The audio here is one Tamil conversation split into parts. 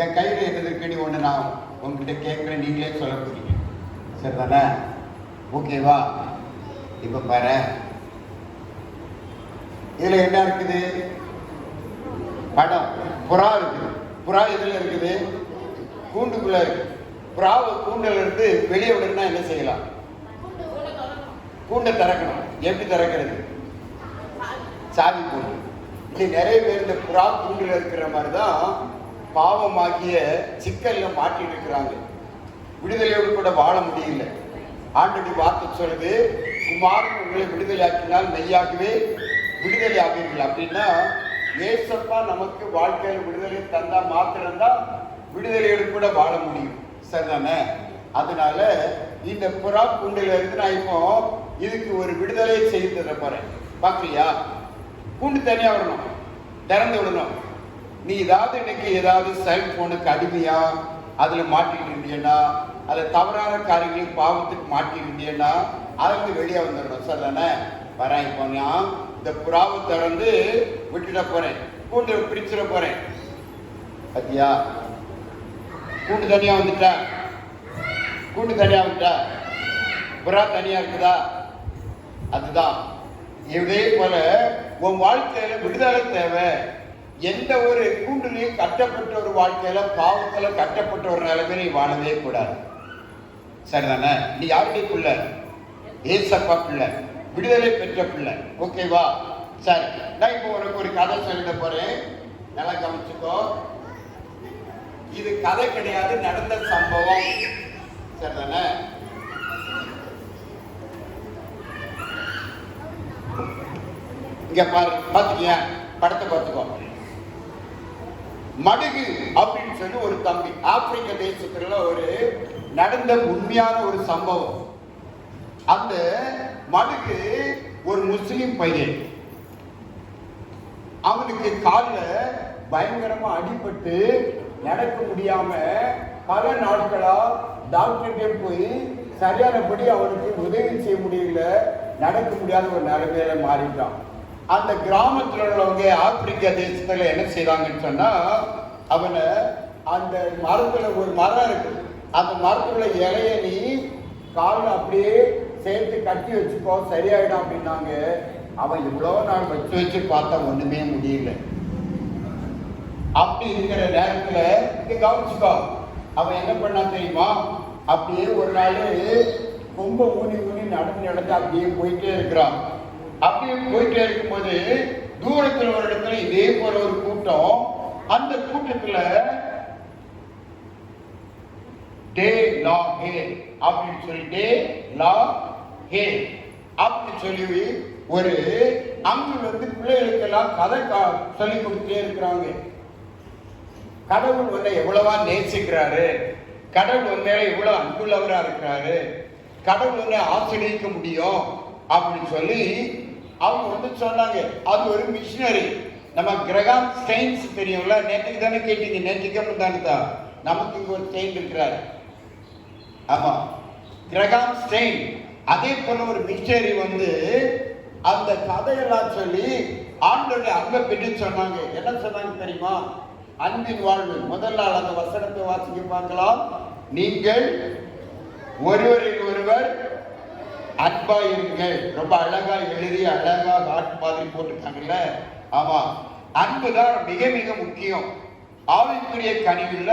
என் கையில் என்ன இருக்குன்னு ஒன்று நான் உங்ககிட்ட கேட்குறேன், நீங்களே சொல்ல போறீங்க, சரிதானே? ஓகேவா? இப்போ பாரு, இதில் என்ன இருக்குது? படம் புறா இருக்குது. புறா எதில் இருக்குது? கூண்டுக்குள்ள இருக்கு. புறாவை கூண்டில் இருந்து வெளியே விடணும்னா என்ன செய்யலாம்? கூண்டை திறக்கணும். எப்படி திறக்கிறது? சாவி போட்டு. இது நிறைய பேர் இந்த புறா கூண்டில் இருக்கிற மாதிரி தான் பாவமாகிய சிக்கல்ல மாட்டிட்டு இருக்கிறாங்க. விடுதலையோடு கூட வாழ முடியல. ஆண்டவருடைய வார்த்தை சொல்லுது, குமாரன் உங்களை விடுதலையாக்கினால் மெய்யாகவே விடுதலை ஆவீர்கள். அப்படின்னா ஏசப்பா நமக்கு வாழ்க்கையில் விடுதலை தந்தா மாத்திரம்தான் விடுதலையோடு கூட வாழ முடியும், சரிதானே? அதனால இந்த புறா கூண்டில இருந்து நான் இப்போ இதுக்கு ஒரு விடுதலை செய்து தர போறேன். பாக்குறியா? கூண்டு தனியா விடணும், திறந்து விடணும். நீ ஏதாவது இன்னைக்கு ஏதாவது செல்போனுக்கு அடிமையா அதுல மாட்டிட்டு இருந்தீங்கன்னா, அதுல தவறான காரியங்களுக்கு பாவத்துக்கு மாட்டிட்டு இருந்தீங்கன்னா அதுல வெளியே வந்துடணும், சரிதானே? வரேன். இப்போ நான் இந்த புறாவை திறந்து விட்டுட போறேன், கூண்டு பிடிச்சிட போறேன். பத்தியா? கூண்டு தனியா வந்துட்டா, கூண்டு தனியா வந்துட்டா, புறா தனியா இருக்குதா? அதுதான். இதே போல உன் வாழ்க்கையில விடுதலை தேவை. எந்த ஒரு கூண்டுலையும் கட்டப்பட்ட ஒரு வாழ்க்கையில பாவத்துல கட்டப்பட்ட ஒரு நிலைமை நீ வாழவே கூடாது, சரிதானே? நீ யாருடைய பிள்ளை? ஏசப்பா பிள்ளை, விடுதலை பெற்ற பிள்ளை. ஓகேவா? சரி, நான் இப்போ உனக்கு ஒரு கதை சொல்லிட போறேன், நல்லா கவனிச்சுக்கோ. இது கதை கிடையாது, நடந்த சம்பவம், சரிதானே? இங்க பாரு, பாத்துக்கியா? படத்தை பார்த்துக்கோ. மடுகு அப்படின்னு சொல்லி ஒரு தம்பி, ஆப்பிரிக்க தேசத்துல ஒரு நடந்த உண்மையான ஒரு சம்பவம். அந்த மடுகு ஒரு முஸ்லிம் பையன். அவனுக்கு காலில் பயங்கரமா அடிபட்டு நடக்க முடியாம பல நாட்களா டாக்டர்கிட்ட போய் சரியானபடி அவனுக்கு உதவி செய்ய முடியல, நடக்க முடியாத ஒரு நிலைமையில மாறிட்டான். அந்த கிராமத்தில் உள்ளவங்க ஆப்பிரிக்க தேசத்துல என்ன செய்வாங்கன்னு சொன்னா, அவனை அந்த மரத்துல ஒரு மரம் இருக்கு, அந்த மரத்துல இலைய நீ காலில் அப்படியே சேர்த்து கட்டி வச்சுக்கோ, சரியாயிடும் அப்படின்னாங்க. அவன் இவ்வளவு நாள் வச்சு பார்த்தா ஒண்ணுமே முடியல. அப்படி இருக்கிற நேரத்துல கவனிச்சுக்கோ, அவன் என்ன பண்ணா தெரியுமா? அப்படியே ஒரு நாள் ரொம்ப ஊனி நடந்து அப்படியே போயிட்டே இருக்கிறான். அப்படியே போயிட்டே இருக்கும்போது தூரத்துல ஒரு இடத்துல இதே போல ஒரு கூட்டம். அந்த கூட்டத்துல டே லா ஹே அப்படின்னு சொல்லி, டே லா ஹே அப்படின்னு சொல்லி ஒரு அங்கிள் வந்து பிள்ளைகளுக்கெல்லாம் கதை சொல்லி கொடுத்துட்டே இருக்கிறாங்க. கடவுள் வந்து எவ்வளவா நேசிக்கிறாரு, கடவுள் வந்து எவ்வளவு அன்புள்ளவரா இருக்கிறாரு, கடவுள் வந்து ஆசிரியக்க முடியும் அப்படின்னு சொல்லி அவங்க வந்து சொன்னாங்க. அது ஒரு மிஷினரி. நம்ம கிரகாம் ஸ்டெயின்ஸ் தெரியும்ல, நேற்றுக்கு தானே கேட்டீங்க, நேற்றுக்கு தானே தான் நமக்கு இங்க ஒரு ஸ்டெயின் இருக்கிறார். ஆமா, கிரகாம் ஸ்டெயின். அதே போல ஒரு மிஷினரி வந்து அந்த கதையெல்லாம் சொல்லி ஆண்டோட அன்பை பெற்று சொன்னாங்க. என்ன சொன்னாங்க தெரியுமா? அன்பின் வாழ்வு. முதல் நாள் அந்த வசனத்தை வாசிக்க பார்க்கலாம். நீங்கள் ஒருவரில் ஒருவர் அன்பா இருங்கள். ரொம்ப அழகா எழுதி அழகா ஹார்ட் மாதிரி போட்டுருக்காங்கல்ல. ஆமா, அன்புதான் மிக மிக முக்கியம். ஆவிக்குரிய கனிவுல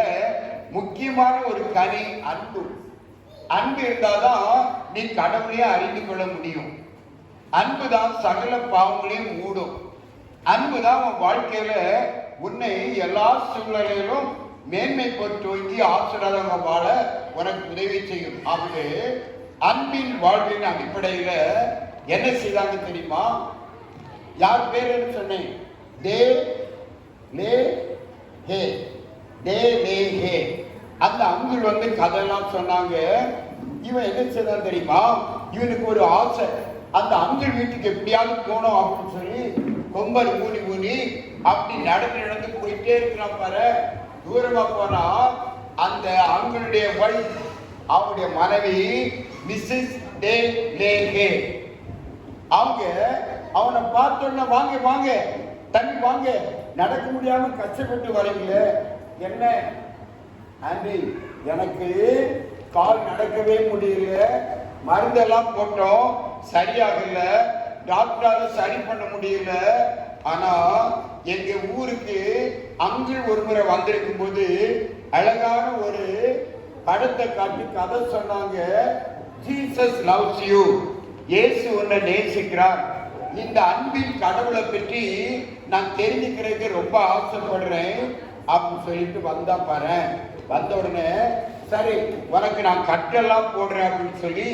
முக்கியமான ஒரு கனி அன்பு. அன்பு இருந்தாதான் நீ கடவுளையே அறிந்து கொள்ள முடியும். அன்புதான் சகல பாவங்களையும் மூடும். அன்புதான் உன் வாழ்க்கையில உன்னை எல்லா சூழ்நிலையிலும் மேன்மைப்பட்டு ஆசிரியராக வாழ உனக்கு உதவி செய்யும். ஆகவே அன்பின் வாழ்வின் அடிப்படையில என்ன செய்தாங்க தெரியுமா? யார் பேர் சொன்னேன்? தே லே ஹே, தே லே ஹே. அந்த அங்கிள் வந்து கதையெல்லாம் சொன்னாங்க. இவன் என்ன செய்தான் தெரியுமா? இவனுக்கு ஒரு ஆசை, அந்த அங்கிள் வீட்டுக்கு எப்படியாவது போனோம் அப்படின்னு சொல்லி கொம்பர் ஊனி அப்படி நடந்து போயிட்டே இருக்கிறான் பாரு. தூரமா போனா அந்த அங்கிளுடைய வைஃப், அவருடைய மனைவி மிஸ்ஸஸ் டே லே ஹே, அவங்க அவனை பார்த்தோன்னா வாங்க வாங்க தண்ணி வாங்க, நடக்க முடியாம கஷ்டப்பட்டு வரீங்களே, என்ன ஆண்டி எனக்கு கால் நடக்கவே முடியல, மருந்தெல்லாம் போட்டோம் சரியாகல, டாக்டரால சரி பண்ண முடியல. ஆனா எங்க ஊருக்கு அங்கிள் ஒரு முறை வந்திருக்கும் போது அழகான ஒரு படத்தை காட்டி கதை சொன்னாங்க. ஜீசஸ் லவ்ஸ் யூ, இயேசு உன்னை நேசிக்கிறார். இந்த அன்பின் கடவுளை பற்றி நான் தெரிஞ்சுக்கிறதுக்கு ரொம்ப ஆசைப்படுறேன் அப்படின்னு சொல்லிட்டு வந்தா பாரு. வந்த உடனே சரி உனக்கு நான் கட்டெல்லாம் போடுறேன் அப்படின்னு சொல்லி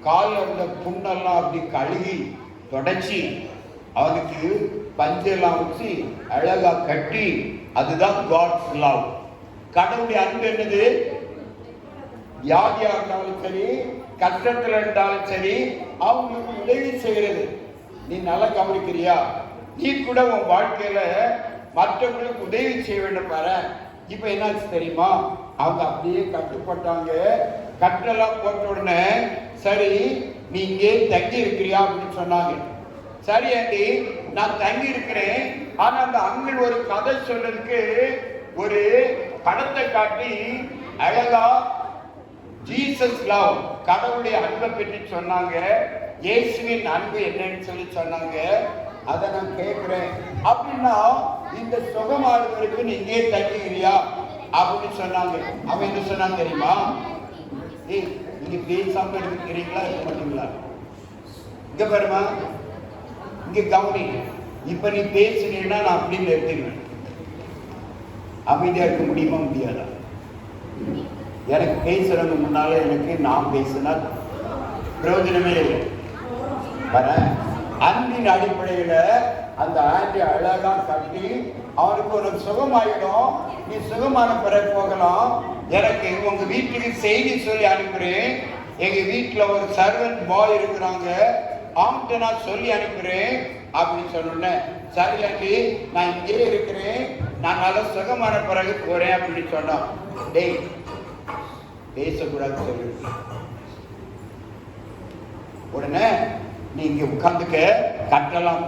காலில் இருந்த புண்ணெல்லாம் அப்படி கழுகி தொடச்சி அவனுக்கு பஞ்செல்லாம் வச்சு அழகா கட்டி, அதுதான் காட்ஸ் லவ். கடவுளுடைய அன்பு என்னது? வியாதியா இருந்தாலும் சரி, கஷ்டத்துல இருந்தாலும் சரி, அவங்களுக்கு உதவி செய்கிறது. நீ நல்லா கவனிக்கிறியா? நீ கூட உன் வாழ்க்கையில மற்றவங்களுக்கு உதவி செய்ய வேண்டும் பாரு. இப்ப என்னாச்சு தெரியுமா? அவங்க அப்படியே கட்டுப்பட்டாங்க. கட்டெல்லாம் போட்ட உடனே சரி நீ இங்கே தங்கி இருக்கிறியா அப்படின்னு சொன்னாங்க. சரி ஆண்டி நான் தங்கி இருக்கிறேன். ஆனா அந்த அங்கிள் ஒரு கதை சொல்றதுக்கு ஒரு படத்தை காட்டி அழகா ஜீசஸ் லவ், கடவுளுடைய அன்பை பற்றி சொன்னாங்க. இயேசுவின் அன்பு என்னன்னு சொல்லி சொன்னாங்க. அதை நான் கேட்கிறேன். அப்படின்னா இந்த சுகமானவருக்கு நீ இங்கே தங்கிக்கிறியா அப்படின்னு சொன்னாங்க. அவன் என்ன சொன்னான் தெரியுமா? நீங்க பேசாம இருக்கிறீங்களா இருக்க மாட்டீங்களா? இங்க பாருமா, இங்க கவனி. இப்ப நீ பேசுனீங்கன்னா நான் அப்படின்னு எடுத்துக்கிறேன். அமைதியா இருக்க முடியுமா? முடியாதா? எனக்கு பேசுறவங்க முன்னால எனக்கு நான் பேசினா பிரயோஜனமே இல்லை. அன்பின் அடிப்படையில அந்த ஆண்டி அழகா கட்டி அவனுக்கு ஒரு சுகமாயிடும். நீ சுகமான பிறகு போகலாம். எனக்கு உங்க வீட்டுக்கு செய்தி சொல்லி அனுப்புறேன். எங்க வீட்டுல ஒரு சர்வன்ட் பாய் இருக்கிறாங்க, அவன்கிட்ட நான் சொல்லி அனுப்புறேன் அப்படின்னு சொன்னேன். சரி ஆண்டி நான் இங்கே இருக்கிறேன், நான் நல்ல சுகமான பிறகு போறேன் அப்படின்னு சொன்னான். டேய் பேசக்கூடாது சொல்லு. உடனே நீ இங்க உட்கார்ந்துக்க, கட்டெல்லாம்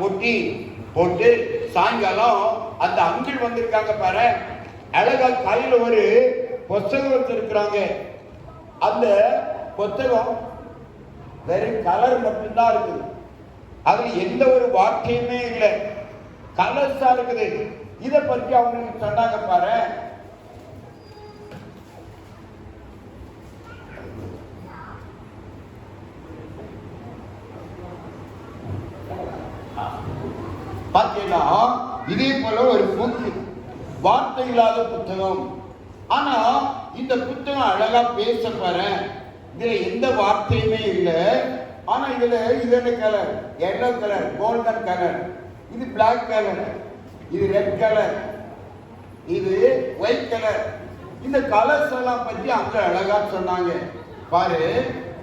போட்டு சாயங்காலம் அந்த அங்கிள் வந்திருக்காங்க பாரு. அழகா கையில ஒரு புத்தகம் வச்சிருக்கிறாங்க. அந்த புத்தகம் வெறும் கலர் மட்டும்தான் இருக்குது. அதுல எந்த ஒரு வார்த்தையுமே இல்லை, கலர்ஸா இருக்குது. இதை பற்றி அவங்களுக்கு சொன்னாங்க பாரு. பார்த்தீங்கன்னா இதே போல ஒரு புக்கு, வார்த்தை இல்லாத புத்தகம். ஆனா இந்த புத்தகம் அழகா பேச பாரு. இதுல எந்த வார்த்தையுமே இல்லை. ஆனா இதுல இது என்ன colour? Yellow colour, golden colour. இது பிளாக் கலர், இது ரெட் கலர், இது ஒயிட் கலர். இந்த கலர்ஸ் எல்லாம் பத்தி அங்க அழகா சொன்னாங்க பாரு.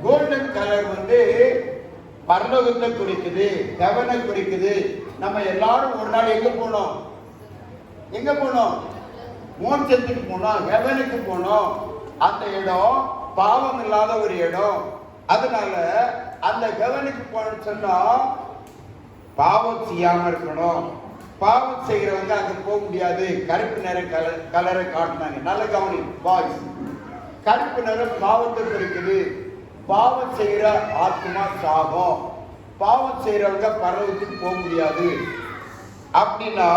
கோல்டன் கலர் வந்து பரலோகத்தை குறிக்குது, ஹெவனை குறிக்குது. நம்ம எல்லாரும் ஒரு நாள் எங்க போனோம்? மோட்சத்துக்கு போனோம், ஹெவனுக்கு போனோம். அந்த இடம் பாவம் இல்லாத ஒரு இடம். அதனால அந்த ஹெவனுக்கு போனோம்னு சொன்னா பாவம் செய்யாம இருக்கணும். பாவம் செய்கிறவங்க அங்க போக முடியாது. கருப்பு நிற கலரை காட்டினாங்க. நல்ல கவனி பாய்ஸ். கருப்பு நிறம் பாவத்தை குறிக்குது. பாவம் செய்கிற ஆத்மா சாபம். பாவம் செய்யறவங்க பரலோகத்துக்கு போக முடியாது. அப்படின்னா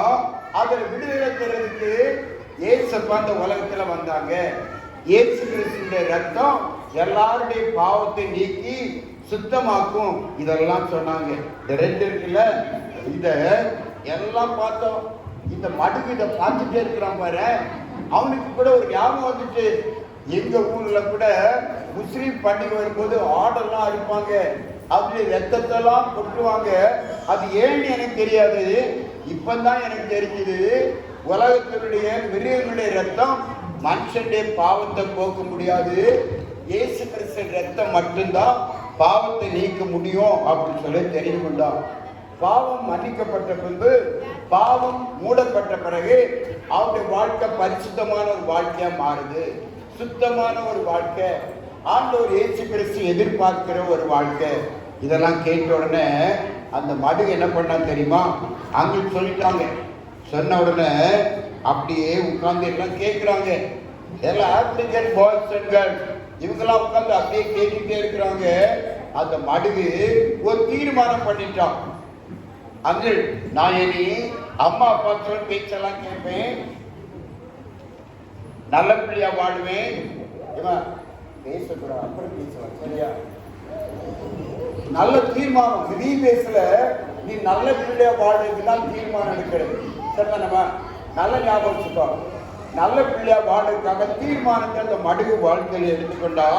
அதுல விடுதலை தர்றதுக்கு இயேசுப்பா அந்த உலகத்துல வந்தாங்க. இயேசு கிறிஸ்துவின் ரத்தம் எல்லாருடைய பாவத்தை நீக்கி சுத்தமாக்கும். இதெல்லாம் சொன்னாங்க. இந்த ரெண்டு இருக்குல்ல, இத எல்லாம் பார்த்தோம். இந்த மடுக்கு இதை பார்த்துட்டே இருக்கிறான் பாரு. அவனுக்கு கூட ஒரு ஞாபகம் வந்துட்டு, எங்க ஊர்ல கூட முஸ்லீம் பண்டிகை வரும்போது ஆடெல்லாம் அடிப்பாங்க, அப்படி ரத்தத்தெல்லாம் கொட்டுவாங்க. அது ஏன்னு எனக்கு தெரியாது, இப்பதான் எனக்கு தெரிஞ்சது. உலகத்தினுடைய மிருகங்களுடைய ரத்தம் மனுஷனுடைய பாவத்தை போக்க முடியாது. இயேசு கிறிஸ்து ரத்தம் மட்டும்தான் பாவத்தை நீக்க முடியும் அப்படின்னு சொல்லி தெரிந்து கொண்டான். பாவம் மன்னிக்கப்பட்ட பின்பு, பாவம் மூடப்பட்ட பிறகு அவருடைய வாழ்க்கை பரிசுத்தமான ஒரு வாழ்க்கையா மாறுது. சுத்தமான ஒரு வாழ்க்கை, ஆண்டவர் இயேசு கிறிஸ்து எதிர்பார்க்கிற ஒரு வாழ்க்கை. இதெல்லாம் கேட்ட உடனே அந்த மடுகு என்ன பண்ணா தெரியுமா? அங்க சொல்லிட்டாங்க. சொன்ன உடனே அப்படியே உட்கார்ந்து எல்லாம் கேட்கிறாங்க. எல்லாம் ஆப்பிரிக்கன் பாய்ஸ் அண்ட் கேர்ள்ஸ் இவங்கெல்லாம் உட்காந்து அப்படியே கேட்டுட்டே இருக்கிறாங்க. அந்த மடுகு ஒரு தீர்மானம் பண்ணிட்டான். அங்கிள், நான் இனி அம்மா அப்பா சொல்ல பேச்செல்லாம் கேட்பேன், நல்ல பிள்ளையா வாடுவேன். பேசக்கூடாது, அப்புறம் பேசலாம், சரியா? நல்ல தீர்மானம். நீ பேசல, நீ நல்ல பிள்ளையா வாழ்றதுதான் தீர்மானம் எடுக்கிறது. சரிதானமா? நல்ல ஞாபகம் வச்சுக்கோ. நல்ல பிள்ளையா வாழ்றதுக்காக தீர்மானத்தை அந்த மடுகு வாழ்க்கையில் எடுத்துக்கொண்டா.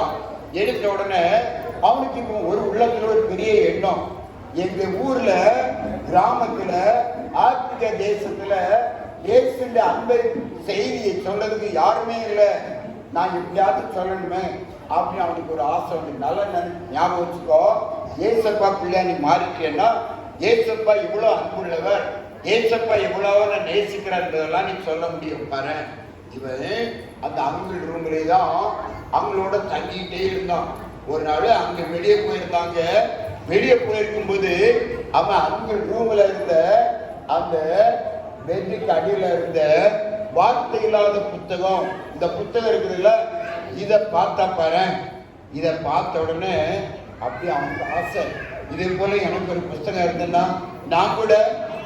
எடுத்த உடனே அவனுக்கு இப்போ ஒரு உள்ளத்துல ஒரு பெரிய எண்ணம். எங்க ஊர்ல, கிராமத்துல, ஆப்பிரிக்க தேசத்துல இயேசுவின் அன்பை செய்தியை சொல்றதுக்கு யாருமே இல்லை, நான் எப்படியாவது சொல்லணுமே அப்படின்னு அவனுக்கு ஒரு ஆசை வந்து. நல்ல ஞாபகம் வச்சுக்கோ. ஏசப்பா பிள்ளை நீ மாறிட்டேன்னா, ஏசப்பா இவ்வளவு அன்புள்ளவர், ஏசப்பா எவ்வளவு நேசிக்கிறார்ன்றதெல்லாம் நீ சொல்ல முடியும். பாரு, இவன் அந்த அங்கிள் ரூம்லே தான் அவங்களோட தங்கிட்டே இருந்தான். ஒரு நாள் அங்க வெளியே போயிருந்தாங்க. வெளியே போயிருக்கும் போது அவன் அங்கிள் ரூம்ல இருந்த அந்த பெட்டுக்கு அடியில இருந்த வார்த்தை இல்லாத புத்தகம், இந்த புத்தகம் இருக்குதுல்ல, இதை பார்த்தா பாரு. இதை பார்த்த உடனே அப்படி அவனுக்கு ஆசை, இதே போல எனக்கு ஒரு புத்தகம் இருந்தேன்னா நான் கூட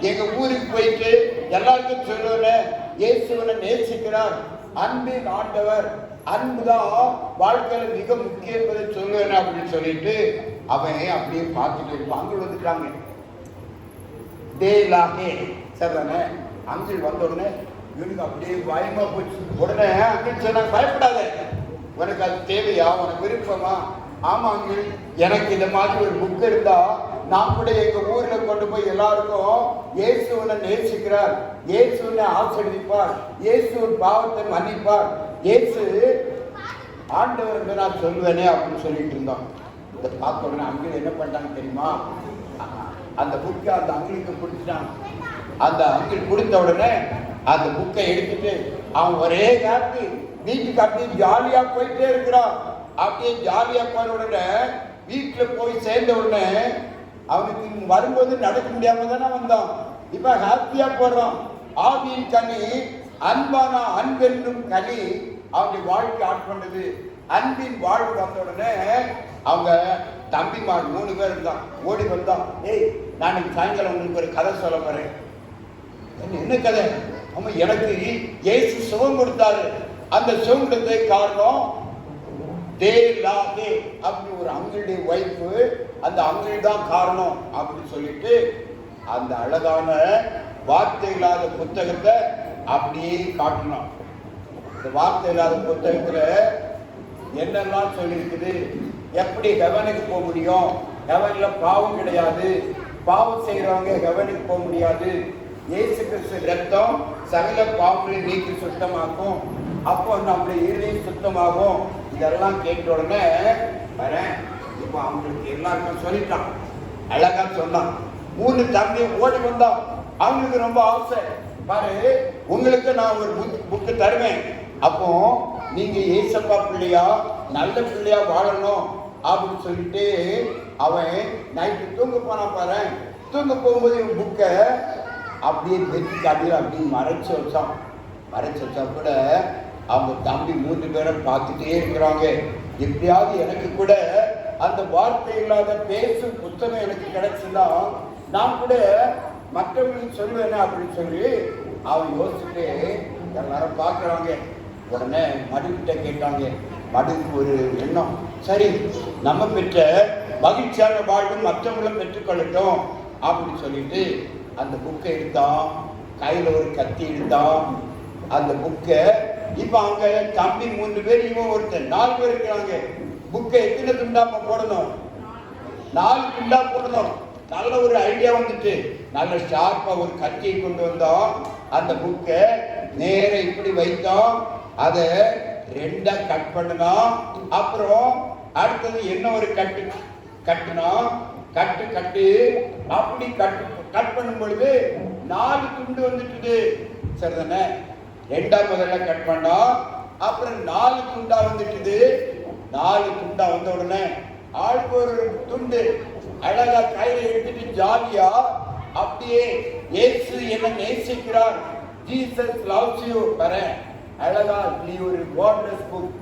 எங்க ஊருக்கு போயிட்டு எல்லாருக்கும் சொல்லுவேன், இயேசுவனை நேசிக்கிறார், அன்பின் ஆண்டவர், அன்புதான் வாழ்க்கையில மிக முக்கியம் என்பதை சொல்லுவேன் அப்படின்னு சொல்லிட்டு அவன் அப்படியே பார்த்துட்டு இருப்பான். அங்கிள் வந்துட்டாங்க. சரிதானே? அங்கிள் வந்த உடனே இவனுக்கு அப்படியே பயமா போச்சு. உடனே அங்கிள் சொன்னாங்க, பயப்படாத, உனக்கு அது தேவையா, உனக்கு விருப்பமா? ஆமா அங்கிள், எனக்கு இந்த மாதிரி ஒரு புக் இருந்தா நான் கூட எங்க ஊர்ல கொண்டு போய் எல்லாருக்கும் இயேசுவனை நேசிக்கிறார், இயேசுவனை ஆசீர்வதிப்பார், இயேசுவின் பாவத்தை மன்னிப்பார், இயேசு ஆண்டவர் என்று நான் சொல்லுவேனே அப்படின்னு சொல்லிட்டு இருந்தோம். இதை பார்த்த உடனே அங்கிள் என்ன பண்ணிட்டாங்க தெரியுமா? அந்த புக்கை அந்த அங்கிளுக்கு கொடுத்துட்டாங்க. அந்த அங்கிள் கொடுத்த உடனே அந்த புக்கை எடுத்துட்டு அவன் ஒரே ஹாப்பி, வீட்டுக்கு அப்படியே ஜாலியா போயிட்டே இருக்கிறான். அப்படியே ஜாலியா போன உடனே வீட்டுல போய் சேர்ந்த உடனே அவனுக்கு வரும்போது நடக்க முடியாம தானே வந்தான். இப்ப ஹாப்பியா போறான். ஆவியின் கனி அன்பான அன்பென்னும் கனி அவனுடைய வாழ்க்கை ஆட் பண்ணது. அன்பின் வாழ்வு வந்த உடனே அவங்க தம்பிமார் 3 பேர் இருந்தான். ஓடி வந்தான். ஏய், நான் சாயங்காலம் உங்களுக்கு ஒரு கதை சொல்ல போறேன். என்ன கதை? அவன் எனக்கு இயேசு சுகம் கொடுத்தாரு, அந்த சுகம் கொடுத்த காரணம் அப்படி ஒரு அங்கிளுடைய வைஃப், அந்த அங்கிள் தான் காரணம் அப்படின்னு சொல்லிட்டு அந்த அழகான வார்த்தை இல்லாத புத்தகத்தை அப்படியே காட்டணும். இந்த வார்த்தை இல்லாத புத்தகத்துல என்னெல்லாம் சொல்லியிருக்குது, எப்படி ஹெவனுக்கு போக முடியும், ஹெவன்ல பாவம் கிடையாது, பாவம் செய்யறவங்க ஹெவனுக்கு போக முடியாது, இயேசு கிறிஸ்து ரத்தம் சகல பாவங்களை நீக்கி சுத்தமாக்கும், அப்போ நம்முடைய இருதயம் சுத்தமாகும். இதெல்லாம் கேட்ட உடனே வரேன். இப்போ அவங்களுக்கு எல்லாருக்கும் சொல்லிட்டான், அழகா சொன்னான். 3 தம்பி ஓடி வந்தான். அவங்களுக்கு ரொம்ப ஆசை. பாரு, உங்களுக்கு நான் ஒரு புக்கு தருவேன், அப்போ நீங்க ஏசப்பா பிள்ளையா நல்ல பிள்ளையா வாழணும் அப்படின்னு சொல்லிட்டு அவன் நைட்டு தூங்க போனான். பாரு, தூங்க போகும்போது இவன் புக்கை அப்படியே பெட்டுக்கு அடியில் அப்படியே மறைச்சு வச்சான். மறைச்சு வச்சா கூட அவங்க தம்பி 3 பேரும் பார்த்துட்டே இருக்கிறாங்க. எப்படியாவது எனக்கு கூட அந்த வார்த்தை இல்லாத பேசும் புத்தகம் எனக்கு கிடைச்சுன்னா நான் கூட மற்றவங்களுக்கு சொல்லுவேனே அப்படின்னு சொல்லி அவன் யோசிச்சுட்டு எல்லாரும் பார்க்குறாங்க. உடனே மடுக்கிட்ட கேட்டாங்க. மடுக்கு ஒரு எண்ணம், சரி நம்ம பெற்ற மகிழ்ச்சியான வாழ்வு மற்றவங்களும் பெற்றுக்கொள்ளட்டும் அப்படின்னு சொல்லிட்டு அந்த புக்கை எடுத்தான். கையில் ஒரு கத்தி எடுத்தான். அந்த புக்கை இப்ப அவங்க தம்பி 3 பேர், இவன் ஒருத்தர், 4 பேர் இருக்கிறாங்க. புக்கை எத்தனை துண்டா போடணும்? 4 துண்டா போடணும். நல்ல ஒரு ஐடியா வந்துட்டு நல்ல ஷார்ப்பா ஒரு கத்தியை கொண்டு வந்தோம். அந்த புக்கை நேர இப்படி வைத்தோம். அதை 2 கட் பண்ணணும். அப்புறம் அடுத்தது என்ன ஒரு கட்டுனோம். கட்டு அப்படி கட் பண்ணும் பொழுது 4 துண்டு வந்துட்டு. சரிதானே? 2 முதல்ல கட் பண்ணோம். அப்புறம் 4 துண்டா வந்துட்டு. 4 துண்டா வந்த உடனே ஆளுக்கு ஒரு துண்டு அழகா கையில எடுத்துட்டு ஜாலியா அப்படியே இயேசு என்ன நேசிக்கிறார், ஜீசஸ் லவ்ஸ் யூ, பாரு அழகா நீ ஒரு வேர்ட்லெஸ் புக்,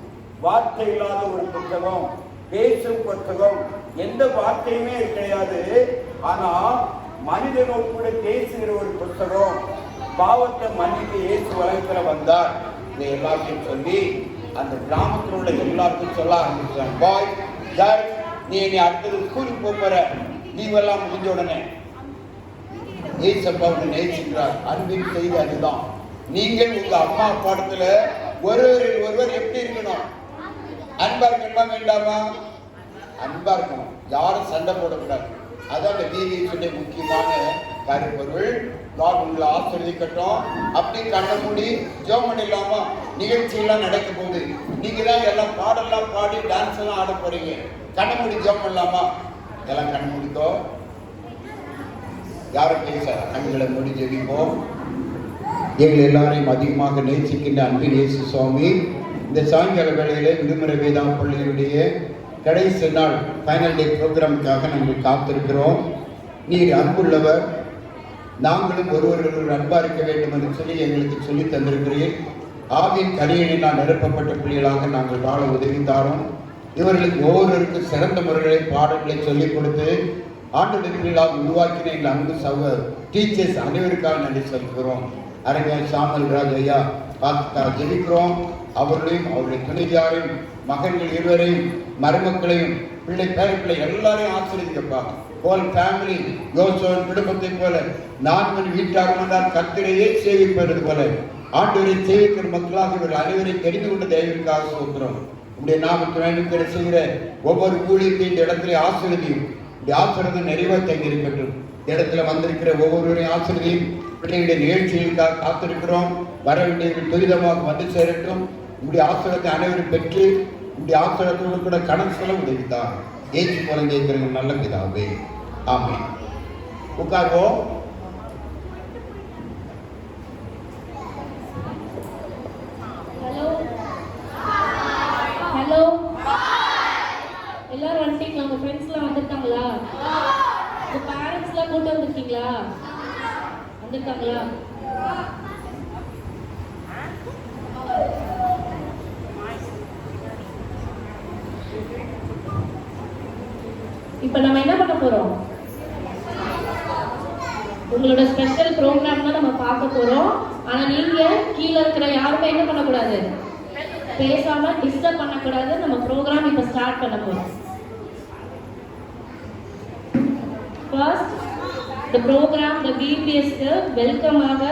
வார்த்தை இல்லாத ஒரு புத்தகம், பேசும் புத்தகம், எந்த வார்த்தையுமே கிடையாது. ஆனா மனிதனோடு கூட பேசுகிற ஒரு புத்தகம். பாவத்தை மன்னிக்க இயேசு உலகத்துல வந்தார். இதை எல்லாத்தையும் சொல்லி அந்த கிராமத்தில் உள்ள எல்லாருக்கும் சொல்ல ஆரம்பிச்சாங்க. பாய் கேர்ள், நீ அடுத்தது ஸ்கூலுக்கு போற, நீவெல்லாம் முடிஞ்ச உடனே ஏசப்பா உன்னை நேசிக்கிறார். அன்பின் செய்தி அதுதான். நீங்கள் உங்க அம்மா பாடத்துல ஒருவரில் ஒருவர் எப்படி இருக்கணும்? அன்பா இருக்கணுமா வேண்டாமா? அன்பா இருக்கணும். யாரும் சண்டை போடக்கூடாது. அதான் அந்த டிவியை முக்கியமான கருப்பொருள். உங்களை ஆசிரியக்கட்டும். அப்படி கண்ண மூடி ஜோமன் இல்லாம நிகழ்ச்சி எல்லாம் நடக்க போகுது. நீங்க தான் எல்லாம் பாடெல்லாம் பாடி டான்ஸ் எல்லாம் ஆட போறீங்க. கண்ண மூடி ஜோம் இல்லாமா? எல்லாம் கண்ண முடிக்கோ. யாரும் பேச கண்களை மூடி ஜெபிப்போம். எங்கள் எல்லாரையும் அதிகமாக நேசிக்கின்ற அன்பின் இயேசு சுவாமி, இந்த சாயங்கால வேளையிலே விடுமுறை வேதா பள்ளியினுடைய கடைசி நாள் ஃபைனல் டே ப்ரோக்ராமுக்காக நாங்கள் காத்திருக்கிறோம். நீர் அன்புள்ளவர், நாங்களும் ஒருவர்கள் அன்பா இருக்க வேண்டும் என்று சொல்லி எங்களுக்கு சொல்லி தந்திருக்கிறீர். ஆவின் கனியினால் நிரப்பப்பட்ட பிள்ளைகளாக நாங்கள் வாழ உதவித்தாரோம். இவர்களுக்கு ஒவ்வொருவருக்கும் சிறந்த முறைகளை பாடங்களை சொல்லிக் கொடுத்து ஆண்டுடைய பிள்ளைகளாக உருவாக்கின எங்கள் அன்பு சகோ டீச்சர்ஸ் அனைவருக்காக நன்றி சொல்கிறோம். அறிஞர் சாமல் ராஜ் ஐயா பார்த்துக்காக ஜெபிக்கிறோம். அவர்களையும் அவருடைய துணைவியாரையும் மகன்கள் இருவரையும் மருமக்களையும் பிள்ளை பேரப்பிள்ளை எல்லாரையும் ஆசிரியப்பா. ஹோல் ஃபேமிலி யோசோன் குடும்பத்தை போல 4 வீட்டார் வந்தால் கர்த்தரையே சேவிப்பது போல ஆண்டவரை சேவிக்கிற மக்களாக இவர்கள் அனைவரையும் தெரிந்து கொண்ட தெய்வத்திற்காக சொல்கிறோம். இப்படி நாமக்கு வேண்டிய செய்கிற ஒவ்வொரு ஊழியத்தையும் இந்த இடத்துல ஆசிரியதையும் இந்த ஆசிரியத்தை நிறைவாக தங்கி இருக்கட்டும். இந்த இடத்துல வந்திருக்கிற ஒவ்வொருவரையும் ஆசிரியதையும் பிள்ளைகளுடைய நிகழ்ச்சிகளுக்காக காத்திருக்கிறோம். வர வேண்டியவர்கள் துரிதமாக வந்து சேரட்டும். இப்படி ஆசிரியத்தை அனைவரும் பெற்று இப்படி ஆசிரியத்தோடு கூட கணக்கு சொல்ல உதவித்தார். ஏற்று குழந்தை நல்ல பிதாவே, ஆமென். உட்கார்வோம். ஹலோ, எல்லாரும் வந்துட்டீங்களா? உங்க ஃப்ரெண்ட்ஸ்லாம் வந்திருக்காங்களா? உங்க பேரண்ட்ஸ்லாம் கூட்டு வந்திருக்கீங்களா? வந்திருக்காங்களா? இப்ப நம்ம என்ன பண்ண போறோம்? உங்களோட ஸ்பெஷல் ப்ரோக்ராம் தான் நம்ம பார்க்க போறோம். ஆனா நீங்க கீழே இருக்கிற யாருமே என்ன பண்ணக்கூடாது, பேசாம டிஸ்டர்ப் பண்ணக்கூடாது. நம்ம ப்ரோக்ராம் இப்ப ஸ்டார்ட் பண்ண போறோம். First the program the BPS welcome ஆக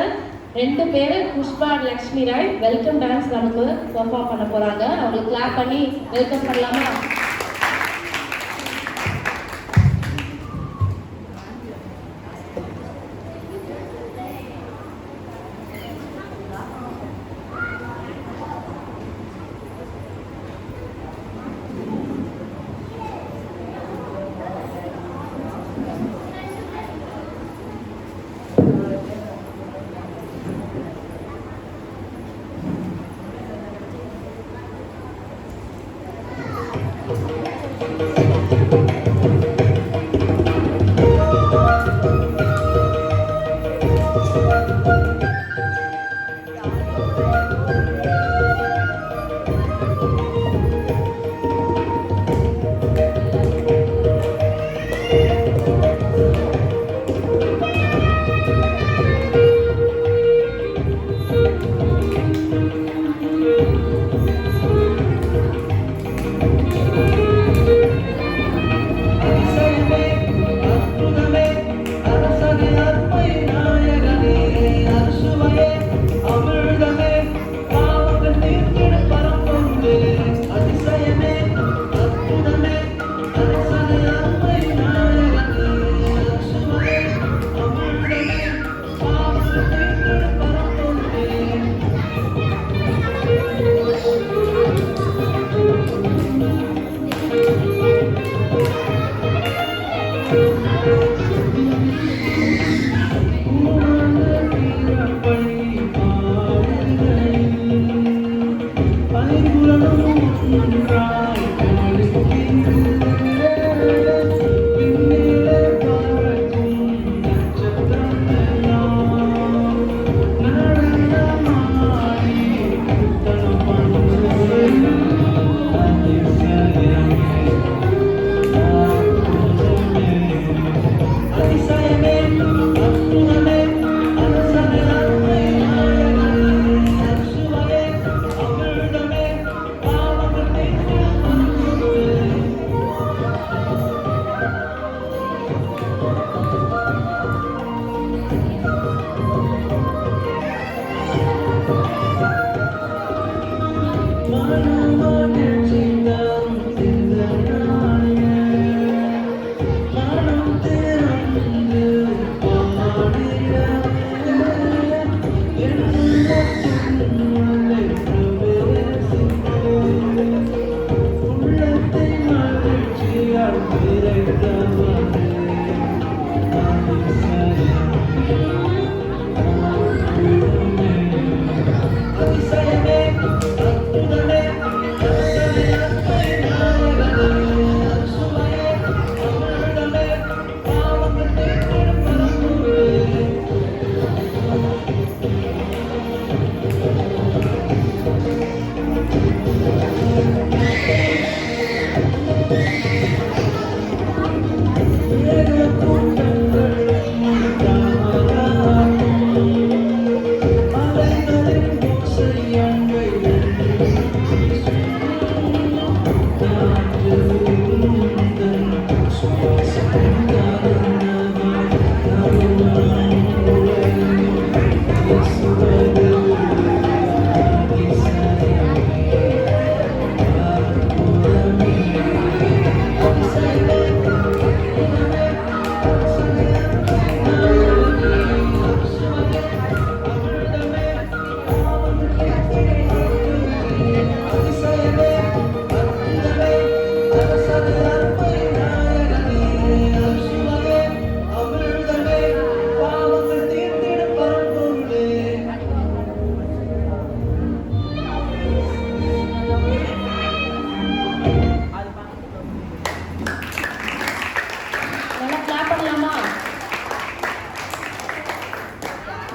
2 பேர் புஷ்பா லக்ஷ்மி ராய் வெல்கம் டான்ஸ் நமக்கு பெர்ஃபார்ம் பண்ண போறாங்க. அவங்களுக்கு கிளாப் பண்ணி வெல்கம் பண்ணலாமா?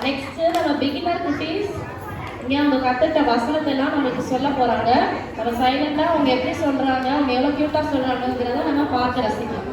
நெக்ஸ்ட் நம்ம பிகினர் குட்டீஸ் இங்கே அவங்க கற்றுட்ட வசனத்தெல்லாம் நம்மளுக்கு சொல்ல போகிறாங்க. நம்ம சைலண்டாக அவங்க எப்படி சொல்கிறாங்க, அவங்க எவ்வளோ க்யூட்டாக சொல்கிறாங்கிறத நம்ம பார்த்து ரசிக்கலாம்.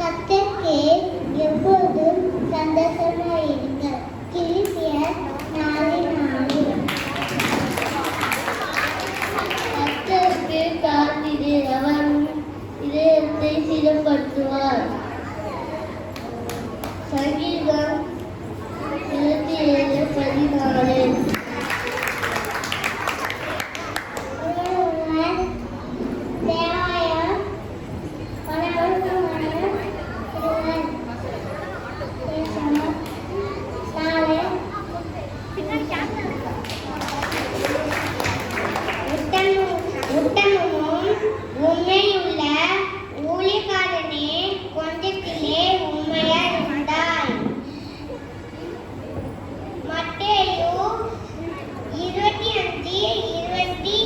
கர்த்தருக்கு எப்போதும் சந்தோஷமாயிருங்கள். கிலிசியர் 4:4. கர்த்தருக்கு காத்திரு, அவர் இதயத்தை சிறப்படுத்துவார். சங்கீதம் 27:14. உண்மையுள்ள ஊழியக்காரனே, கொஞ்சத்திலே உண்மையாய் இருந்தாய். மத்தேயு 25:23.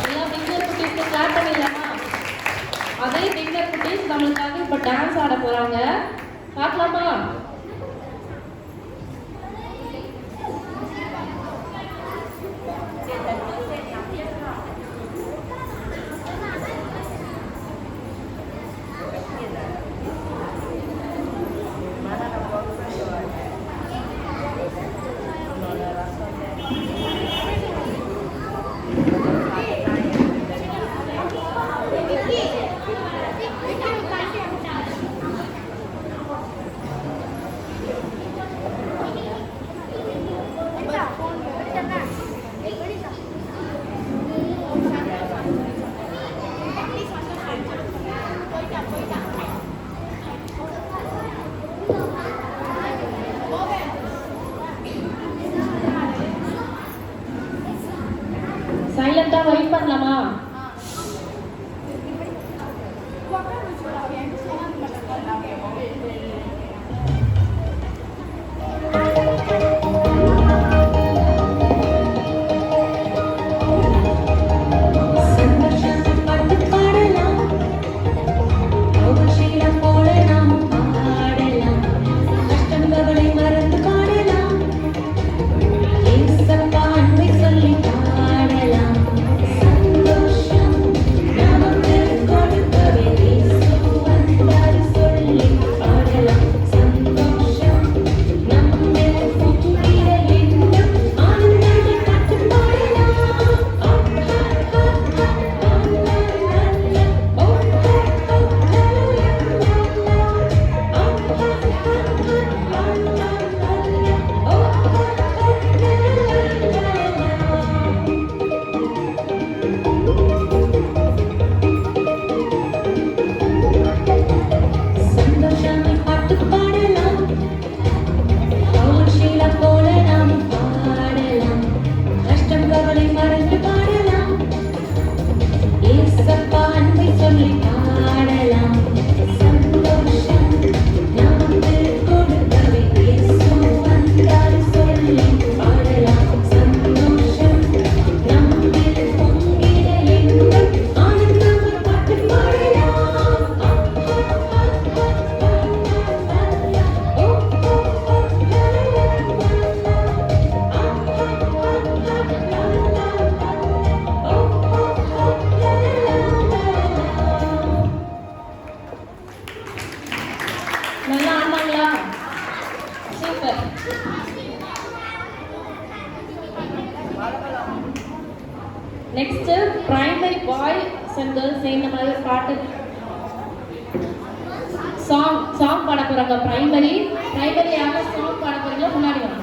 எல்லாம் பிகினர் குட்டீஸ்க்கு கிளாப் பண்ணிடலாமா? அதே பிகினர் குட்டீஸ் நம்மளுக்காக இப்போ டான்ஸ் ஆட போகிறாங்க. பார்க்கலாமா? சைலண்டாக வெயிட் பண்ணலாமா? Super. Next primary boys and girls சேர்ந்த மாதிரி பாட்டு சாங் பாட போறாங்க. பிரைமரி யாரும் சாங் பாட போறீங்களா? முன்னாடி வாங்க.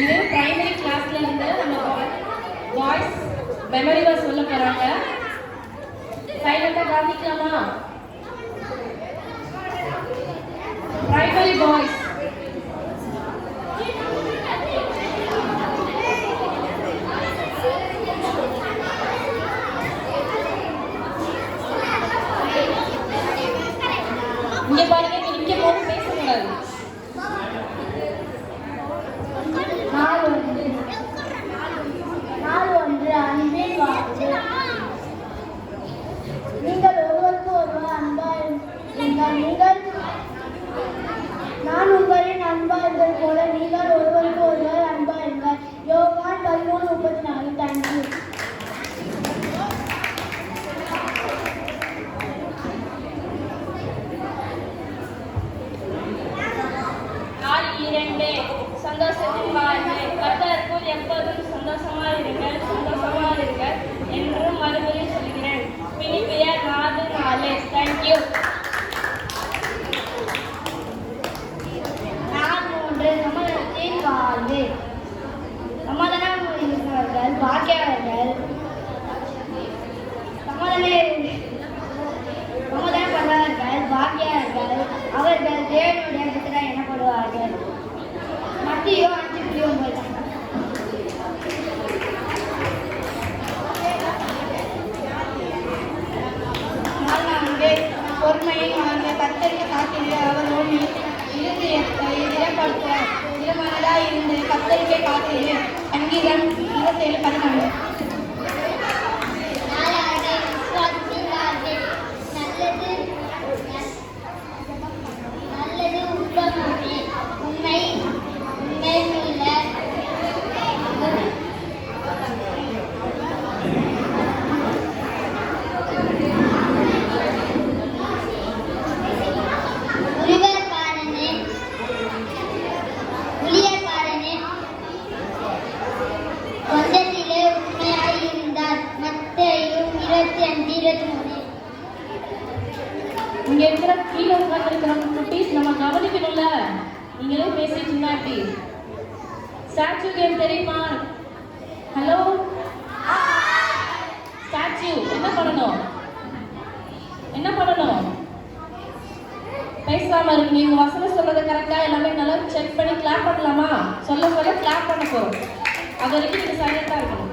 இது பிரைமரி கிளாஸ்ல இருந்து நம்ம பாய்ஸ் மெமரி வர்ஸ் சொல்ல போறாங்க. சைலண்டா கவனிக்கலாமா? பிரைமரி பாய்ஸ் இங்க பாருங்க, நீங்க போட்டு பேசக்கூடாது. நாள் ஒன்று அன்பில் வாழ்வு. நீங்கள் ஒருவருக்கு ஒருவர் அன்பாயிருங்கள். நான் உங்களின் அன்பார்கள் போல நீங்கள் ஒருவருக்கு ஒருவர் அன்பாயிருங்கள். யோவான் 13:34. தேங்க்யூ. சந்தோஷத்தின் வாழ்வு. கர்த்தருக்குள் எப்போதும் சந்தோஷமா இருங்கள் என்று மறுபடியும் சொல்கிறேன். பிலிப்பியர் 4:4. தேங்க்யூ. நாள் 3 சமாதானத்தின் வாழ்வு. சமாதானம் இருக்கிறவர்கள் பாக்கியவான்கள். சமாதானப்படுறவர்கள் பாக்கியவான்கள், அவர்கள் தேவனுடைய புத்திரர் எனப்படுவார்கள். மத்தேயு 5:9. பொறுமையை வாழ்ந்த கர்த்தருக்கு காத்திரு, அவரோடு இடமனதாய் இருந்து கர்த்தருக்கே காத்திரு. சங்கீதம் 27:11. நல்லது உண்மை ஊழியக்காரனே கொஞ்சத்திலே உண்மை நீங்களே பேசிட்டு இருந்தா எப்படி? ஸ்டாச்சு கேம் தெரியுமா? ஹலோ ஸ்டாச்சு என்ன பண்ணணும்? என்ன பண்ணணும்? பேசாம இருக்கு. நீங்க வசனம் சொல்றது கரெக்டா எல்லாமே நல்லா செக் பண்ணி கிளாப் பண்ணலாமா? சொல்ல சொல்ல கிளாப் பண்ண போறோம். அது வரைக்கும் நீங்க சைலண்டா இருக்கணும்.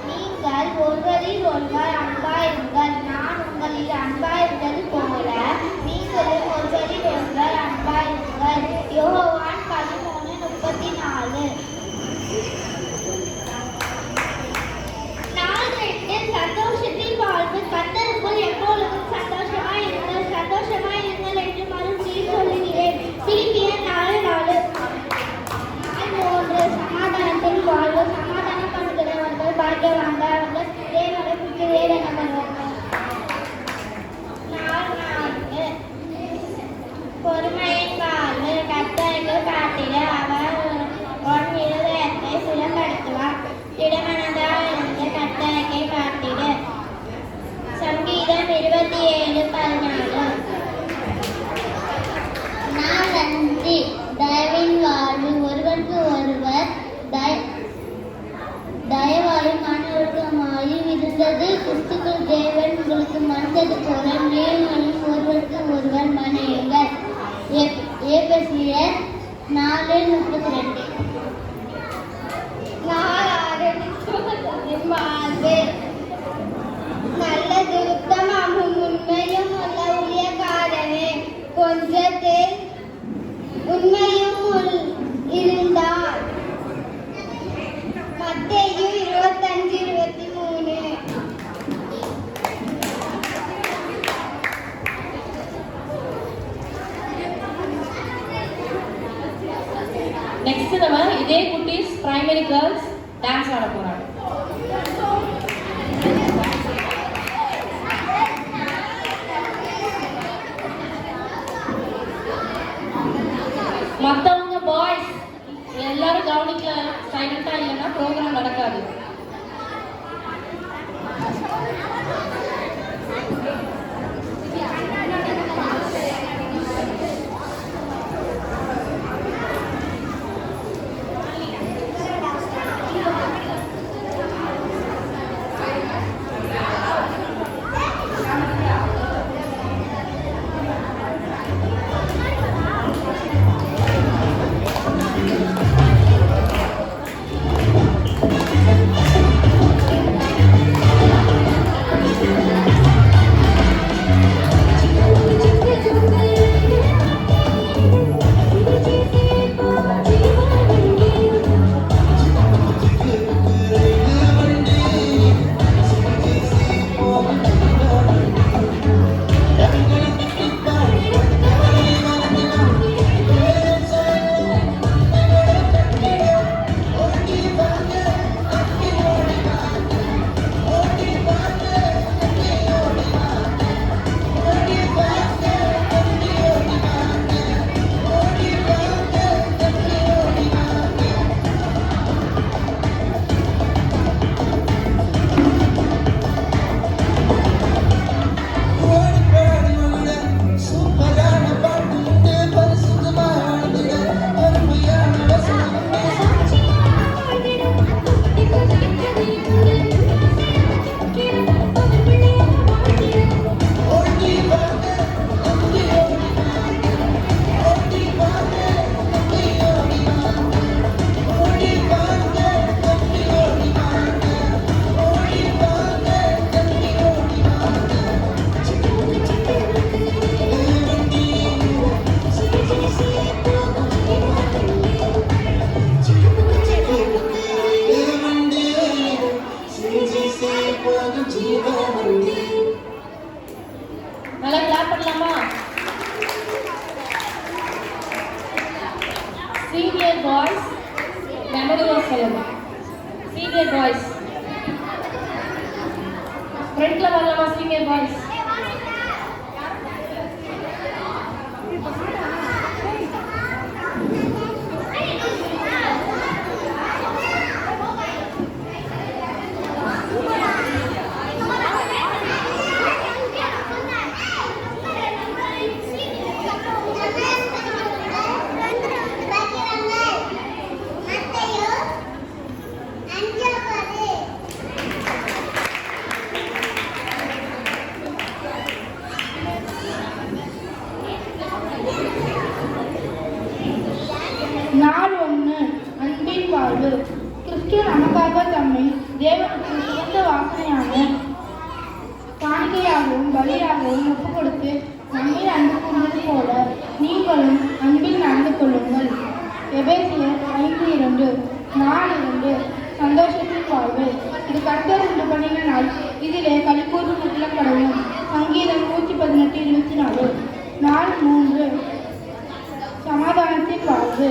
நீங்கள் ஒருவரில் ஒருவர் அன்பாயிருங்கள். நான் உங்களில் அன்பாயிருந்தது போல நீங்களும் ஒருவரில் ஒருவர் அன்பாயிருங்கள். யோவான் 13:34. சந்தோஷத்தில் வாழ்வு. கர்த்தருக்குள் எப்பொழுதும் சந்தோஷமாய் இருங்கள். சந்தோஷமாய் இருங்கள் என்று மறுபடியும் சொல்லுகிறேன். பிலிப்பியர் 4:4. 3 சமாதானத்தில் வாழ்வு. சமாதானம் பண்ணுகிறவர்கள் பாக்கியவான்கள். அவர்கள் தேவனை புத்திரர் எனப்படுவார்கள். 4 பொறுமையின் வாழ்வு. கர்த்தருக்கு காத்திட அவர் உன் இருதயத்தை சுலப்படுத்துவார். திடமனதாய் இருந்து கர்த்தரை காத்திட. சங்கீதம் 27:14. நான் நன்றி. தயவின் வாழ்வு. ஒருவருக்கு ஒருவர் தயவாயும் மன ஒழுக்கமாயும் இருந்தது கிறிஸ்துக்குள் தேவன் உங்களுக்கு மன்னித்தது போல நீங்களும் ஒருவருக்கு ஒருவர் மன்னியுங்கள். எபேசியர் 4:32. நல்லது உத்தமமும் உண்மையும் உள்ள ஊழியக்காரனே, கொஞ்சத்தில் உண்மையும் இருந்தால். மத்தேயு 25:23. நெக்ஸ்ட் நம்ம இதே குட்டீஸ் பிரைமரி கேர்ள்ஸ் டான்ஸ் ஆட போறாங்க. மத்தவங்க பாய்ஸ் எல்லாரும் கவனிக்கல, சைலண்டா இல்லைன்னா ப்ரோக்ராம் நடக்காது. நல்லா கிளாப் பண்ணலாமா? சீனியர் பாய்ஸ் மெமரி வர்ஸ் சொல்லுங்க. சீனியர் பாய்ஸ் ஃப்ரண்ட்ல வரலாமா? சீனியர் பாய்ஸ் மீட்பராகவும் பலியாகவும் ஒப்புக் கொடுத்து நம்மில் அன்பு கூர்ந்தது போல நீங்களும் அன்பில் நடந்து கொள்ளுங்கள். எபேசியர் 5:2 4:2 சந்தோஷத்தின் வாழ்வு. இது கர்த்தர் உண்டு பண்ணின நாள், இதிலே களிகூர்ந்து முற்றப்படவும். சங்கீதம் 118:24 4:3 சமாதானத்தின் வாழ்வு.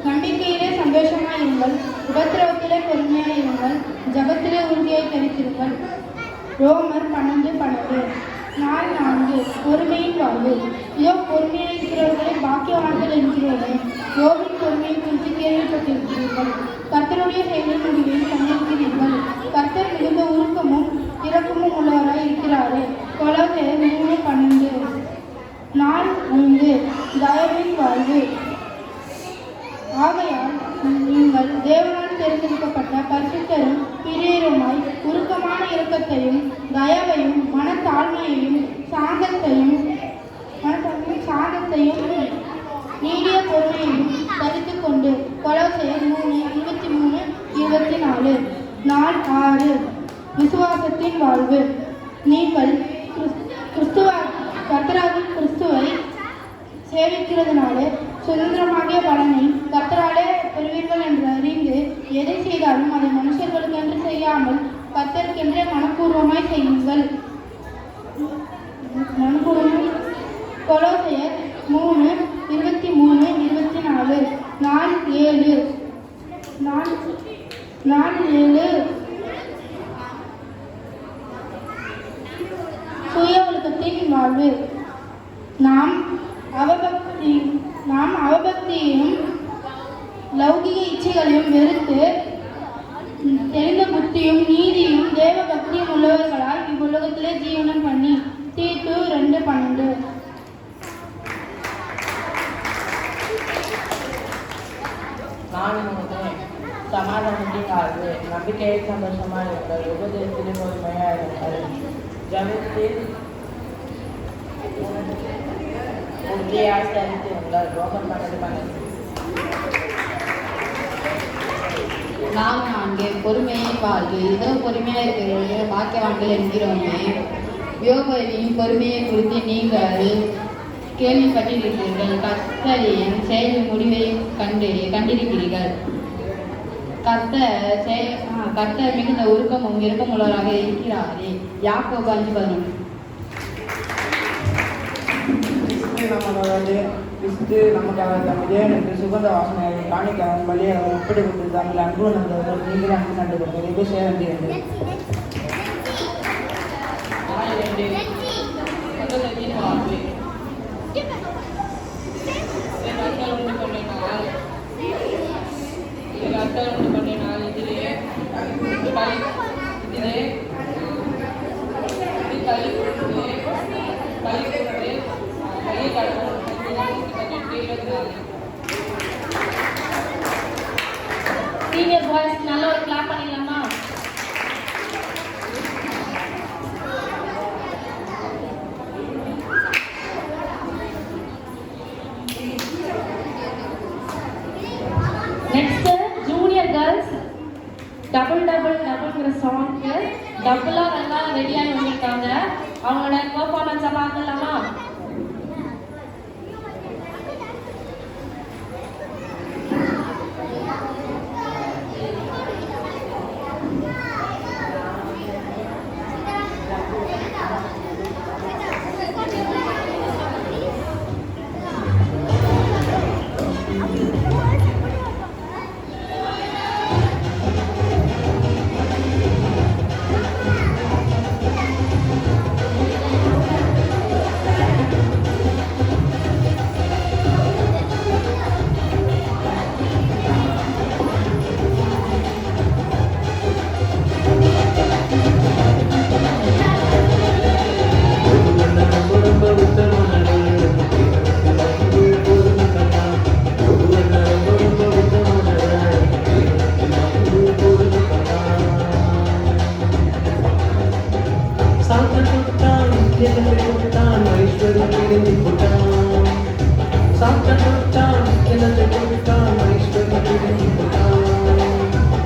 நம்பிக்கையிலே சந்தோஷமாயிருங்கள், உபத்திரவத்திலே பொறுமையாயிருங்கள், ஜபத்திலே உறுதியாய் தரித்திருங்கள். ரோமர் 12:12 4:4 பொறுமையின் வாழ்வு. இதோ பொறுமையாக இருக்கிறவர்களை பாக்கியவான்கள் என்கிறோமே. யோபின் பொறுமையை குறித்து கேள்விப்பட்டிருக்கிறீர்கள். கர்த்தருடைய செயலின் முடிவையும் கண்டிருக்கிறீர்கள். கர்த்தர் மிகுந்த உருக்கமும் இரக்கமும் உள்ளவராய் இருக்கிறாரே. கொலோசியர் 3:12 4:5 தயவின் வாழ்வு. ஆகையால் நீங்கள் தேவனால் தேர்ந்தெடுக்கப்பட்ட பரிசுத்தரும் பிரியருமாய் உருக்கமான இரக்கத்தையும் தயவையும் மனத்தாழ்மையையும் சாந்தத்தையும் நீடிய பொறுமையையும் தரித்துக் கொண்டு. கொலோசியர் 3:23-24 4:6 விசுவாசத்தின் வாழ்வு. நீங்கள் கர்த்தராகிய கிறிஸ்துவை சேவிக்கிறதுனாலே சுதந்திரமாகிய பலனை கர்த்தராலே பெறுவீர்கள் என்று அறிந்து எதை செய்தாலும் அதை மனுஷர்களுக்கென்று செய்யாமல் கர்த்தருக்கென்றே மனப்பூர்வமாய் செய்யுங்கள். கொலோசியர் 3:23-24 4:7 சுய ஒழுக்கத்தின் வாழ்வு. நாம் அவபக்தியையும் லௌகிக இச்சைகளையும் வெறுத்து தெளிந்த புத்தியும் நீதியும் தேவ பக்தியும் உள்ளவர்களால் இவ்வுலகத்திலே ஜீவனம் பண்ணி. தீத்து 2:12 சமாதானத்தின் வாழ்வு. நம்பிக்கையை சந்தோஷமாக இருங்கள், உபதேசத்திலே பொறுமையாக இருங்கள், ஜபத்தில் உறுதியாக தரித்திருங்கள். ரோமர் 12:12 4:4 பொறுமையின் வாழ்வு. இதோ பொறுமையாக இருக்கிறவர்கள் பாக்கியவான்கள் என்கிறோமே. யோபையும் பொறுமையை குறித்து நீங்கள் கேள்விப்பட்டிருக்கிறீர்கள். கர்த்தரின் செயல் முடிவை கண்டிருக்கிறீர்கள். கர்த்தர் மிகுந்த உருக்கமும் இரக்கமுள்ளவராக இருக்கிறாரே. யாக்கோபு 5:11 கிறிஸ்து நமக்காக தம் தேவனுக்கு சுகந்த வாசனையை காணிக்கவும் பலியாகவும் ஒப்பிட்டு கொடுத்து தங்கள் அன்பு நந்தவர்கள் நீங்கள் அன்பு நண்டு கொடுங்கள். இது சேரந்தி என்று சீனியர் பாய்ஸ் நல்ல ஒரு கிளாப் பண்ணிடலாமா? நெக்ஸ்ட் ஜூனியர் கேர்ள்ஸ் டபுள்ங்கிற சாங்க்கு டபுளாக நல்லா ரெடியாகி வந்திருக்காங்க. அவங்களோட பெர்ஃபார்மன்ஸை பார்க்கலாமா?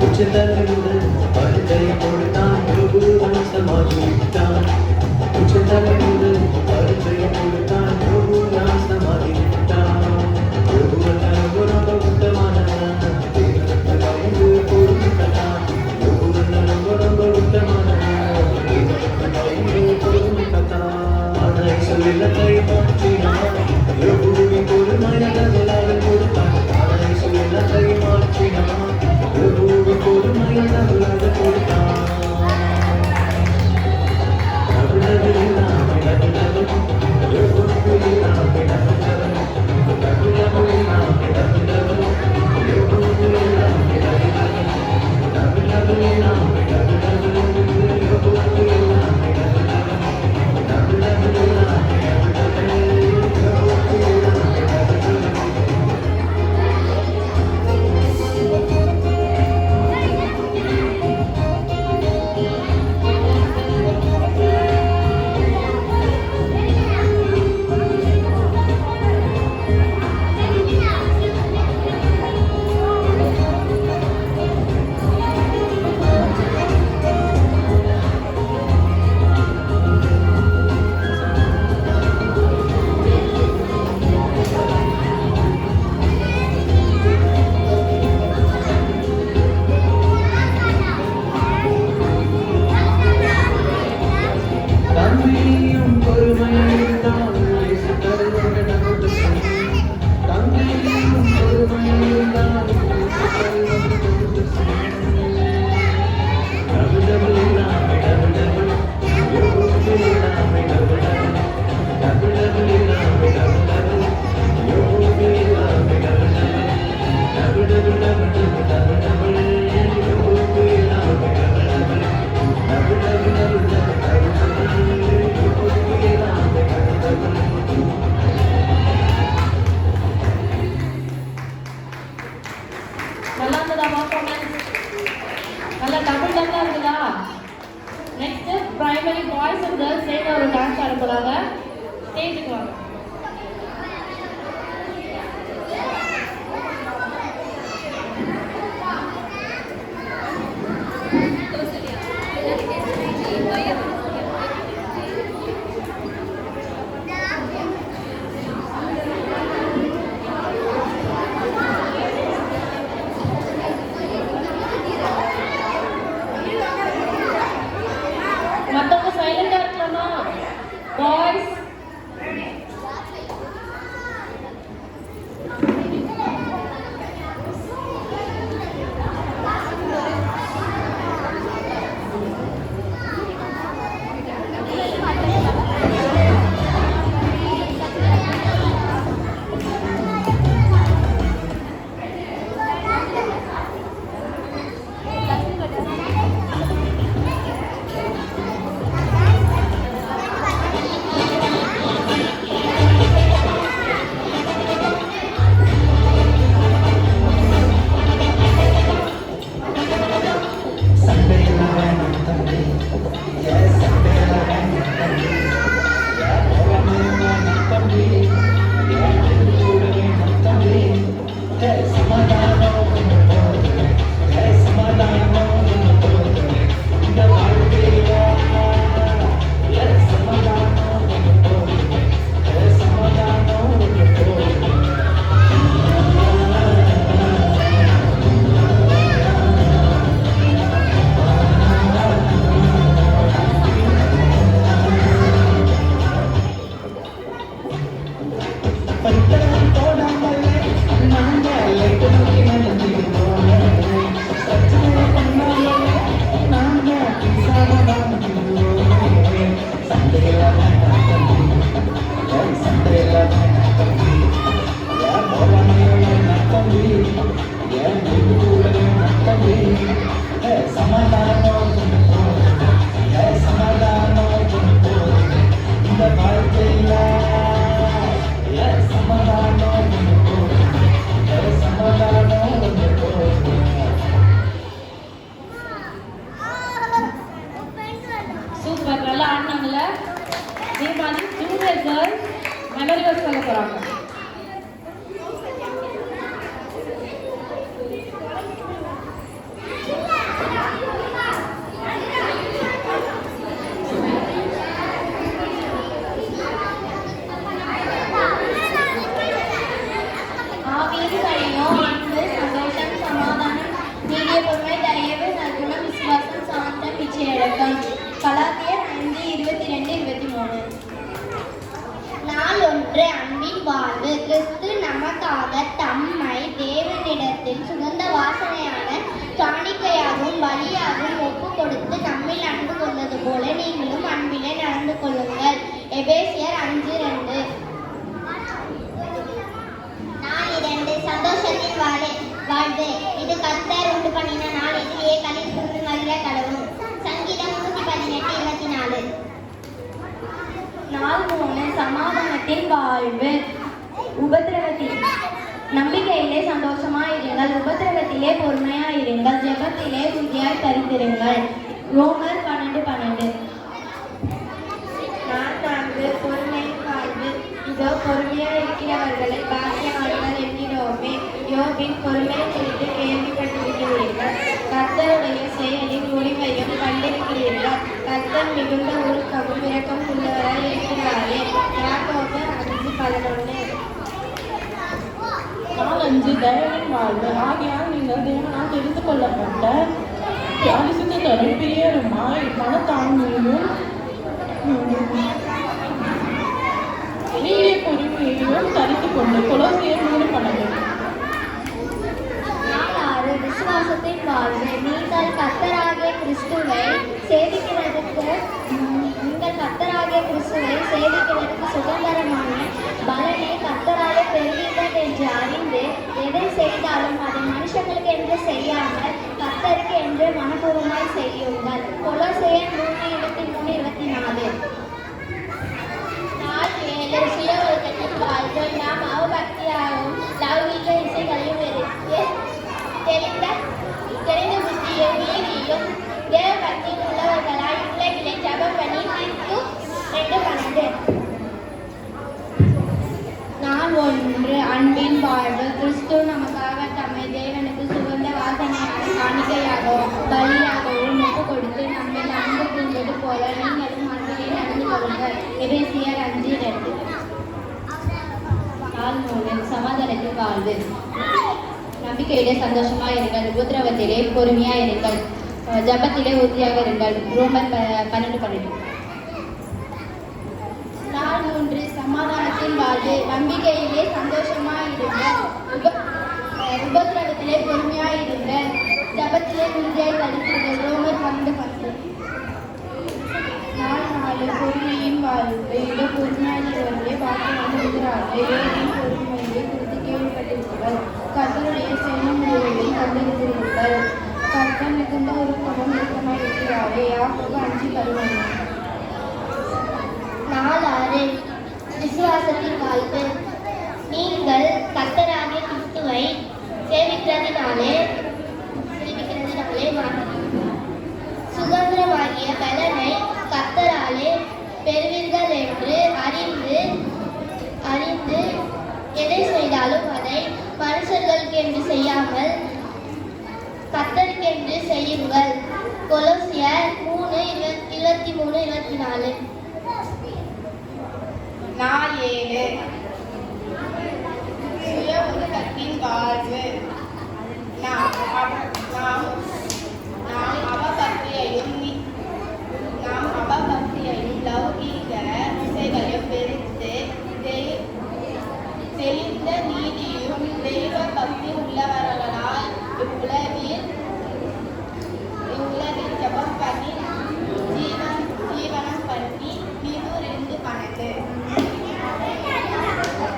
உச்சந்தலையுடன் படுக்கை கொடுத்தான், பிரபுவன் சமாஜ் விட்டான். உச்சந்தலை நல்லா இருந்ததா பர்ஃபார்மன்ஸ்? நல்லா டபுள் டபுளா இருக்குதா? Next primary boys and girls சேர்ந்து ஒரு டான்ஸ் ஆட போறாங்க. ஸ்டேஜுக்கு வாங்க. மத்தவங்க சைலண்டா இருக்கலாமா? பாய்ஸ் சூப்பர், நல்லா ஆடினாங்கல்ல? இதே மாதிரி ஜூனியர் கேர்ள்ஸ் மெமரி வர்ஸ் சொல்ல போறாங்க. கலாத்தியர் 5:22-23 நமக்காக தம்மை தேவனிடத்தில் சுகந்த வாசனையான காணிக்கையாகவும் பலியாகவும் ஒப்பு கொடுத்து நம்மில் அன்பு கொண்டது போல நீங்களும் அன்பிலே நடந்து கொள்ளுங்கள். எபேசியர் 5:2. நாள் 2 சந்தோஷத்தின் வாழ்வு. இது கர்த்தர் உண்டு பண்ணின நாள், இதிலே களி கூர்ந்து மகிழ கடவும். சங்கீதம் 118:24. நாள் 3 சமாதானத்தின் வாழ்வு. உபத்திரவத்தில் நம்பிக்கையிலே சந்தோஷமாயிருங்கள், உபத்திரவத்திலே பொறுமையாயிருங்கள், ஜெபத்திலே உறுதியாய் தரித்திருங்கள். ரோமர் 12:12. நாள் 4 பொறுமையின் வாழ்வு. இதோ பொறுமையாக இருக்கிறவர்களை பாக்கியவான்கள் என்கிறோமே. யோபின் பொறுமை குறித்து கேள்விப்பட்டிருக்கிறீர்கள், கர்த்தருடைய செயலின் முடிவையும் கண்டிருக்கிறீர்கள். கர்த்தர் மிகுந்த உருக்கமும் இரக்கம் உள்ளவராய் இருக்கிறாரே. யாக்கோபு 5:11. நாள் 5 தயவின் வாழ்வு. ஆகையால் நீங்கள் தேவனால் தெரிந்து கொள்ளப்பட்ட பரிசுத்தரும் பிரியருமாய் மனத்தாழ்மையும் நீடிய பொறுமையையும் தரித்துக் கொண்டு கொலோசியர் 3:12. நாள் 6 விசுவாசத்தின் வாழ்வு. நீங்கள் கர்த்தராகிய கிறிஸ்துவை சேவிக்கிறதுக்கு சுதந்திரமான பலனை கர்த்தராலே பெறுவீர்கள் என்று அறிந்து எதை செய்தாலும் அதை மனுஷங்களுக்கு என்று செய்யாமல் கர்த்தருக்கு என்று மனப்பூர்வமாய் செய்யுங்கள். கொலோசியர் 3:23-24. நாள் 7 சுய ஒழுக்கத்தின் வாழ்வு. நாம் அவபக்தியாகவும் லௌகீக இசைகளையும் தெரிந்த புத்தியும் நீதியும் தேவபக்தியும் உள்ளவர்களாய் உலகிலே ஜெபம் பண்ணி தீர்த்து 2:12. நாள் 1 அன்பின் வாழ்வு. கிறிஸ்து நமக்காக தம்மை தேவனுக்கு சுகந்த வாசனையான காணிக்கையாகவும் பலியாகவும் ஒப்பு கொடுத்து நம்மை அன்பு கூர்ந்தது போல நீங்களும் அன்பிலே நடந்து கொள்ளுங்கள். எபேசியர் 5:2. நாள் 3 சமாதானத்தின் வாழ்வு. நம்பிக்கையிலே சந்தோஷமாயிருங்கள், உபத்திரவத்திலே பொறுமையாயிருங்கள், ஜபத்திலே உறுதியாக இருங்கள். ரோமர் 12:12. நாள் 3 சமாதானத்தின் வாழ்வு. நம்பிக்கையிலே சந்தோஷமாயிருங்கள், உபத்திரவத்திலே பொறுமையாயிருங்கள், ஜபத்திலே உறுதியாய் தரித்திருங்கள். ரோமர் 12:10. நாள் 4 பொறுமையின் வாழ்வு. இதோ பொறுமையாளர்களே பாக்கியவான்கள் என்கிறார்கள், ஏழையின் பொறுமையை குறித்து கேள்விப்பட்டிருக்கிறீர்கள், கர்த்தருடைய செயல் முழுவதையும் கண்டிருக்கிறீர்கள். கர்த்தர் மிகுந்த உருக்கமும் இரக்கமாய் இருக்கிறாரே. யாக்கோபு 5:11. நாள் 6 விசுவாசத்தின் வாழ்வு. நீங்கள் கர்த்தராகிய கிறிஸ்துவை சேவிக்கிறதினாலே சுதந்திரமாகிய பலனை கர்த்தராலே பெறுவீர்கள் என்று அறிந்து எதை செய்தாலும் அதை மனுஷர்களுக்கு என்று செய்யாமல் கர்த்தருக்கென்று செய்யுங்கள். கொலோசியர் 3:23-24. நாள் 7 சுய ஒழுக்கத்தின் வாழ்வு. நாம் அவபக்தியையும் லௌகீக இசைகளையும் வெறுத்து தெளிந்த நீதியும் தெய்வ பக்தி உள்ளவர்களால் இவ்வுலகில் ஜபம் பண்ணி ஜீவனம் பண்ணி. மீது 2:12.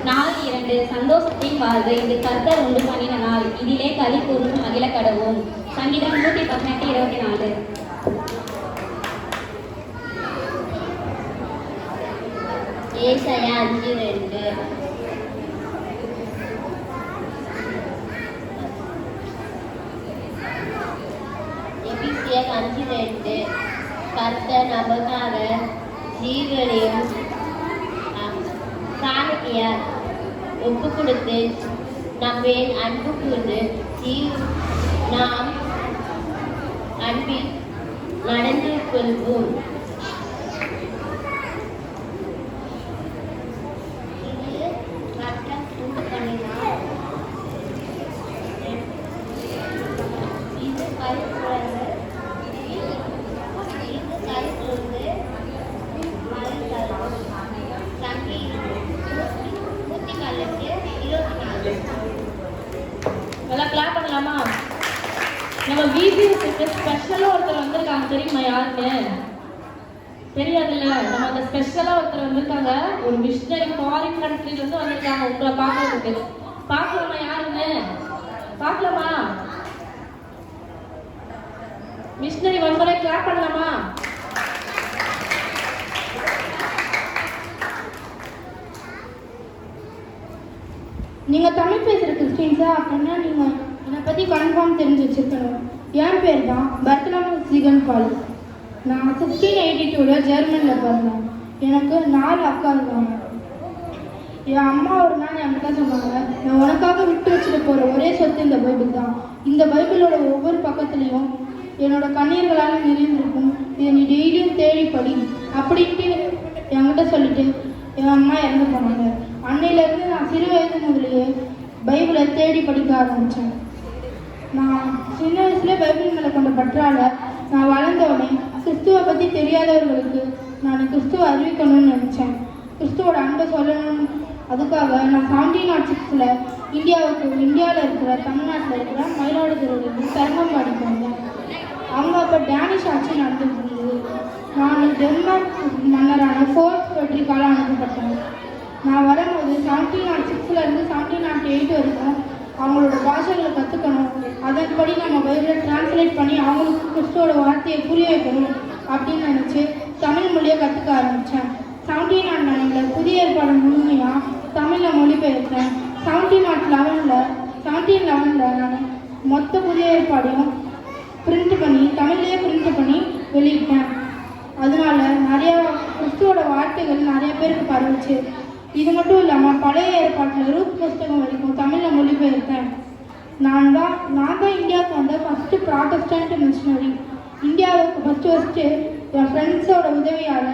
நாள் 2 சந்தோஷத்தின் வாழ்வு. இது கர்த்தர் உண்டு பண்ணின நாள், இதிலே களி கூர்ந்து மகிழ கடவும். சங்கீதம் 118:24. ஏசாயா 5:2. எபேசியர் 5:2. கர்த்தர் நமக்காக ஜீவனையும் காணிக்கையார் ஒப்பு கொடுத்து நம்மேல் அன்பு கூர்ந்து நாம் அன்பில் நடந்து கொள்வோம். இது கர்த்தர் உண்டு பண்ணினார். இது கருத்துறது மறுத்தல். சங்கீதம் 114:24. நம்ம விபிஎஸ்க்கு ஸ்பெஷலாக ஒருத்தர் வந்திருக்காங்க, தெரியுமா யாருன்னு? தெரியாதுல்ல. நம்ம அந்த ஸ்பெஷலாக ஒருத்தர் வந்திருக்காங்க, ஒரு மிஷனரி ஃபாரின் கண்ட்ரிலேருந்து வந்திருக்காங்க உங்களை பார்க்கறதுக்கு. பார்க்கலாமா யாருன்னு? பார்க்கலாமா? மிஷனரி வந்தோடனே கிளாப் பண்ணலாமா? நீங்கள் தமிழ் பேசுகிற கிறிஸ்டின்ஸா அப்படின்னா நீங்கள் என்னை பற்றி கன்ஃபார்ம் தெரிஞ்சு வச்சுருக்கணும். என் பேர் தான் பர்த்தலமேவ் ஜீகன் பால். நான் 1682 ஜெர்மனியில் பிறந்தேன். எனக்கு 4 அக்கா இருக்காங்க. என் அம்மா ஒரு நாள் என்கிட்ட சொன்னாங்க, நான் உனக்காக விட்டு வச்சுட்டு போகிற ஒரே சொத்து இந்த பைபிள் தான். இந்த பைபிளோட ஒவ்வொரு பக்கத்துலேயும் என்னோட கண்ணீர்களால் நிறைந்திருக்கும். இதை நீ டெய்லியும் தேடி படி அப்படின்ட்டு என்கிட்ட சொல்லிட்டு என் அம்மா இறந்து போனாங்க. அன்னையிலேருந்து நான் சிறு வயது முதலேயே பைபிளை தேடி படிக்க ஆரம்பித்தேன். நான் சின்ன வயசுல பைபிள் மேலே கொண்ட பற்றால நான் வளர்ந்தவனே கிறிஸ்துவை பற்றி தெரியாதவர்களுக்கு நான் கிறிஸ்துவை அறிவிக்கணும்னு நினச்சேன். கிறிஸ்துவோட அன்பை சொல்லணும்னு அதுக்காக நான் 1706 இந்தியாவில் இருக்கிற தமிழ்நாட்டில் இருக்கிற மயிலாடுதுறையிலிருந்து தரங்கம்பாடி போனேன். அவங்க அப்போ டேனிஷ் ஆட்சி நடந்துட்டு இருந்தது. நான் டென்மார்க் மன்னரான ஃபோர்ட் ஃப்ரெட்ரிக்கால் அனுப்பப்பட்டேன். நான் வரும்போது 1706 1708 வரைக்கும் அவங்களோட பாஷைகளை கற்றுக்கணும், அதன்படி நம்ம பைபிளை டிரான்ஸ்லேட் பண்ணி அவங்களுக்கு கிறிஸ்துவோட வார்த்தையை புரிய வைக்கணும் அப்படின்னு நினச்சி தமிழ் மொழியை கற்றுக்க ஆரம்பித்தேன். 1709 புதிய ஏற்பாடு முழுமையாக தமிழில் மொழிபெயர்த்தேன். 1711 நான் மொத்த புதிய ஏற்பாடையும் தமிழ்லேயே பிரிண்ட் பண்ணி வெளியிட்டேன். அதனால நிறையா கிறிஸ்துவோட வார்த்தைகள் நிறைய பேருக்கு பரவுச்சு. இது மட்டும் இல்லாமல் பழைய ஏற்பாட்டில் ரூத் புஸ்தகம் வரைக்கும் தமிழில் மொழிபெயர்த்தேன். நான் தான் இந்தியாவுக்கு வந்த ஃபஸ்ட்டு ப்ராட்டஸ்டன்ட் மிஷனரி. இந்தியாவுக்கு ஃபஸ்ட்டு என் ஃப்ரெண்ட்ஸோட உதவியால்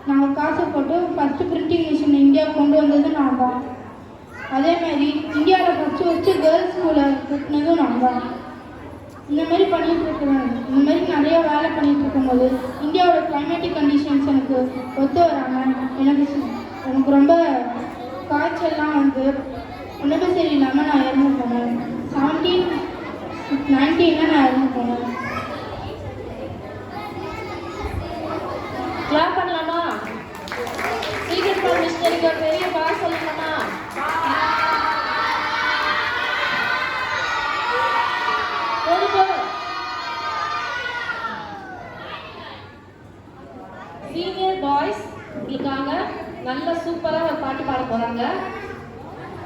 நாங்கள் காசு போட்டு ஃபஸ்ட்டு பிரிண்டிங் மிஷின் இந்தியாவுக்கு கொண்டு வந்தது நான் தான். அதேமாதிரி இந்தியாவில் ஃபஸ்ட்டு கேர்ள்ஸ் ஸ்கூலை கட்டினதும் நான் தான். இந்த மாதிரி பண்ணிகிட்டு இருக்கிறேன். இந்த மாதிரி நிறைய வேலை பண்ணிகிட்டு இருக்கும்போது இந்தியாவோட கிளைமேட்டிக் கண்டிஷன்ஸ் எனக்கு ஒத்து வராமல் எனக்கு ரொம்ப காய்ச்சல்லாம் வந்து உடம்பு சரியில்லாமல் நான் இறந்து போனேன். 1719 நான் இறந்து போனேன். கிளாப் பண்ணலாமா? சீக்கிரம் மிஷனரிக்கு ஒரு பெரிய பாஸ் சொல்லலாமா? சீனியர் பாய்ஸ் உங்களுக்காக நல்ல சூப்பராக ஒரு பாட்டு பாட போகிறாங்க.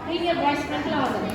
சீனியர் பாய்ஸ் ஃப்ரெண்ட்லாம் வாங்க.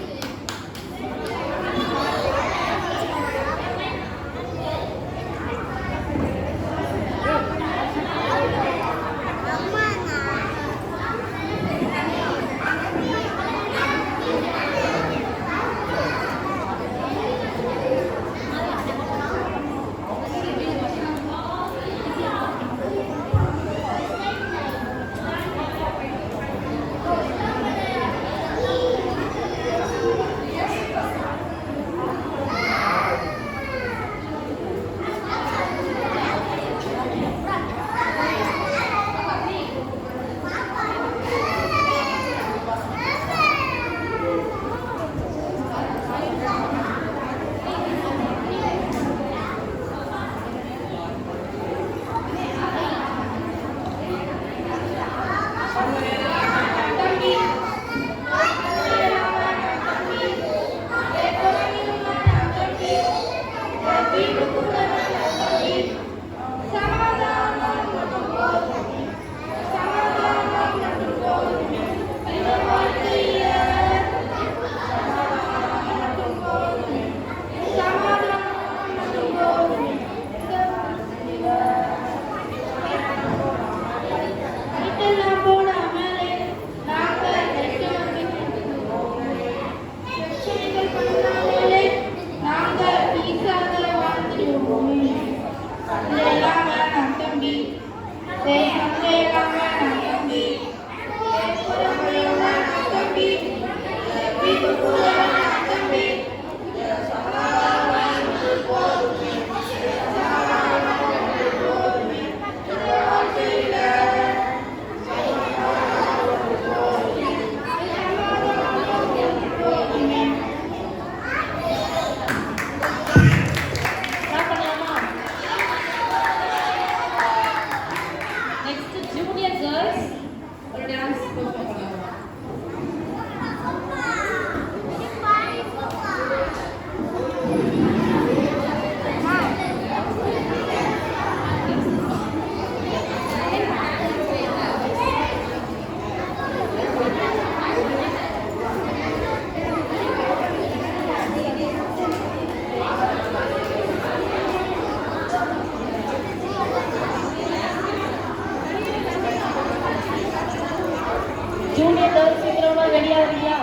ஜூனியர் கேர்ள்ஸ் சீக்கிரமா ரெடியா இருக்கியா?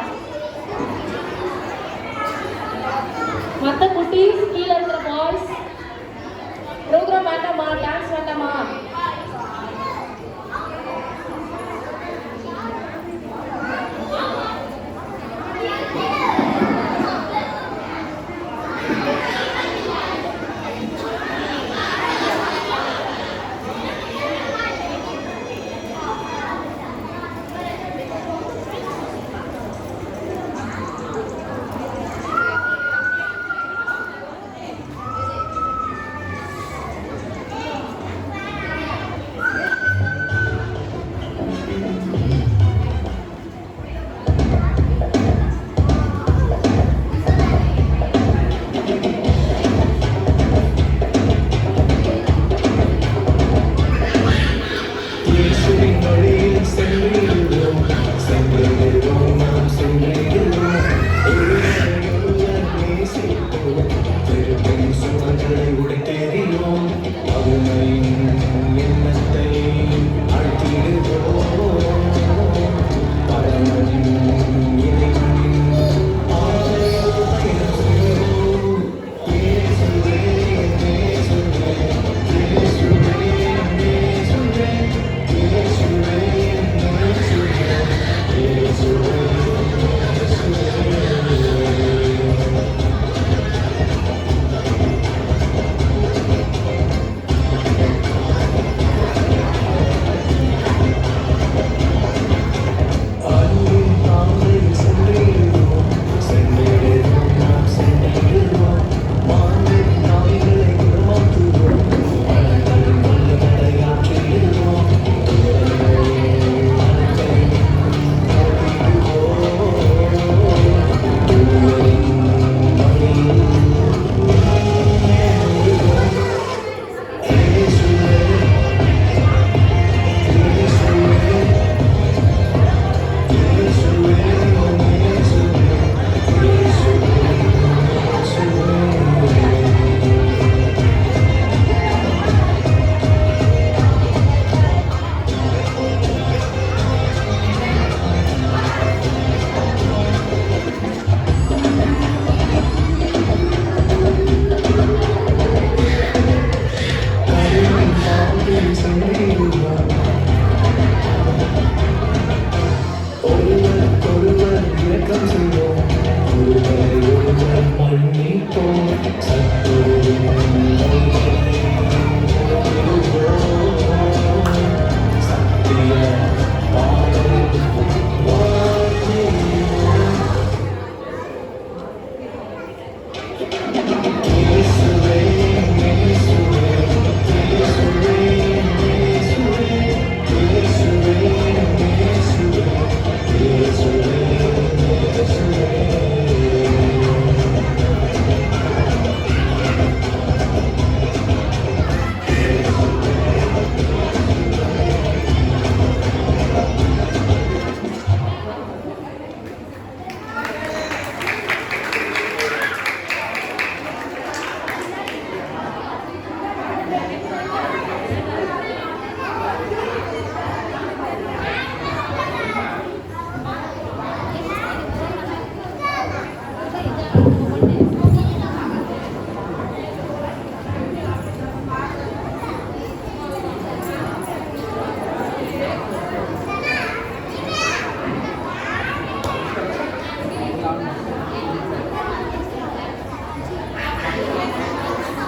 மற்ற குட்டீஸ் கீழே இருக்கிற பாய்ஸ் ப்ரோக்ராம் வேண்டாமா? டான்ஸ் வேண்டாமா?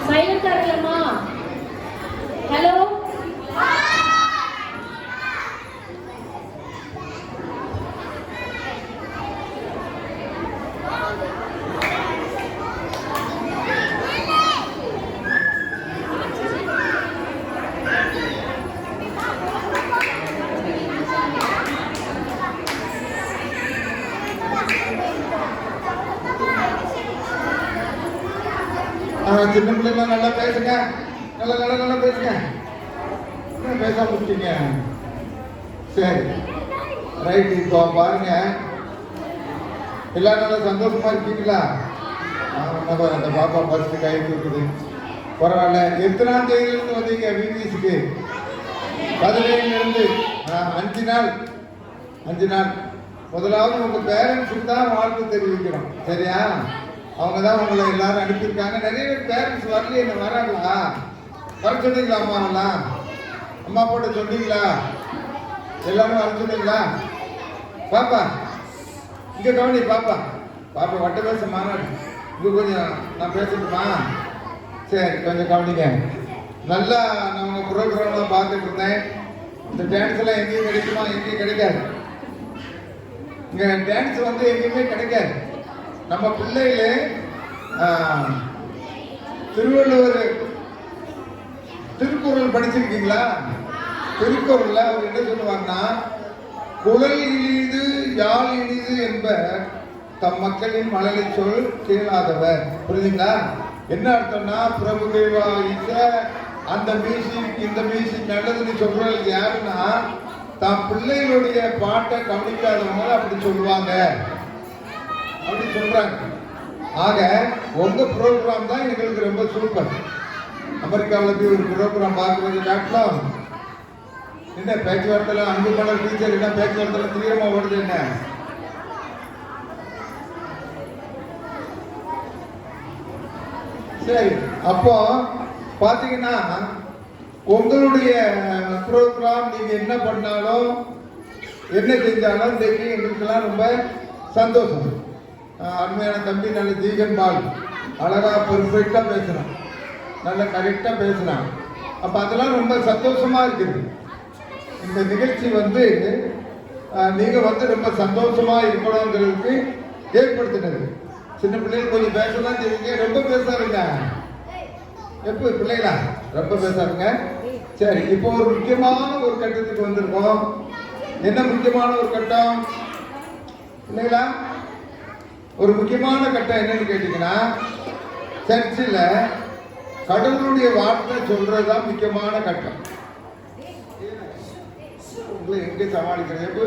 சைலண்டா இருக்கலாமா? ஹலோ, சின்ன பிள்ளைங்க நல்லா பேசுங்க, நல்லா பேசுங்க. என்ன பேச முடிச்சிங்க? சரி, ரைட். இப்போ பாருங்க, எல்லாரும் நல்லா சந்தோஷமா இருக்கீங்களா? அந்த பாப்பா ஃபர்ஸ்ட் கை தூக்குது. பரவாயில்ல. எத்தனாம் தேதியிலிருந்து வந்தீங்க? VVSக்கு 15 5 நாள். 5 நாள். முதலாவது உங்க பேரண்ட்ஸுக்கு தான் வாழ்த்து தெரிவிக்கிறோம், சரியா? அவங்க தான் உங்களை எல்லாரும் அனுப்பியிருக்காங்க. நிறைய பேர் பேரண்ட்ஸ் வரல, என்ன வராங்களா? வர சொன்னீங்களா? அம்மாவெல்லாம் அம்மா போட்ட சொன்னீங்களா? எல்லாரும் வர சொன்னீங்களா? பாப்பா இங்க கவனி, பாப்பா பாப்பா வட்ட பேச மாநாடு இங்க கொஞ்சம் நான் பேசட்டுமா? சரி, கொஞ்சம் கவனிங்க. நல்லா நான் உங்க ப்ரோக்ராம்லாம் பார்த்துட்டு இருந்தேன். இந்த டான்ஸ் எல்லாம் எங்கேயும் கிடைக்குமா? எங்கேயும் கிடைக்காது. இங்க டான்ஸ் வந்து எங்கேயுமே கிடைக்காது. நம்ம பிள்ளைகளே திருவள்ளுவர் திருக்குறள் படிச்சிருக்கீங்களா? திருக்குறள்ல அவர் என்ன சொல்லுவார்னா, குழல் இனிது யாழ் இனிது என்ப தம் மக்களின் மழலை சொல் கேளாதவர். புரியுதுங்களா? என்ன அர்த்தம்னா, பிரபுதேவா இந்த அந்த மியூசிக் இந்த மியூசிக் நல்லதுன்னு சொல்றது யாருன்னா, தான் பிள்ளைகளுடைய பாட்டை கவனிக்காதவங்க அப்படி சொல்லுவாங்க, அப்படி சொல்றாங்க. ஆக உங்க ப்ரோக்ராம் தான் எங்களுக்கு ரொம்ப சூப்பர். அமெரிக்காவில் போய் ஒரு ப்ரோக்ராம் பார்க்குறது காட்டலாம். என்ன பேச்சுவார்த்தை அன்பு மலர் டீச்சர் என்ன பேச்சுவார்த்தை தீவிரமா ஓடுது என்ன? சரி, அப்போ பாத்தீங்கன்னா உங்களுடைய ப்ரோக்ராம் நீங்க என்ன பண்ணாலும் என்ன செஞ்சாலும் இன்றைக்கு எங்களுக்கெல்லாம் ரொம்ப சந்தோஷம். அருமையான தம்பி நல்ல ஜீகன் பால் அழகா பெர்ஃபெக்டா பேசுறான், நல்ல கரெக்டா பேசுறான். அப்ப அதெல்லாம் ரொம்ப சந்தோஷமா இருக்குது. இந்த நிகழ்ச்சி வந்து நீங்க வந்து ரொம்ப சந்தோஷமா இருக்கணுங்கிறதுக்கு ஏற்படுத்தினது. சின்ன பிள்ளைகள் கொஞ்சம் பேசலாம் தெரியுங்க, ரொம்ப பேசாருங்க. எப்போ பிள்ளைகளா ரொம்ப பேசாருங்க. சரி, இப்போ ஒரு முக்கியமான ஒரு கட்டத்துக்கு வந்திருக்கோம். என்ன முக்கியமான ஒரு கட்டம் பிள்ளைகளா? ஒரு முக்கியமான கட்டம் என்னன்னு கேட்டீங்கன்னா, சர்ச்சில் கடவுளுடைய வார்த்தை சொல்றதுதான் முக்கியமான கட்டம். உங்களை எங்க சமாளிக்கிறது?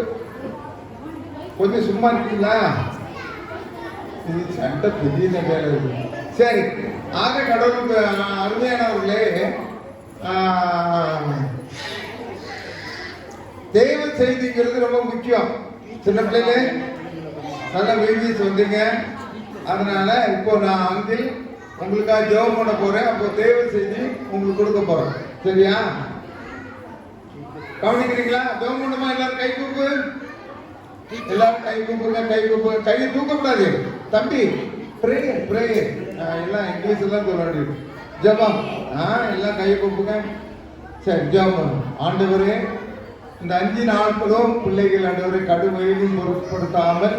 கொஞ்சம் சும்மா இருக்கீங்களா? இது சண்டை பெரிய வேலை இருக்கு. சரி, ஆக கடவுளுக்கு அருமையானவர்களே, தெய்வ செய்திங்கிறது ரொம்ப முக்கியம். சின்ன பிள்ளைகளே நல்ல வீடியோஸ் வந்தீங்க. அதனால இப்போ நான் அங்கில் உங்களுக்காக ஜெபம் பண்ண போறேன். அப்போ தெய்வ செய்தி உங்களுக்கு கொடுக்க போறேன், சரியா? கவனிக்கிறீங்களா? ஜெபம் பண்ணுமா? எல்லாரும் கை கூப்பு, எல்லாரும் கை கூப்புங்க, கை கூப்பு. கையை தூக்கக்கூடாது தம்பி. பிரேயர் பிரேயர் எல்லாம் இங்கிலீஷ் எல்லாம் சொல்ல வேண்டியது. ஜெபம் எல்லாம் கையை கூப்புங்க. சரி, ஜெபம். ஆண்டவரே, இந்த 5 நாட்களும் பிள்ளைகள் ஆண்டவரை கடுமையிலும் பொருட்படுத்தாமல்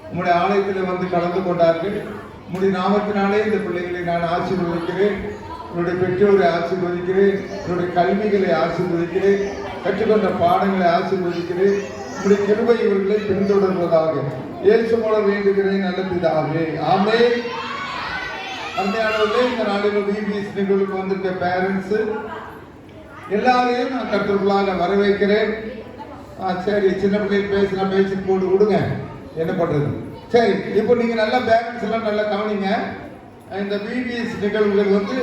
உங்களுடைய ஆலயத்தில் வந்து கலந்து கொண்டார்கள். உங்களுடைய நாமத்தினாலே இந்த பிள்ளைகளை நான் ஆசீர்வதிக்கிறேன். என்னுடைய பெற்றோரை ஆசீர்வதிக்கிறேன். என்னுடைய கல்விகளை ஆசீர்வதிக்கிறேன். கற்றுக்கொண்ட பாடங்களை ஆசீர்வதிக்கிறேன். உங்களுடைய கிருபை இவர்களை பின்தொடர்வதாக இயேசு மூலம் வேண்டுகிறேன் நல்ல பிதாவே, ஆமென். அருமையானவர்களே, இந்த நாளில் விபிஎஸ் நிகழ்வுக்கு வந்திருக்க பேரண்ட்ஸ் எல்லாரையும் நான் கற்றுக்கொள்ளாக வரவேற்கிறேன். சரி, சின்ன பிள்ளைகள் பேசினா பேசி போட்டு விடுங்க, என்ன பண்றது? சரி, இப்போ நீங்க நல்ல பேரண்ட்ஸ் எல்லாம் நல்லா கவனிங்க. இந்த விபிஎஸ் நிகழ்வுகள் வந்து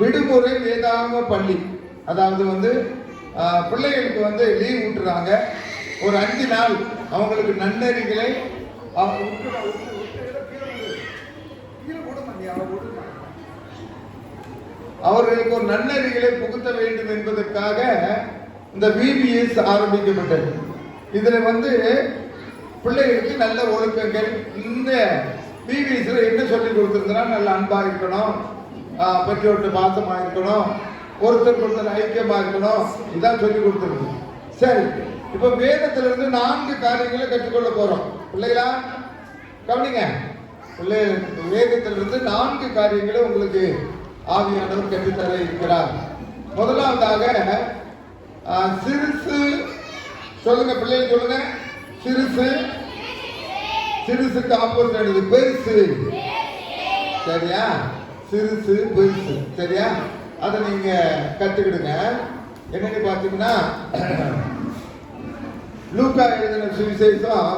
விடுமுறை வேதாகம பள்ளி, அதாவது வந்து பிள்ளைகளுக்கு வந்து லீவ் விட்டுறாங்க. ஒரு 5 நாள் அவங்களுக்கு நன்னறிகளை அவர்களுக்கு ஒரு நன்னறிகளை புகுத்த வேண்டும் என்பதற்காக இந்த விபிஎஸ் ஆரம்பிக்கப்பட்டது. இதுல வந்து பிள்ளைகளுக்கு நல்ல ஒழுக்கங்கள், இந்த விபிஎஸ்ல என்ன சொல்லி கொடுத்திருந்தா, நல்ல அன்பா இருக்கணும், பெற்றோர்கிட்ட பாசமா இருக்கணும், ஒருத்தருக்கு ஒருத்தர் ஐக்கியமா இருக்கணும், இதான் சொல்லி கொடுத்துருக்கு. சரி, இப்ப வேதத்திலிருந்து 4 காரியங்களை கற்றுக்கொள்ள போறோம். பிள்ளைகளா கவனிங்க, வேதத்திலிருந்து 4 காரியங்களை உங்களுக்கு ஆவியானவர் கற்றுத்தர இருக்கிறார். முதலாவதாக சிறுசு. சொல்லுங்க பிள்ளைகள், சொல்லுங்க. சிறுசு. சிறுசுக்கு ஆப்போசிட் பெருசு, சரியா? சிறுசு பெருசு, சரியா? அதை நீங்க கத்துக்கிடுங்க. என்னன்னு பாத்தீங்கன்னா, லூக்கா எழுதின சுவிசேஷம்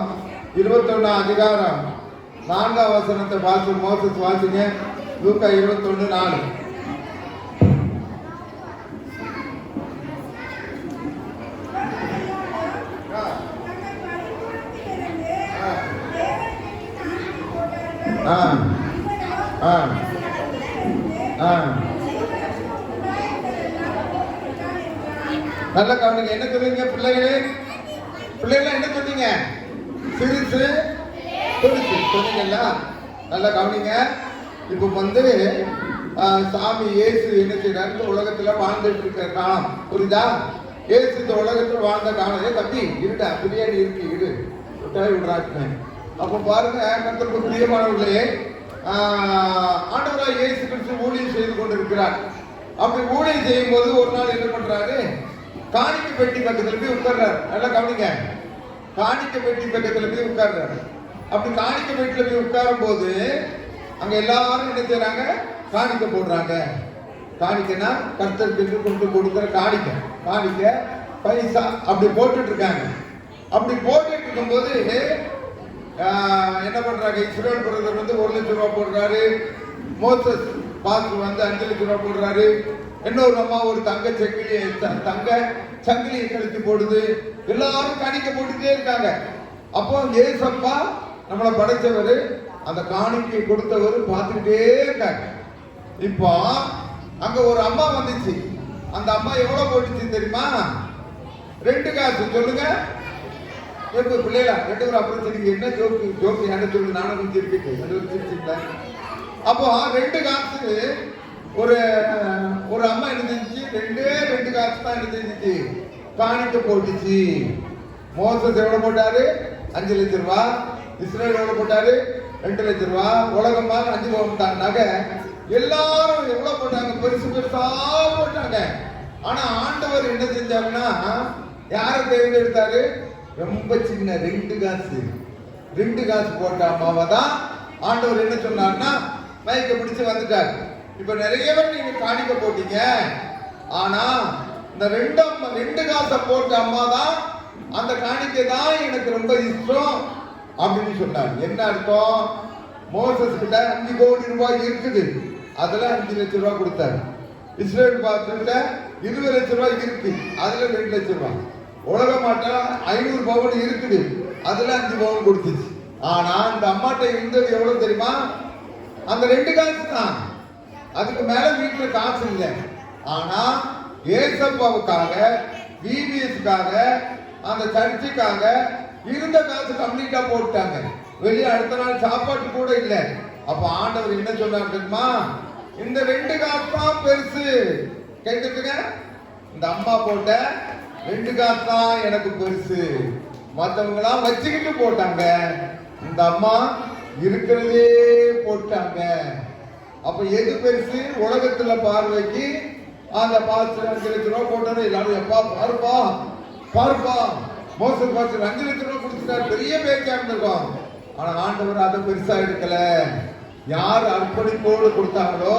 21 அதிகாரம் 4ஆம் வசனத்தை மோசஸ் வாசிங்க. லூக்கா 21:4. ஆ ஆ ஆ நல்ல கவனிங்க. என்ன சொல்லுவீங்க பிள்ளைகளே? பிள்ளைகள என்ன சொன்னீங்க? சிறுசு பெருசு சொன்னீங்கல்ல? நல்ல கவனிங்க. இப்போ வந்து சாமி இயேசு என்ன செய்யறாரு? உலகத்துல வாழ்ந்துட்டு இருக்கிற காலம் புரியுதா? இயேசு இந்த உலகத்துல வாழ்ந்த காலம். தம்பி இருடா, பிரியாணி இருக்கு, இரு விடுறாங்க. அப்போ பாருங்க, கர்த்தருக்கு பிரியமானவர்களே, ஆண்டவராய் இயேசு கிறிஸ்து ஊழியம் செய்து கொண்டிருக்கிறார். அப்படி ஊழியம் செய்யும் போது ஒரு நாள் என்ன பண்றாரு? காணிக்கை பெட்டி பக்கத்துல போய் உட்கார்றாரு. நல்லா கவனிங்க. காணிக்கை பெட்டி பக்கத்துல போய் உட்கார்றாரு. அப்படி காணிக்கை பெட்டில போய் உட்காரும் போது அங்க எல்லாரும் என்ன செய்யறாங்க? காணிக்கை போடுறாங்க. காணிக்கைனா கர்த்தருக்கு கொண்டு கொடுக்கிற காணிக்கை, காணிக்கை பைசா அப்படி போட்டுட்டு இருக்காங்க. அப்படி போட்டுட்டு இருக்கும் போது என்ன பண்றாங்க? இஸ்ரவேல் பிரதர் வந்து 1 லட்சம் ரூபாய் போடுறாரு. மோசஸ் பாஸ்டர் வந்து 5 லட்சம் ரூபாய் போடுறாரு. இன்னொரு அம்மா ஒரு தங்க சங்கிலியை கழித்து போடுது. எல்லாரும் காணிக்கை போட்டுட்டே இருக்காங்க. அப்போ ஏசப்பா நம்மளை படைச்சவர், அந்த காணிக்கை கொடுத்தவர் பார்த்துக்கிட்டே இருக்காங்க. இப்போ அங்க ஒரு அம்மா வந்துச்சு. அந்த அம்மா எவ்வளவு போட்டுச்சு தெரியுமா? 2 காசு. சொல்லுங்க எப்ப பிள்ளைகளா? 2 பேரும் அப்புறம் தெரியுங்க. என்ன ஜோக்கு என்ன சொல்லு, நானும் கொஞ்சம் இருக்கு. அப்போ 2 காசு ஒரு அம்மா என்ன செஞ்சிச்சு? 2 காசு தான் என்ன செஞ்சிச்சு? காணிக்கை போட்டுச்சு. மோசஸ் எவ்வளவு போட்டாரு? 5 லட்சம் ரூபாய். இஸ்ரவேல் எவ்வளவு போட்டாரு? 2 லட்சம் ரூபாய். உலகமா 5 போட்டாங்க. எல்லாரும் எவ்வளவு போட்டாங்க? பெருசு பெருசா போட்டாங்க. ஆனா ஆண்டவர் என்ன செஞ்சாருன்னா, யாரை தேர்ந்தெடுத்தாரு? ரொம்ப சின்ன 2 காசு போட்ட அம்மாவை தான் ஆண்டவர் என்ன சொன்னார்னா மயக்க பிடிச்சு வந்துட்டார். இப்ப நிறைய பேர் நீங்க காணிக்க போட்டீங்க, ஆனா இந்த 2 காசை போட்ட அம்மா தான் அந்த காணிக்கை தான் எனக்கு ரொம்ப இஷ்டம் அப்படின்னு சொன்னார். என்ன அர்த்தம்? மோசஸ் கிட்ட 5 கோடி ரூபாய் இருக்குது, அதுல 5 லட்சம் ரூபாய் கொடுத்தாரு. இஸ்ரவேல் பாஸ்டர்கிட்ட 20 லட்சம் ரூபாய் இருக்கு, அதுல 2 லட்சம் ரூபாய். உலக மாட்டா 500 பவுன் இருக்குது, அதுல 5 பவுன் கொடுத்துச்சு. ஆனா இந்த அம்மாட்ட இருந்தது எவ்வளவு தெரியுமா? அந்த 2 காசு தான். அதுக்கு மேல வீட்டுல காசு இல்லை. ஆனா ஏசப்பாவுக்காக, விபிஎஸ்க்காக, அந்த சர்ச்சுக்காக இருந்த காசு கம்ப்ளீட்டா போட்டாங்க. வெளியே அடுத்த நாள் சாப்பாட்டு கூட இல்லை. அப்ப ஆண்டவர் என்ன சொன்னார் தெரியுமா? இந்த 2 காசு தான் பெருசு. கேட்டுங்க, இந்த அம்மா போட்ட 2 காசு தான் எனக்கு பெருசு. மற்றவங்க எல்லாம் வச்சுக்கிட்டு போட்டாங்க, இந்த அம்மா இருக்கிறதே போட்டாங்க. அப்ப எது பெருசு? உலகத்துல பார்வைக்கு அந்த பாஸ்டர் 5 லட்சம் ரூபாய் போட்டாரு. எல்லாரும் எப்பா பாருப்பா மோசஸ் பாஸ்டர் 5 லட்சம் ரூபாய் கொடுத்துட்டாரு, பெரிய பேச்சா இருந்திருக்கோம். ஆனா ஆண்டவர் அதை பெருசா எடுக்கல. யார் அர்ப்பணிப்போடு கொடுத்தாங்களோ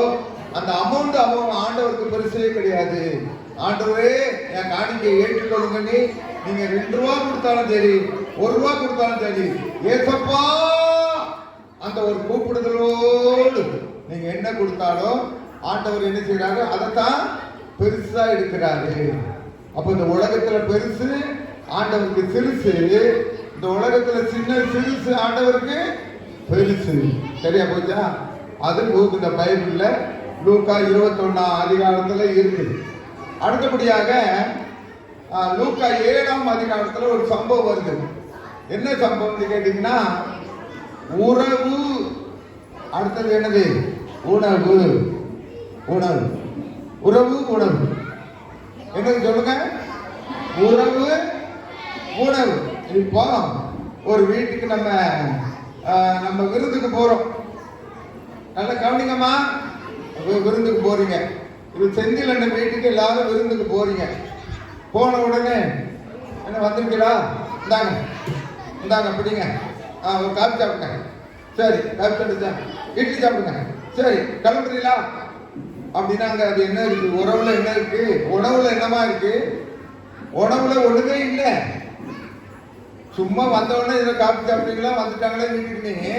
அந்த அமௌண்ட் அவங்க ஆண்டவருக்கு பெருசே கிடையாது. ஆண்டவரே என் காணிக்கையை ஏற்றுக்கொள்ளுங்க. நீங்க 2 ரூபா கொடுத்தாலும் சரி, 1 ரூபா கொடுத்தாலும் சரி, ஏசப்பா அந்த ஒரு கூப்பிடுதலோடு நீங்க என்ன கொடுத்தாலும் ஆண்டவர் என்ன செய்யறாரு? அதைத்தான் பெருசா எடுக்கிறாரு. அப்ப இந்த உலகத்துல பெருசு ஆண்டவருக்கு சிறுசு, இந்த உலகத்துல சின்ன சிறுசு ஆண்டவருக்கு பெருசு. சரியா போச்சா? அது இந்த பைபிள்ல லூக்கா 21 அதிகாரத்துல இருக்குது. அடுத்தபடியாக லூக்கா 7 அதிகாரத்துல ஒரு சம்பவம் வருது. என்ன சம்பவம் கேட்டீங்கன்னா, உறவு. அடுத்தது என்னது? உணவு. என்னது சொல்லுங்க? உறவு. இப்போ ஒரு வீட்டுக்கு நம்ம விருந்துக்கு போறோம். நல்லா கவனிங்கம்மா, விருந்துக்கு போறீங்க. இது செந்தில் அண்ணன் வீட்டுக்கு எல்லாரும் விருந்துக்கு போறீங்க. போன உடனே என்ன வந்திருக்கீங்களா? இந்தாங்க பிடிங்க, ஒரு காப்பி சாப்பிடுங்க. சரி, காப்பி சாப்பிடுங்க. இட்லி சாப்பிடுங்க. சரி, கிளம்புறீங்களா? அப்படின்னா அங்க அது என்ன இருக்கு? உறவுல என்ன இருக்கு? உணவுல என்னமா இருக்கு? உணவுல ஒண்ணுமே இல்லை. சும்மா வந்தவொடனே இதை காப்பி சாப்பிட்டீங்களா, வந்துட்டாங்களே வீட்டுக்கு,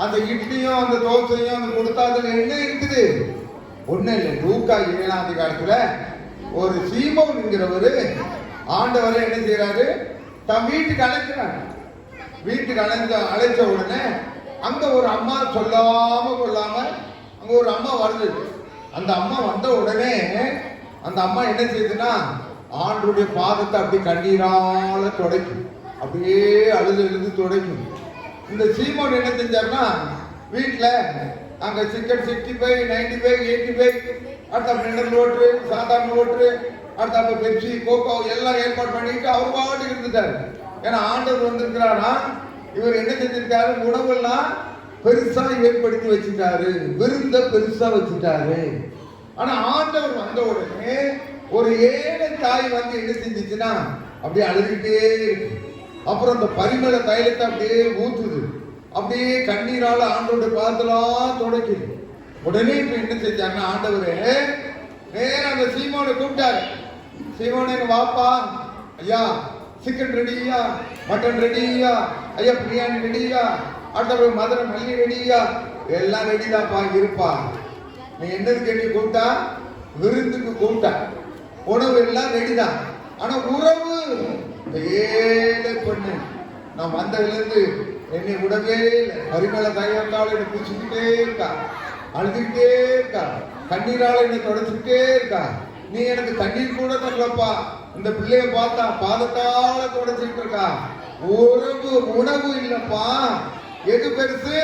அந்த இட்லியும் அந்த தோசையும் அந்த கொடுத்தா அதுல என்ன இருக்குது? ஒண்ணு இல்லை. லூக்கா 7 அதிகாரத்துல ஒரு சீமோன்ங்கிறவரு ஆண்டவரை என்ன செய்யறாரு? தம் வீட்டுக்கு அழைக்கிறாரு. வீட்டுக்கு அழைச்ச உடனே அங்க ஒரு அம்மா சொல்லாம கொள்ளாம அங்க ஒரு அம்மா வருது. அந்த அம்மா வந்த உடனே அந்த அம்மா என்ன செய்யுதுன்னா ஆண்டவருடைய பாதத்தை அப்படி கண்ணீரால துடைக்கும், அப்படியே அழுது எழுது துடைக்கும். இந்த சீமோன் என்ன செஞ்சாருன்னா வீட்டுல அங்க சிக்கன் 65, 95, 85, அடுத்த மினரல் ஓட்டு, சாதாரண ஓட்டு, அடுத்த பெப்சி, கோகோ எல்லாம் ஏற்பாடு பண்ணிட்டு அவர் பாட்டுக்கு இருந்துட்டாரு. ஏன்னா ஆண்டவர் வந்திருக்கிறாரா, இவர் என்ன செஞ்சிருக்காரு, உணவெல்லாம் பெருசா ஏற்படுத்தி வச்சுட்டாரு, விருந்த பெருசா வச்சுட்டாரு. ஆனா ஆண்டவர் வந்த உடனே ஒரு ஏழை தாய் வந்து என்ன செஞ்சிச்சுன்னா அப்படியே அழுதுகிட்டே இருக்கு. அப்புறம் அந்த பரிமள தைலத்தை அப்படியே ஊத்துது, அப்படியே கண்ணீரால ஆண்டவருடைய பாதத்தெல்லாம் துடைக்குது. உடனே இப்ப என்ன செஞ்சாங்கன்னா ஆண்டவரே நேர அந்த சீமோனை கூப்பிட்டாரு. சீமோனை வாப்பா, ஐயா சிக்கன் ரெடியா, மட்டன் ரெடியா, ஐயா பிரியாணி ரெடியா, அடுத்த மதுரை மல்லி ரெடியா, எல்லாம் ரெடிதாப்பா, இருப்பா. நீ என்னது கேட்டு கூப்பிட்டா, விருந்துக்கு கூப்பிட்டா, உணவு எல்லாம் ரெடிதான். ஆனா உறவு இந்த ஏழை பொண்ணு நான் வந்ததுல இருந்து என்னை விடவே இல்லை. பரிமள தையத்தால என்னை பிடிச்சுக்கிட்டே இருக்கா, அழுதுகிட்டே இருக்கா, கண்ணீரால என்னை தொடச்சுக்கிட்டே இருக்கா. நீ எனக்கு தண்ணீர் கூட தரலப்பா, இந்த பிள்ளைய பார்த்தா பாதத்தால தொடச்சிட்டு இருக்கா. உறவு உணவு இல்லப்பா. எது பெருசு?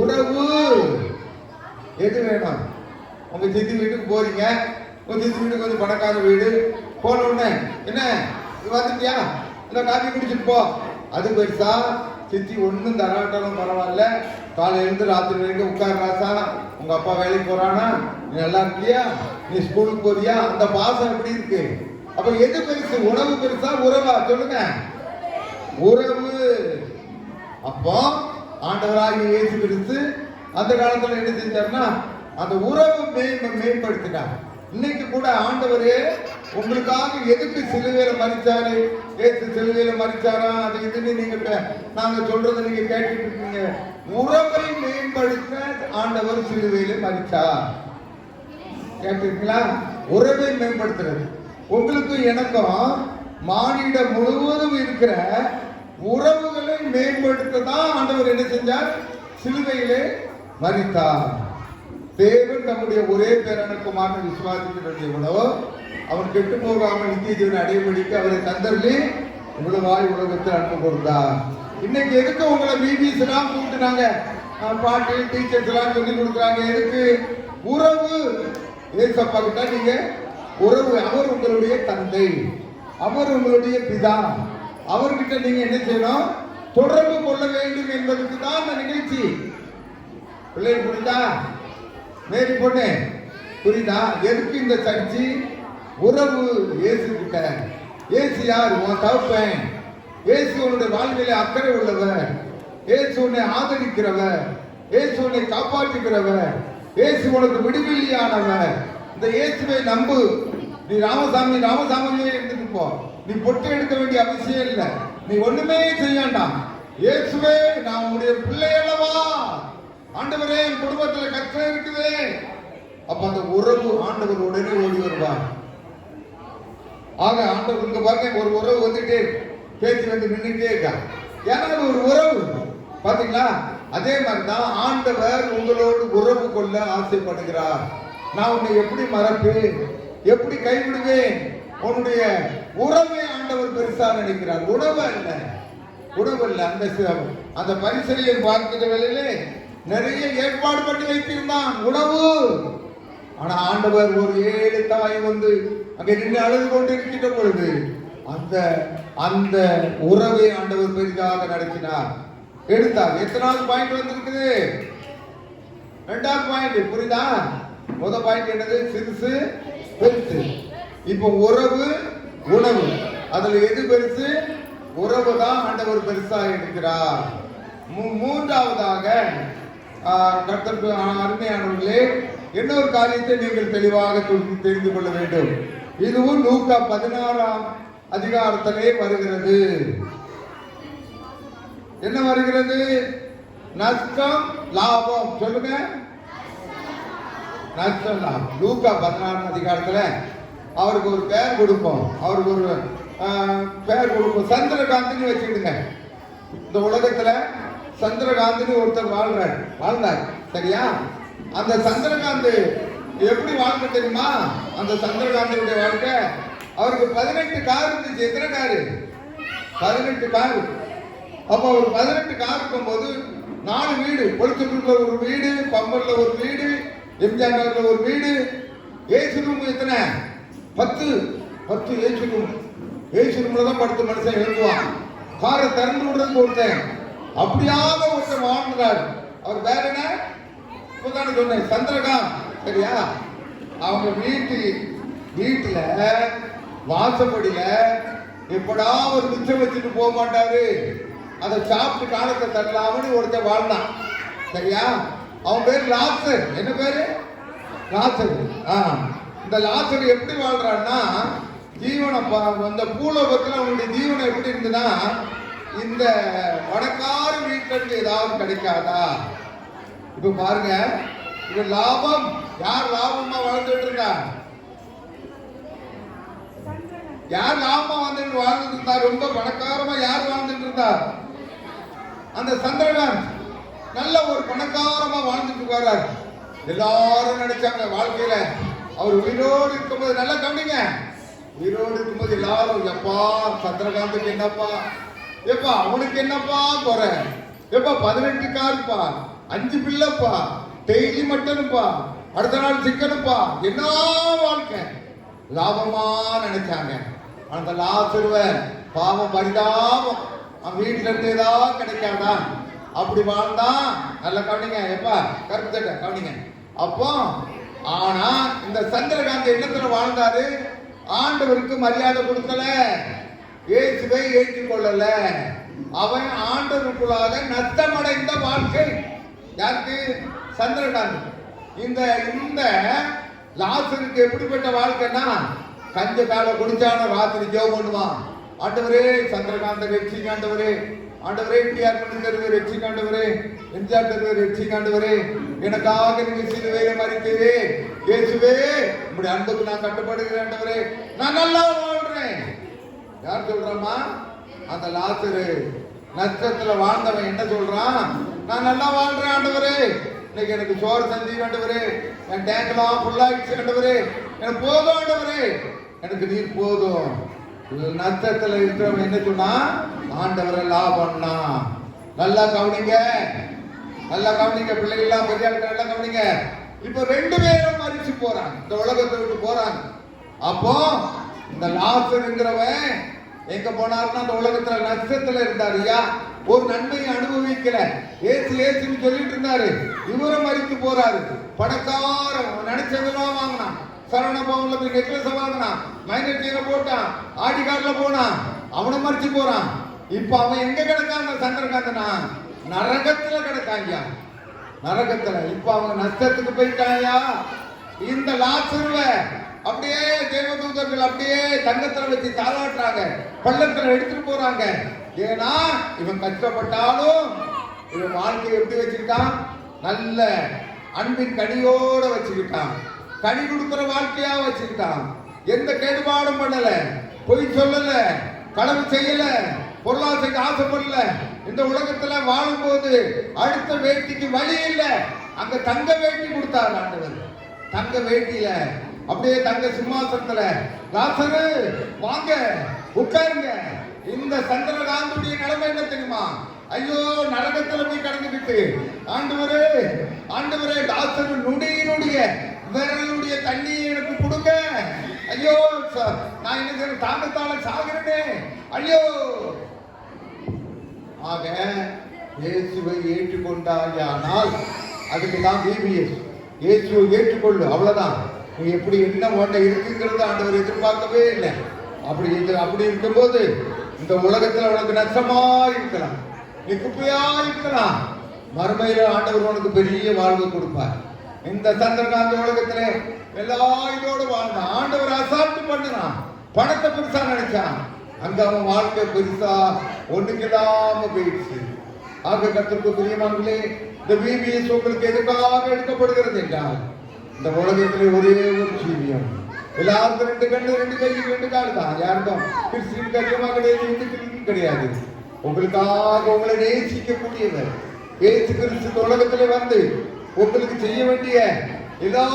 உறவு. எது வேணும்? உங்க சித்தி வீட்டுக்கு போறீங்க, உங்க சித்தி வீட்டுக்கு வந்து பணக்கார வீடு, போன உடனே என்ன வந்துட்டியா, இந்த காஃபி குடிச்சிட்டு போ. அது பெருசா? சித்தி ஒன்றும் தராட்டாலும் பரவாயில்ல, காலை எழுந்து ராத்திரி வரைக்கும் உட்கார் ராசா, உங்க அப்பா வேலைக்கு போறானா, நீ நல்லா இருக்கியா, நீ ஸ்கூலுக்கு போறியா, அந்த பாசம் எப்படி இருக்கு? அப்ப எது பெருசு? உணவு பெருசா உறவா? சொல்லுங்க. உறவு. அப்போ ஆண்டவராகிய இயேசு கிறிஸ்து அந்த காலத்துல என்ன செஞ்சாருன்னா அந்த உறவு மேம்படுத்தினார். இன்னைக்கு கூட ஆண்டவரே உங்களுக்காக எதுக்கு சிலுவையில மரிச்சாரு, ஏசு சிலுவையில மரிச்சாரா, அது இதுன்னு நீங்க நாங்க சொல்றதை நீங்க கேட்டுட்டு இருக்கீங்க. உறவை மேம்படுத்த ஆண்டவர் சிலுவையில மரிச்சார். கேட்டிருக்கீங்களா? உறவை மேம்படுத்துறது. உங்களுக்கும் எனக்கும் மானிட முழுவதும் இருக்கிற உறவுகளை மேம்படுத்த தான் ஆண்டவர் என்ன செஞ்சார், சிலுவையிலே மரித்தார். தேவன் நம்முடைய ஒரே பேரான குமாரனை விசுவாசிக்கிறவனோ அவன் கெட்டு போகாமல் நித்திய ஜீவனை அடையபடிக்கு அவரை தந்தருளி இவ்வளவாய் உலகத்தில் அன்பு கொடுத்தார். இன்னைக்கு எதுக்கு உங்களை பிபிசி எல்லாம் கூப்பிட்டுனாங்க, பாட்டு டீச்சர்ஸ் எல்லாம் சொல்லி கொடுக்குறாங்க? எதுக்கு? உறவு. ஏசப்பா கிட்ட நீங்க உறவு. அவர் உங்களுடைய தந்தை, அவர் உங்களுடைய பிதா. அவர்கிட்ட நீங்க என்ன செய்யணும்? தொடர்பு கொள்ள வேண்டும் என்பதற்கு தான் இந்த நிகழ்ச்சி. பிள்ளை புரியுதா? மேரி பொண்ணு புரியுதா? எதுக்கு இந்த சர்ச்சி? உறவு. இயேசு கிட்ட. இயேசு யார்? உன் தகப்பன். இயேசு உன்னுடைய வாழ்விலே அக்கறை உள்ளவர். இயேசு உன்னை ஆதரிக்கிறவர். இயேசு உன்னை காப்பாற்றுகிறவர். இயேசு உனக்கு விடுதலையானவர். இந்த இயேசுவை நம்பு. நீ ராமசாமி ராமசாமியே எடுத்துட்டு போ. நீ பொட்டு எடுக்க வேண்டிய அவசியம் இல்லை. நீ ஒண்ணுமே செய்ய வேண்டாம். இயேசுவே நான் உன்னுடைய பிள்ளை அல்லவா, ஆண்டவரே என் குடும்பத்துல கஷ்டம் இருக்குது. அப்ப அந்த உறவு ஆண்டவர் உடனே ஓடி வருவார். ஆக ஆண்டவர் இங்க பாருங்க, ஒரு உறவு வந்துட்டே பேச்சு வந்து நின்றுட்டே இருக்கா. ஏன்னா ஒரு உறவு பாத்தீங்களா? அதே மாதிரிதான் ஆண்டவர் உங்களோடு உறவு கொள்ள ஆசைப்படுகிறார். நான் உன்னை எப்படி மறப்பேன், எப்படி கைவிடுவேன்? உன்னுடைய உறவை ஆண்டவர் பெருசா நினைக்கிறார். உணவு அல்ல, உணவு அல்ல. அந்த பரிசையை பார்க்கிற வேளையிலே நிறைய ஏற்பாடு பண்ணி வைத்திருந்தான் உணவு. ஆனா ஆண்டவர் ஒரு ஏழு தாய் வந்து அங்க நின்று அழுது கொண்டு இருக்கின்ற பொழுது அந்த உறவை ஆண்டவர் பெரிதாக நடத்தினார், எடுத்தார். எத்தனாவது பாயிண்ட் வந்திருக்குது? 2வது பாயிண்ட். புரியுதா? முதல் பாயிண்ட் என்னது? சிறுசு பெருசு. இப்போ உறவு உணவு, அதுல எது பெருசு? உறவு தான் ஆண்டவர் பெருசா எடுக்கிறார். மூன்றாவதாக கர்த்தருக்கு அருமையானவர்களே, இன்னொரு காரியத்தை நீங்கள் தெளிவாக தெரிந்து கொள்ள வேண்டும். இதுவும் லூக்கா 16ஆம் அதிகாரத்திலே வருகிறது. என்ன வருகிறது? நஷ்டம் லாபம். சொல்லுங்க. நஷ்டம் லாபம். லூக்கா 16ஆம் அதிகாரத்துல அவருக்கு ஒரு பெயர் கொடுப்போம். அவருக்கு ஒரு பெயர் கொடுப்போம். சந்திரகாந்த்னு வச்சுக்கிடுங்க. இந்த உலகத்துல சந்திரகாந்த்னு ஒருத்தர் வாழ்ந்தார். சரியா? அந்த சந்திரகாந்த் எப்படி வாழ்க்கை தெரியுமா? அந்த சந்திரகாந்தனுடைய வாழ்க்கை, அவருக்கு 18 கார் இருந்துச்சு. எத்தனை காரு? 18 கார். அப்ப அவர் 18 கார் இருக்கும்போது 4 வீடு, கொளுத்தூர்ல ஒரு வீடு, பம்பர்ல ஒரு வீடு, எம்ஜிஆர் நகர்ல ஒரு வீடு. ஏசி ரூம் எத்தனை? 10 ஏசி ரூம். ஏசி ரூம்ல தான் படுத்து மனுஷன் எழுதுவான். காரை திறந்து விடுறதுக்கு ஒருத்தன். அப்படியாக ஒருத்தன் வாழ்ந்தார். அவர் வேற என்ன? இப்பதானே சொன்னேன், சந்திரகாந்த். சரியா? அவங்க வீட்டுல வாசப்படியில எப்படா ஒரு மிச்சம் வச்சுட்டு போக மாட்டாரு, அதை சாப்பிட்டு காலத்தை தரலாம்னு ஒருத்தர் வாழ்ந்தான். சரியா? அவன் பேர் லாசர். என்ன பேரு? லாசர். இந்த லாசர் எப்படி வாழ்றான்னா, ஜீவனம் அந்த பூலோகத்துல அவனுடைய ஜீவனம் எப்படி இருந்ததுன்னா, இந்த பணக்கார வீட்டுல இருந்து ஏதாவது கிடைக்காதா? இப்ப பாருங்க, இது லாபம். யார் லாபமா வாழ்ந்துட்டு இருக்கா? யார் லாபமா வந்துட்டு வாழ்ந்துட்டு இருந்தா? ரொம்ப பணக்காரமா யார் வாழ்ந்துட்டு இருந்தா? அந்த சந்திரகாந்த் நல்ல ஒரு பணக்காரமா வாழ்ந்துட்டு வர்றார். எல்லாரும் நினைச்சாங்க வாழ்க்கையில அவர் உயிரோடு இருக்கும்போது, நல்லா கவனிங்க, உயிரோடு இருக்கும்போது எல்லாரும், எப்பா சந்திரகாந்துக்கு என்னப்பா, எப்பா அவனுக்கு என்னப்பா குறை, எப்பா 18 காருப்பா, 5 பிள்ளைப்பா, டெய்லி மட்டனுப்பா, அடுத்த நாள் சிக்கனுப்பா, என்ன வாழ்க்கை, லாபமா நினைச்சாங்க. அந்த லாசருவன் பாவம் பரிதாபம், அவன் வீட்டுல இருந்து ஏதாவது கிடைக்காதா அப்படி வாழ்ந்தான். நல்லா கவனிங்க, எப்பா கருத்து கவனிங்க. அப்போ ஆனா இந்த சந்திரகாந்த் என்னத்துல வாழ்ந்தாரு? ஆண்டவருக்கு மரியாதை கொடுக்கல, இயேசுவை ஏற்றுக்கொள்ளல. அவன் ஆண்டவருக்குள்ளாக நஷ்டமடைந்த வாழ்க்கை. யாருக்கு? சந்திரகாந்த். இந்த லாசருக்கு எப்படிப்பட்ட வாழ்க்கைன்னா, கஞ்ச கால குடிச்சான ராத்திரி ஜெபம் பண்ணுவான். ஆண்டவரே சந்திரகாந்த ரட்சிங்க ஆண்டவரே, ஆண்டவரே டிஆர் பண்ணி தருவே ரட்சிங்க ஆண்டவரே, எம்ஜிஆர் தருவே ரட்சிங்க ஆண்டவரே, எனக்காக நீங்க சிலுவையில மரித்தீரே இயேசுவே, உங்களுடைய அன்புக்கு நான் கட்டுப்படுகிறேன் ஆண்டவரே, நான் நல்லா வாழ்றேன். யார் சொல்றாமா? அந்த லாசரு நஷ்டத்துல வாழ்ந்தவன் என்ன சொல்றான்? நான் நல்லா வாழ்றேன் ஆண்டவரே, இன்னைக்கு எனக்கு சோறு செஞ்சு ஆண்டவரே, என் டேங்க்லாம் ஃபுல்லாகிடுச்சு ஆண்டவரே, எனக்கு போதும் ஆண்டவரே, எனக்கு நீர் போதும். நஷ்டத்துல இருக்கிறவன் என்ன சொன்னா? ஆண்டவரை லாபம்னா. நல்லா கவனிங்க, நல்லா கவனிங்க பிள்ளைகள்லாம், பெரிய நல்லா கவனிங்க. இப்ப 2 பேரும் மறிச்சு போறாங்க, இந்த உலகத்தை விட்டு போறாங்க. அப்போ இந்த லாசருங்கிறவன் எங்க போனாருன்னா அந்த உலகத்துல நஷ்டத்துல இருந்தாரு. ஐயா ஒரு நன்மையை அனுபவிக்கல, ஏசுன்னு சொல்லிட்டு இருந்தாரு. இவரும் மறித்து போறாரு. பணக்காரன் நினைச்சதெல்லாம் வாங்கினான், சரவண பவன்ல போய் நெக்லஸ் வாங்கினான், மைனர் சீனை போட்டான், ஆடி கார்ல போனான், அவனை மறிச்சு போறான். இப்ப அவன் எங்க கிடக்கான்? சந்திரகாந்தனா நரகத்துல கிடக்காங்க, நரகத்துல. இப்ப அவங்க நஷ்டத்துக்கு போயிட்டாயா. இந்த லாசருவ அப்படியே தேவதூதர்கள் அப்படியே தங்கத்துல வச்சு தாளாட்டுறாங்க, பள்ளத்துல எடுத்துட்டு போறாங்க. ஏன்னா இவன் கஷ்டப்பட்டாலும் இவன் வாழ்க்கையை எப்படி வச்சுக்கிட்டான்? நல்ல அன்பின் கனியோட வச்சுக்கிட்டான், கனி கொடுக்கிற வாழ்க்கையா வச்சுக்கிட்டான். எந்த கேடுபாடும் பண்ணல, பொய் சொல்லல, களவு செய்யல, பொருளாசைக்கு ஆசைப்படல. இந்த உலகத்துல வாழும்போது அடுத்த வேட்டிக்கு வழி இல்லை. அங்க தங்க வேட்டி கொடுத்தார் ஆண்டவர். தங்க வேட்டியில அப்படியே தங்க சிம்மாசனத்துல, லாசரு வாங்க உட்காருங்க. இந்த சந்திரகாந்துடைய நிலைமை என்ன தெரியுமா? ஐயோ நரகத்துல போய் கடந்துக்கிட்டு, ஆண்டவரே ஆண்டவரே லாசரு நுடியினுடைய விரலுடைய தண்ணி எனக்கு கொடுங்க. ஐயோ நான் என்ன தாங்கத்தால சாகிறேனே, ஐயோ. ஆக இயேசுவை ஏற்றுக்கொண்டாயானால் அதுக்கு தான் BBS. இயேசுவை ஏற்றுக்கொள்ளு, அவ்வளவுதான். நீ எப்படி என்ன ஓட்ட இருக்குங்கிறது ஆண்டவர் எதிர்பார்க்கவே இல்லை. அப்படி இருக்கும்போது இந்த உலகத்துல உனக்கு நஷ்டமா இருக்கலாம், நீ குப்பையா இருக்கலாம், மறுமையில ஆண்டவர் உனக்கு பெரிய வாழ்வு கொடுப்பார். இந்த சந்திரகாந்த உலகத்துல எல்லா இதோடு வாழ்ந்தான். ஆண்டவர் அசால்ட்டு பண்ணினான், பணத்தை பெருசா நினைச்சான். அங்க அவன் வாழ்க்கை பெருசா ஒண்ணுக்கிடாம போயிடுச்சு. ஆக கர்த்தருக்கு பிரியமானவர்களே, இந்த BBS உங்களுக்கு எதுக்காக எடுக்கப்படுகிறது என்றால், இந்த உலகத்திலே ஒரே ஒரு ஜீவியம். எல்லாருக்கும் 2 கண்ணு 2 கை 2 கால் தான். யாருக்கும் கிறிஸ்டின் அதிகமாக கிடையாது, இந்து கிடையாது. உங்களுக்காக உங்களை நேசிக்கக்கூடியவர். இயேசு கிறிஸ்து உலகத்திலே வந்து உங்களுக்கு செய்ய வேண்டிய எல்லா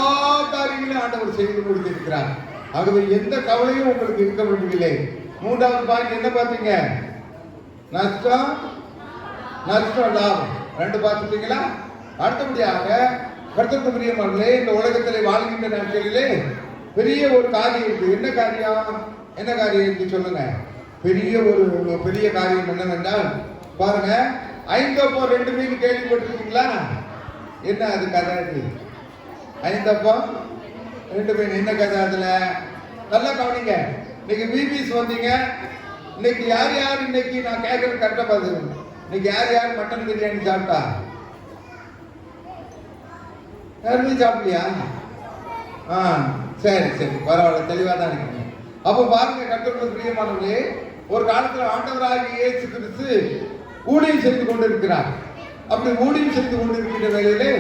காரியங்களையும் ஆண்டவர் செய்து கொடுத்திருக்கிறார். ஆகவே எந்த கவலையும் உங்களுக்கு இருக்க வேண்டியதில்லை. மூன்றாவது பாயிண்ட் என்ன பார்த்தீங்க? நஷ்டம் நஷ்டம் லாபம் ரெண்டு பார்த்துட்டீங்களா? அடுத்தபடியாக கர்த்தருக்கு பிரியமானவர்களே, இந்த உலகத்திலே வாழ்கின்ற நாட்களிலே பெரிய ஒரு காரியம் இருக்கு. என்ன காரியம்? என்ன காரியம் என்று சொல்லுங்க. பெரிய காரியம் என்னவென்றால் பாருங்க, 5 அப்பம் 2 மீன் கேள்விப்பட்டிருக்கீங்களா? என்ன அது கதை? 5 அப்பம் 2 மீன் என்ன கதை? அதுல நல்லா கவனிங்க. இன்னைக்கு பிபிஸ் வந்தீங்க. இன்னைக்கு யார் இன்னைக்கு நான் கேட்கறது கரெக்டா பாத்து, இன்னைக்கு யார் மட்டன் பிரியாணி சாப்பிட்டா? யாருமே சாப்பிடலையா? சரி பரவாயில்ல, தெளிவா தான் இருக்கீங்க. அப்ப பாருங்க கர்த்தருக்கு பிரியமானவர்களே, ஒரு காலத்துல ஆண்டவராகிய இயேசு கிறிஸ்து ஊழியம் செய்து கொண்டிருக்கிறார். அப்படி ஊழியம் செய்து கொண்டிருக்கின்ற வேளையிலே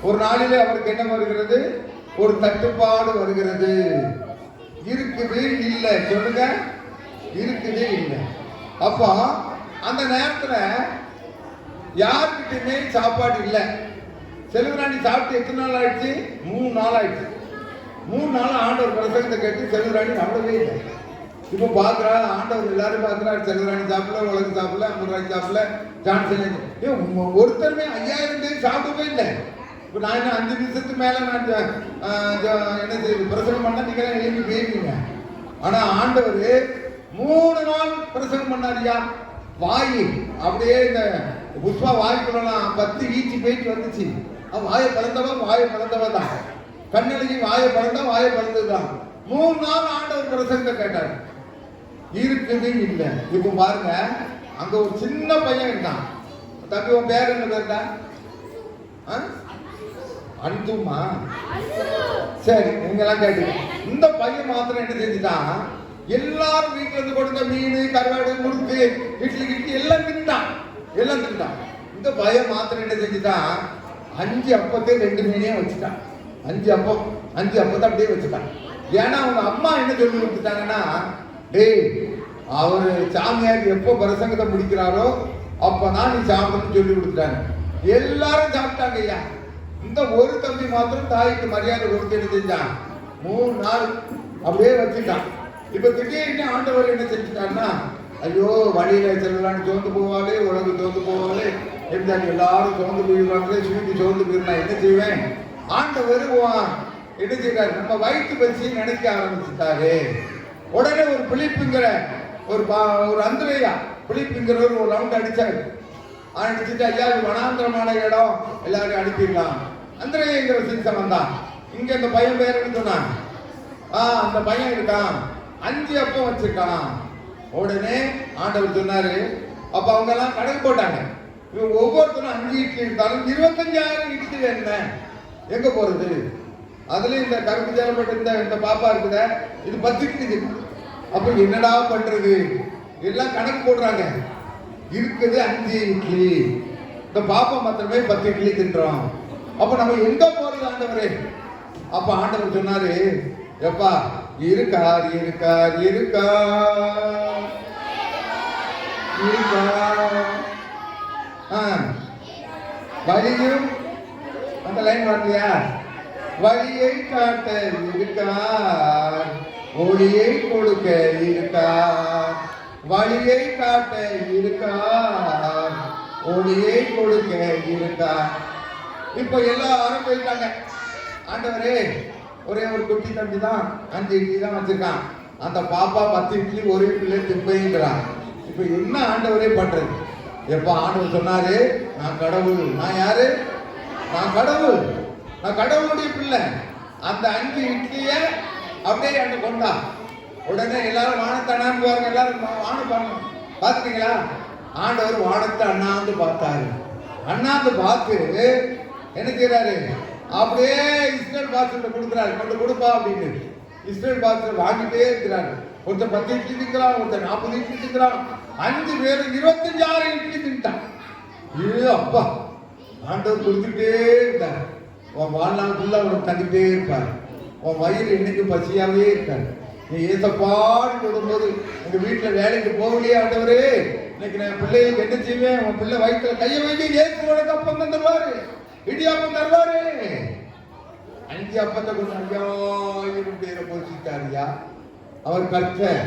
ஒரு நாளிலே அவருக்கு என்ன வருகிறது? ஒரு தட்டுப்பாடு வருகிறது. இருக்குது இல்லை சொல்லுங்க, இருக்குது இல்லை. அப்போ அந்த நேரத்துல யாருக்கிட்டுமே சாப்பாடு இல்லை. செல்வராணி சாப்பிட்டு எத்தனை நாள் ஆயிடுச்சு? 3 நாள் ஆயிடுச்சு. 3 நாள் ஆண்டவர் பிரசங்கத்தை கேட்டு செல்வராணி சாப்பிடவே இல்லை. இப்போ பாக்குறா ஆண்டவர் எல்லாரும் பாக்குறாரு, செல்வராணி சாப்பிடல, உலகம் சாப்பிடல, அமுராணி சாப்பிடல, ஜான்சன் ஒருத்தருமே 5000 பேர் சாப்பிடவே இல்லை. இப்போ நான் என்ன 5 நிமிஷத்துக்கு மேல நான் என்ன செய்யுது பிரசங்கம் பண்ணா நீங்க எழுப்பி போயிருக்கீங்க. ஆனா ஆண்டவர் 3 நாள் பிரசங்கம் பண்ணாரியா. வாய் அப்படியே இந்த புஷ்பா வாய்க்குள்ளலாம் 10 ஈச்சி போயிட்டு வந்துச்சு. வாயை பழந்தவா தான். கண்ணழகி வாயை பழந்ததுதான். 3 நாள் ஆண்டவர் பிரசங்கத்தை கேட்டார். இருக்குது இல்லை. இப்போ பாருங்க, அங்க ஒரு சின்ன பையன் இருந்தான். தம்பி உன் பேர் என்ன பேருடா? அன்துமா? சரி, நீங்கெல்லாம் கேட்டு இந்த பையன் மாத்திரம் என்ன செஞ்சுட்டான்? எல்லாரும் வீட்டுல இருந்து கொடுத்த மீன், கருவாடு, முறுக்கு, இட்லி எல்லாம் தின்ட்டான். இந்த பையன் மாத்திரம் என்ன செஞ்சுட்டான்? 5 அப்பத்தை 2 மீனையும் வச்சுட்டான். 5 அப்பத்தை அப்படியே வச்சுட்டான். ஏன்னா அவங்க அம்மா என்ன சொல்லி கொடுத்துட்டாங்கன்னா, டேய் அவரு சாமியார் எப்போ பிரசங்கத்தை முடிக்கிறாரோ அப்பதான் நீ சாப்பிடணும்னு சொல்லி கொடுத்துட்டாங்க. எல்லாரும் சாப்பிட்டாங்க ஐயா. இந்த ஒரு தம்பி மாத்திரம் தாய்க்கு மரியாதை கொடுத்து என்ன செஞ்சான்? 3 நாள் அப்படியே வச்சுட்டான். இப்ப திடீர்னு ஆண்டவர் என்ன செஞ்சுட்டான்னா, ஐயோ வழியில செல்லலான்னு சோர்ந்து போவாளே, உலகம் சோர்ந்து போவாளே, இருந்தாலும் எல்லாரும் சோர்ந்து போயிடுவாங்களே, ஸ்வீட்டு சோர்ந்து போயிடலாம், என்ன செய்வேன்? ஆண்டவர் என்ன செய்யறாரு? நம்ம வயிற்று பசி நினைக்க ஆரம்பிச்சுட்டாரு. உடனே ஒரு பிலிப்புங்கிற ஒரு அந்திரையா பிலிப்புங்கிறவர் ஒரு ரவுண்ட் அடிச்சாரு. அடிச்சுட்டு ஐயா வனாந்திரமான இடம், எல்லாரும் அனுப்பிடலாம். அந்திரையங்கிற சீசன் வந்தான். இங்க இந்த பையன் பேருன்னு சொன்னான். அந்த பையன் இருக்கான், 5 அப்பம் வச்சிருக்கான். உடனே ஆண்டவர் சொன்னாரு. அப்ப அவங்க எல்லாம் கணக்கு போட்டாங்க. இவங்க ஒவ்வொருத்தரும் 5 இட்லி இருந்தாலும் 25,000 இட்லி என்ன எங்க போறது? அதுல இந்த கருப்பு ஜலப்பட்ட இந்த பாப்பா இருக்குத, இது 10 இட்லி. அப்ப என்னடா பண்றது? எல்லாம் கணக்கு போடுறாங்க. இருக்குது 5 இட்லி, இந்த பாப்பா மாத்திரமே 10 இட்லி தின்றோம். அப்ப நம்ம எங்க போறது ஆண்டவரே? அப்ப ஆண்டவர் சொன்னாரு, எப்பா இருக்கார் வழியும் அந்த லைன் வரலையா? வழியை காட்ட இருக்கார், ஒளியை கொடுக்க இருக்கார். வழியை காட்ட இருக்கார், ஒளியை கொடுக்க இருக்கார். இப்ப எல்லாரும் போயிட்டாங்க. ஆண்டவரே ஒரே ஒரு குட்டி தம்பி தான் 5 இட்லி தான் வச்சிருக்கான். அந்த பாப்பா 10 இட்லி ஒரே பிள்ளை திப்பைங்கிறான். இப்ப என்ன ஆண்டவரே பண்றது? எப்ப ஆண்டவர் சொன்னாரு, நான் கடவுள். நான் யாரு? நான் கடவுள். நான் கடவுளுடைய பிள்ளை. அந்த 5 இட்லிய அப்படியே அந்த கொண்டா. உடனே எல்லாரும் வானத்தை அண்ணாந்து பாருங்க. எல்லாரும் வானம் பாருங்க. பாத்துட்டீங்களா? ஆண்டவர் வானத்தை அண்ணாந்து பார்த்தாரு. அண்ணாந்து பார்த்து என்ன செய்யறாரு? அப்படியே இஸ்ரேல் பாத்திரத்தை கொடுக்குறாரு. கொண்டு கொடுப்பா அப்படின்னு இஸ்ரேல் பாத்திரம் வாங்கிட்டே இருக்கிறாரு. ஒருத்தர் 10 இட்லி திங்கிறான், ஒருத்தர் 40 இட்லி திங்கிறான். 5 பேரும் 25,000 இட்லி தின்ட்டான். அப்பா ஆண்டவர் கொடுத்துட்டே இருந்தார். உன் வாழ்நாள் ஃபுல்லா உனக்கு தந்துட்டே இருப்பார். உன் வயிறு என்னைக்கு பசியாவே இருக்காரு. நீ ஏசப்பாடு கொடுக்கும்போது எங்க வீட்டுல வேலைக்கு போகலையே ஆண்டவரே, இன்னைக்கு நான் பிள்ளைகளுக்கு என்ன செய்வேன்? உன் பிள்ளை வயிற்றுல கையை வைக்க இயேசு உனக்கு அப்பம் தருவாரு, இடியாப்பம் தருவாரு. 5 அப்பத்தை கொண்டு 5000 பேரை போஷித்தாரியா. அவர் கர்த்தர்,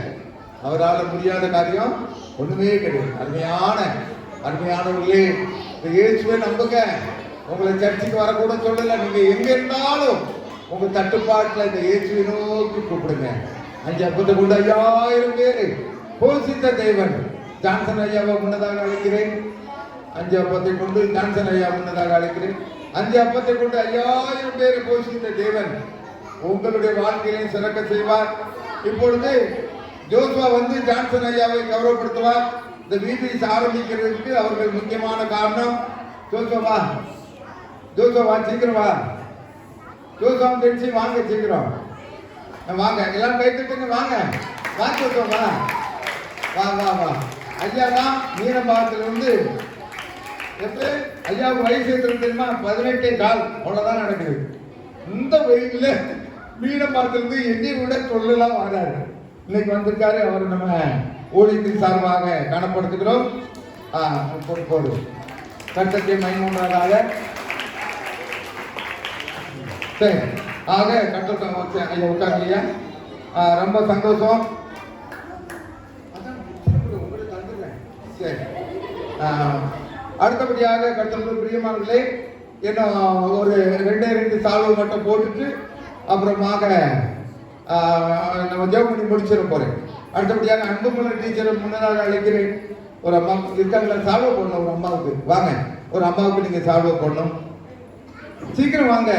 அவரால் முடியாத காரியம் ஒண்ணுமே கிடையாது. அருமையானவர்களே, இந்த இயேசுவை நம்புங்க. உங்களை சர்ச்சுக்கு வரக்கூட சொல்லல, நீங்க எங்க இருந்தாலும் உங்க தட்டுப்பாட்டுல இந்த இயேசுவை நோக்கி கூப்பிடுங்க. 5 அப்பத்தை கொண்டு 5000 பேரு போஷித்த தேவன். ஜான்சன் ஐயாவை முன்னதாக அழைக்கிறேன். 5 அப்பத்தை கொண்டு ஜான்சன் ஐயா முன்னதாக அழைக்கிறேன். 5 அப்பத்தை கொண்டு 5000 பேரை போஷித்த தேவன் உங்களுடைய வாழ்க்கையிலையும் சிறக்க செய்வார். இப்பொழுது ஜோசுவா வந்து ஜான்சன் ஐயாவை கௌரவப்படுத்துவார். இந்த VBS ஆரம்பிக்கிறதுக்கு அவர்கள் முக்கியமான காரணம். ஜோசுவா சீக்கிரம் வா. ஜோசுவா தெரிஞ்சு வாங்க, சீக்கிரம் வாங்க, எல்லாரும் கை தட்டுங்க. வாங்க ஜோசுவா, வா. ஐயா தான் மீனம்பாக்கத்துல இருந்து ஐயாவுக்கு வயசு எத்தனை தெரியுமா? 18.4. அவ்வளவுதான் நடக்குது. இந்த வெயில மீனம்பாக்கத்திலிருந்து என்னை விட சொல்லலாம் வராரு. இன்னைக்கு வந்திருக்காரு. அவர் நம்ம ஊழியத்தின் சார்பாக காணப்படுத்துகிறோம். போடு கட்டத்தை மைமூன்றதாக சரி ஆக கட்டட்டம் ஐயா உட்கார்லையா. ரொம்ப சந்தோஷம். சரி, அடுத்தபடியாக கட்டத்தில் பிரியமானங்களே, இன்னும் ஒரு 2 சால்வை மட்டும் போட்டுட்டு அப்புறமாக நம்ம ஜெபம் பண்ணி முடிச்சிட போறேன். அடுத்தபடியாக அன்புமலர் டீச்சரை முன்னதாக அழைக்கிறேன். ஒரு அம்மா இருக்காங்களா, சால்வை போடணும். ஒரு அம்மாவுக்கு வாங்க, ஒரு அம்மாவுக்கு நீங்க சால்வை போடணும். சீக்கிரம் வாங்க.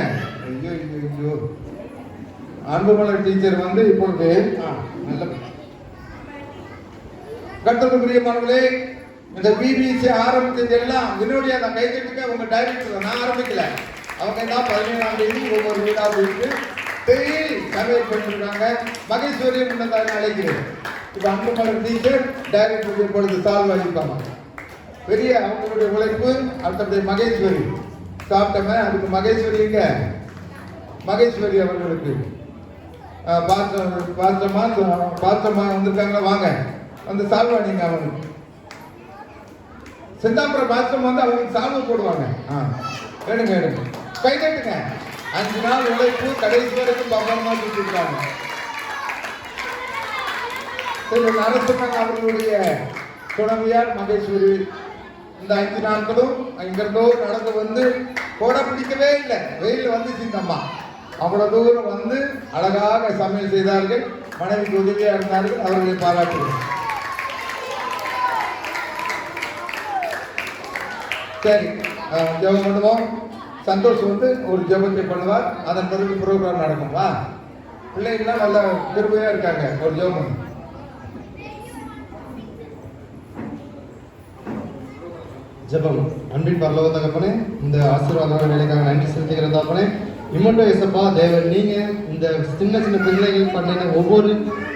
ஐயோ அன்புமலர் டீச்சர் வந்து இப்பொழுது நல்ல கர்த்தருக்கு பிரியமானவர்களே, இந்த VBS ஆரம்பிச்சது எல்லாம் வினோடியா தான். கை தட்டுக்க உங்க டைரக்டர், நான் ஆரம்பிக்கல. அவங்க தான் 17ஆம் தேதி ஒவ்வொரு வீடா போயிட்டு டெய்லி சர்வே பண்ணிருக்காங்க. மகேஸ்வரி முன்னதாக அழைக்கிறேன். இப்ப அன்புமலர் டீச்சர் டைரக்டர் இப்பொழுது சால்வ் அளிப்பாங்க. பெரிய அவங்களுடைய உழைப்பு. அடுத்தபடி மகேஸ்வரி சாப்பிட்டமே, அதுக்கு மகேஸ்வரி அவர்களுக்கு பாத்திரமா வந்திருக்காங்களா, வாங்க வந்து சால்வா. நீங்க அவங்களுக்கு சிந்தாபுரம் பாத்திரம் வந்து அவங்களுக்கு சால்வை போடுவாங்க. எடுங்க கை தட்டுங்க. 5 நாள் உழைப்பு கடைசி வரைக்கும் பகவானமா கொடுத்துருக்காங்க. நரசிம்மன் அவர்களுடைய துணைவியார் மகேஸ்வரி இந்த 5 நாட்களும் இங்கிருந்தோ நடந்து வந்து கோட பிடிக்கவே இல்லை. வெயில் வந்து சின்னம்மா அவ்வளவு தூரம் வந்து அழகாக சமையல் செய்தார்கள். மனைவிக்கு உதவியா இருந்தார்கள். அவர்களை பாராட்டுகிறேன். சரி, ஜெபம் பண்ணுவோம். சந்தோஷ் வந்து ஒரு ஜெபத்தை பண்ணுவார். அதன் பிறகு ப்ரோக்ராம் நடக்கும். பிள்ளைகள்லாம் நல்ல கிருபையா இருக்காங்க. ஒரு ஜெபம். ஜெபம். அன்பின் பரலோக தகப்பனே, இந்த ஆசீர்வாதமான வேலைக்காக நன்றி செலுத்துகிற தகப்பனே. இம்மட்டும் இயேசப்பா தேவன், நீங்க இந்த சின்ன பிள்ளைகள் பண்ணின ஒவ்வொரு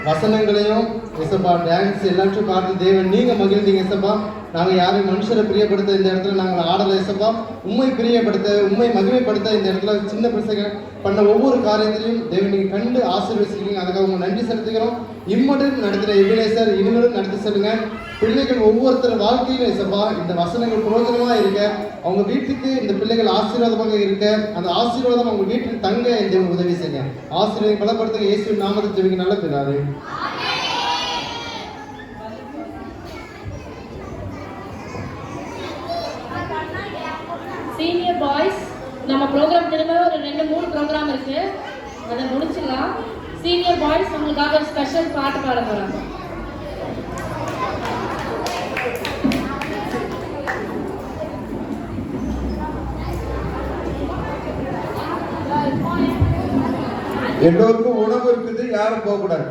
வசனங்களையும் இயேசப்பா டான்ஸ் எல்லாத்தையும் பார்த்து தேவன் நீங்க மகிழ்ந்தீங்க இயேசப்பா. நாங்கள் யாரையும் மனுஷரை பிரியப்படுத்த இந்த இடத்துல நாங்கள் ஆடலை இயேசப்பா. உண்மை பிரியப்படுத்த, உண்மை மகிமைப்படுத்த இந்த இடத்துல சின்ன பிள்ளைகள் பண்ண ஒவ்வொரு காரியத்திலையும் தேவன் நீங்க கண்டு ஆசீர்வதிச்சிருக்கீங்க. அதுக்காக உங்க நன்றி செலுத்துகிறோம். இம்மட்டும் நடத்துகிற எபினேசர் இனிமேலும் நடத்தி செல்லுங்க. பிள்ளைகள் ஒவ்வொருத்தர் வாழ்க்கையிலும் இயேசப்பா இந்த வசனங்கள் பிரயோஜனமா இருக்க, அவங்க வீட்டுக்கு இந்த பிள்ளைகள் ஆசீர்வாதமாக இருக்க, அந்த ஆசீர்வாதம் அவங்க வீட்டில் தங்க இந்த உதவி செய்யுங்க. ஆசீர்வாதம் பலப்படுத்துங்க. இயேசுவின் நாமத்தில் ஜெபிக்க நல்ல பிதாவே. சீனியர் பாய்ஸ், நம்ம ப்ரோக்ராம் திரும்ப ஒரு 2-3 ப்ரோக்ராம் இருக்கு, அதை முடிச்சிடலாம். சீனியர் பாய்ஸ் உங்களுக்காக ஒரு ஸ்பெஷல் பாட்டு பாட போறாங்க. எல்லோருக்கும் உணவு இருக்குது, யாரும் போகக்கூடாது.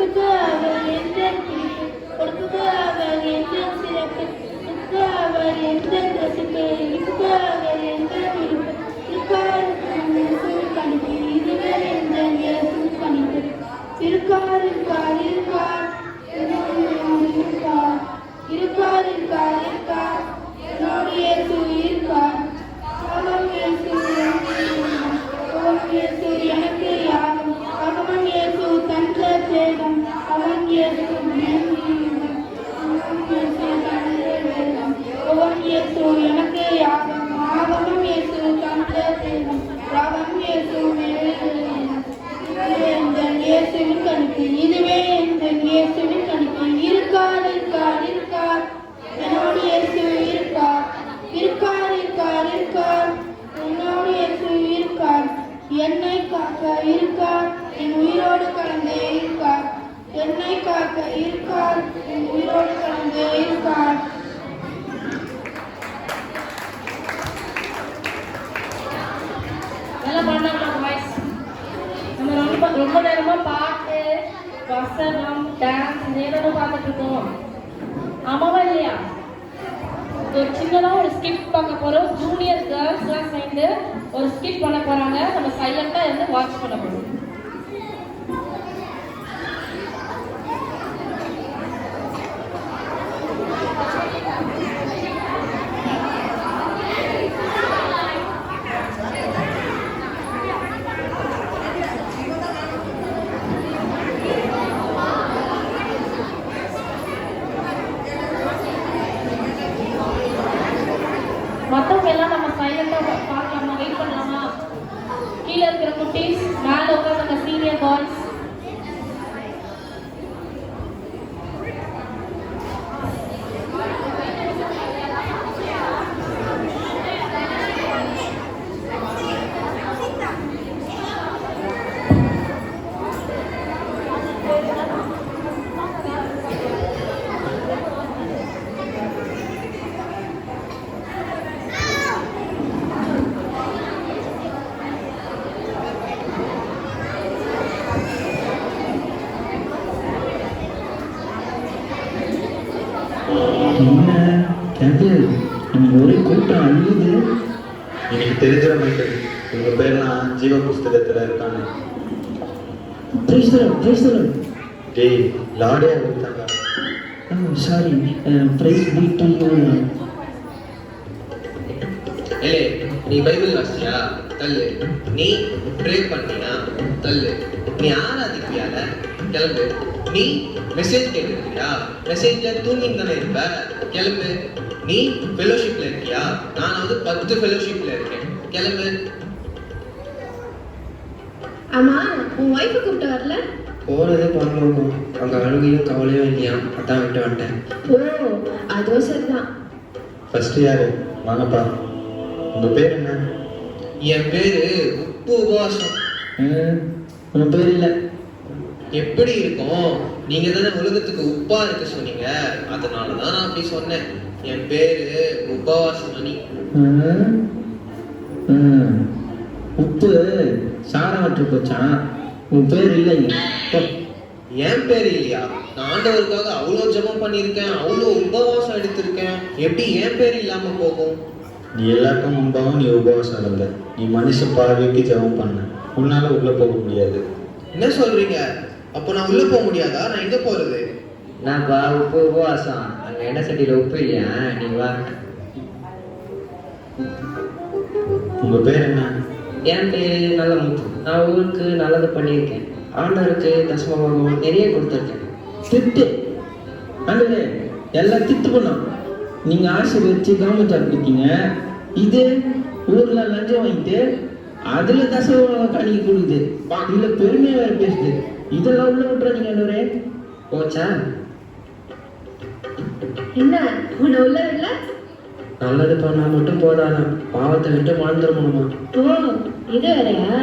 உடுப்புக்கு அவர் எந்த பிடிப்பு, உடுப்புக்கு அவர் எந்த சிறப்பு, உடுப்புக்கு அவர் எந்த ரசிப்பு, இடுப்புக்கு அவர் எந்த விருப்பு, கணிப்பு இதுவே எந்த இயேசு கணிப்பு. இருக்கார் இருக்கார் இருக்கார் இருக்கார் இருக்கார் இருக்கார் இருக்கார் என்னோடு இயேசு இருக்கார். அவன் இயேசு அவன் இயேசு எனக்கு யாரும், அவன் இயேசு தந்த சேதம், அவன் இயேசு அவன் இயேசு எனக்கு யாரும், அவன் இயேசு தந்த சேதம், அவன் இயேசு இயேசுவின் கணிப்பு இதுவே எந்த இயேசுவின் கணிப்பு. இருக்கார் இருக்கார் இருக்கார் என்னோடு இயேசு இருக்கார். இருக்கார் இருக்கார் இருக்கார் என்னோடு இயேசு இருக்கார். என்னை காக்க இருக்கார், என் உயிரோடு கலந்தே இருக்கார். என்னை காக்க இருக்கார், என் உயிரோடு கலந்தே இருக்கார். நல்லா பண்ணாங்க வாய்ஸ். நம்ம ரொம்ப நேரமா பாட்டு, வசனம், டான்ஸ் நேரம் பார்த்துட்டு இருக்கோம். ஆமாவா இல்லையா? ஒரு சின்னதாக ஒரு ஸ்கிட் பார்க்க போகிறோம். ஜூனியர் கேர்ள்ஸ்லாம் சேர்ந்து ஒரு ஸ்கிட் பண்ண போகிறாங்க. நம்ம சைலண்டாக இருந்து வாட்ச் பண்ண போகிறோம். மற்றவங்க எல்லாம் நம்ம சைலண்டாக பார்க்கலாமா? வெயிட் பண்ணலாமா? கீழே இருக்கிற குட்டீஸ், மேலே உட்காந்துருக்க சீனியர் பாய்ஸ். என்ன கேபிள், நம்ம ஒரே கூட்டம் அழுகுது. எனக்கு தெரிஞ்ச மைக்கேல், உங்க பேர்லாம் ஜீவ புஸ்தகத்துல இருக்கானு. டேய் லாடே கொடுத்தாங்க. Sorry, price B to you. ஏலே, நீ பைபிள் வாசியா? தள்ளு. நீ ப்ரே பண்ணினா? தள்ளு. நீ ஆராதிப்பியால? கிளம்பு. நீ மெசேஜ் கேட்டுருக்கியா? மெசேஜ்ல தூங்கின்னு தானே இருப்ப? கிளம்பு. நீ ஃபெலோஷிப்ல இருக்கியா? நான் 10 ஃபெலோஷிப்ல இருக்கேன். கிளம்பு. ஆமா, உன் ஒய்ஃபை கூப்பிட்டு வரல? போறது பண்ணணும். அங்க அழுகையும் கவலையும் இல்லையா? அதான் விட்டு வந்துட்டேன். ஓ, அதுவும் சரிதான். ஃபர்ஸ்ட் யாரு? வாங்கப்பா. உங்க பேர் என்ன? என் பேரு உப்பு உபவாசம். உன் பேர் இல்லை. எப்படி இருக்கும்? நீங்க தானே உலகத்துக்கு உப்பா இருக்க சொன்னீங்க, அதனாலதான் நான் அப்படி சொன்னேன். என் பேரு உபவாசமணி. உப்பு சாரவற்று போச்சான். உன் பேர் இல்லைங்க. என் பேர் இல்லையா? நான் ஆண்டவருக்காக அவ்வளோ ஜெபம் பண்ணியிருக்கேன், அவ்வளோ உபவாசம் எடுத்திருக்கேன். எப்படி என் பேர் இல்லாம போகும்? நீ எல்லாருக்கும் முன்பாகவும் நீ உபவாசம் இருந்த. நீ மனுஷ பார்வைக்கு ஜெபம் பண்ண. உன்னால உள்ள போக முடியாது. என்ன சொல்றீங்க? அப்போ நான் உள்ள போக முடியாதா? நான் எங்க போறது? நான் வா, உப்பு உபவாசம். அங்க எண்ணெய் சட்டியில உப்பு இல்லையா? நீ வா. உங்க பேர் என்ன? என் பேரு நல்ல முத்து. நான் ஊருக்கு நல்லது பண்ணியிருக்கேன். ஆண்டவருக்கு தசமபாகம் நிறைய கொடுத்துருக்கேன். திட்டு ஆண்டவரே, எல்லாம் திட்டு பண்ணோம். நீங்க ஆசீர்வதிச்சு கவர்மெண்ட் ஜாப் கொடுத்தீங்க. இது ஊர்ல லஞ்சம் வாங்கிட்டு அதுல தசமபாகம் காணிக்க கொடுக்குது. இதுல பெருமையா வேற பேசுது. இதெல்லாம் உள்ள விட்டுறீங்க ஆண்டவரே. போச்சா? என்ன உன்னை உள்ள விடல? நல்லது பண்ணா மட்டும் போதாதான், பாவத்தை விட்டு வாழ்ந்துடணுமா? ஓ, இது வேறையா?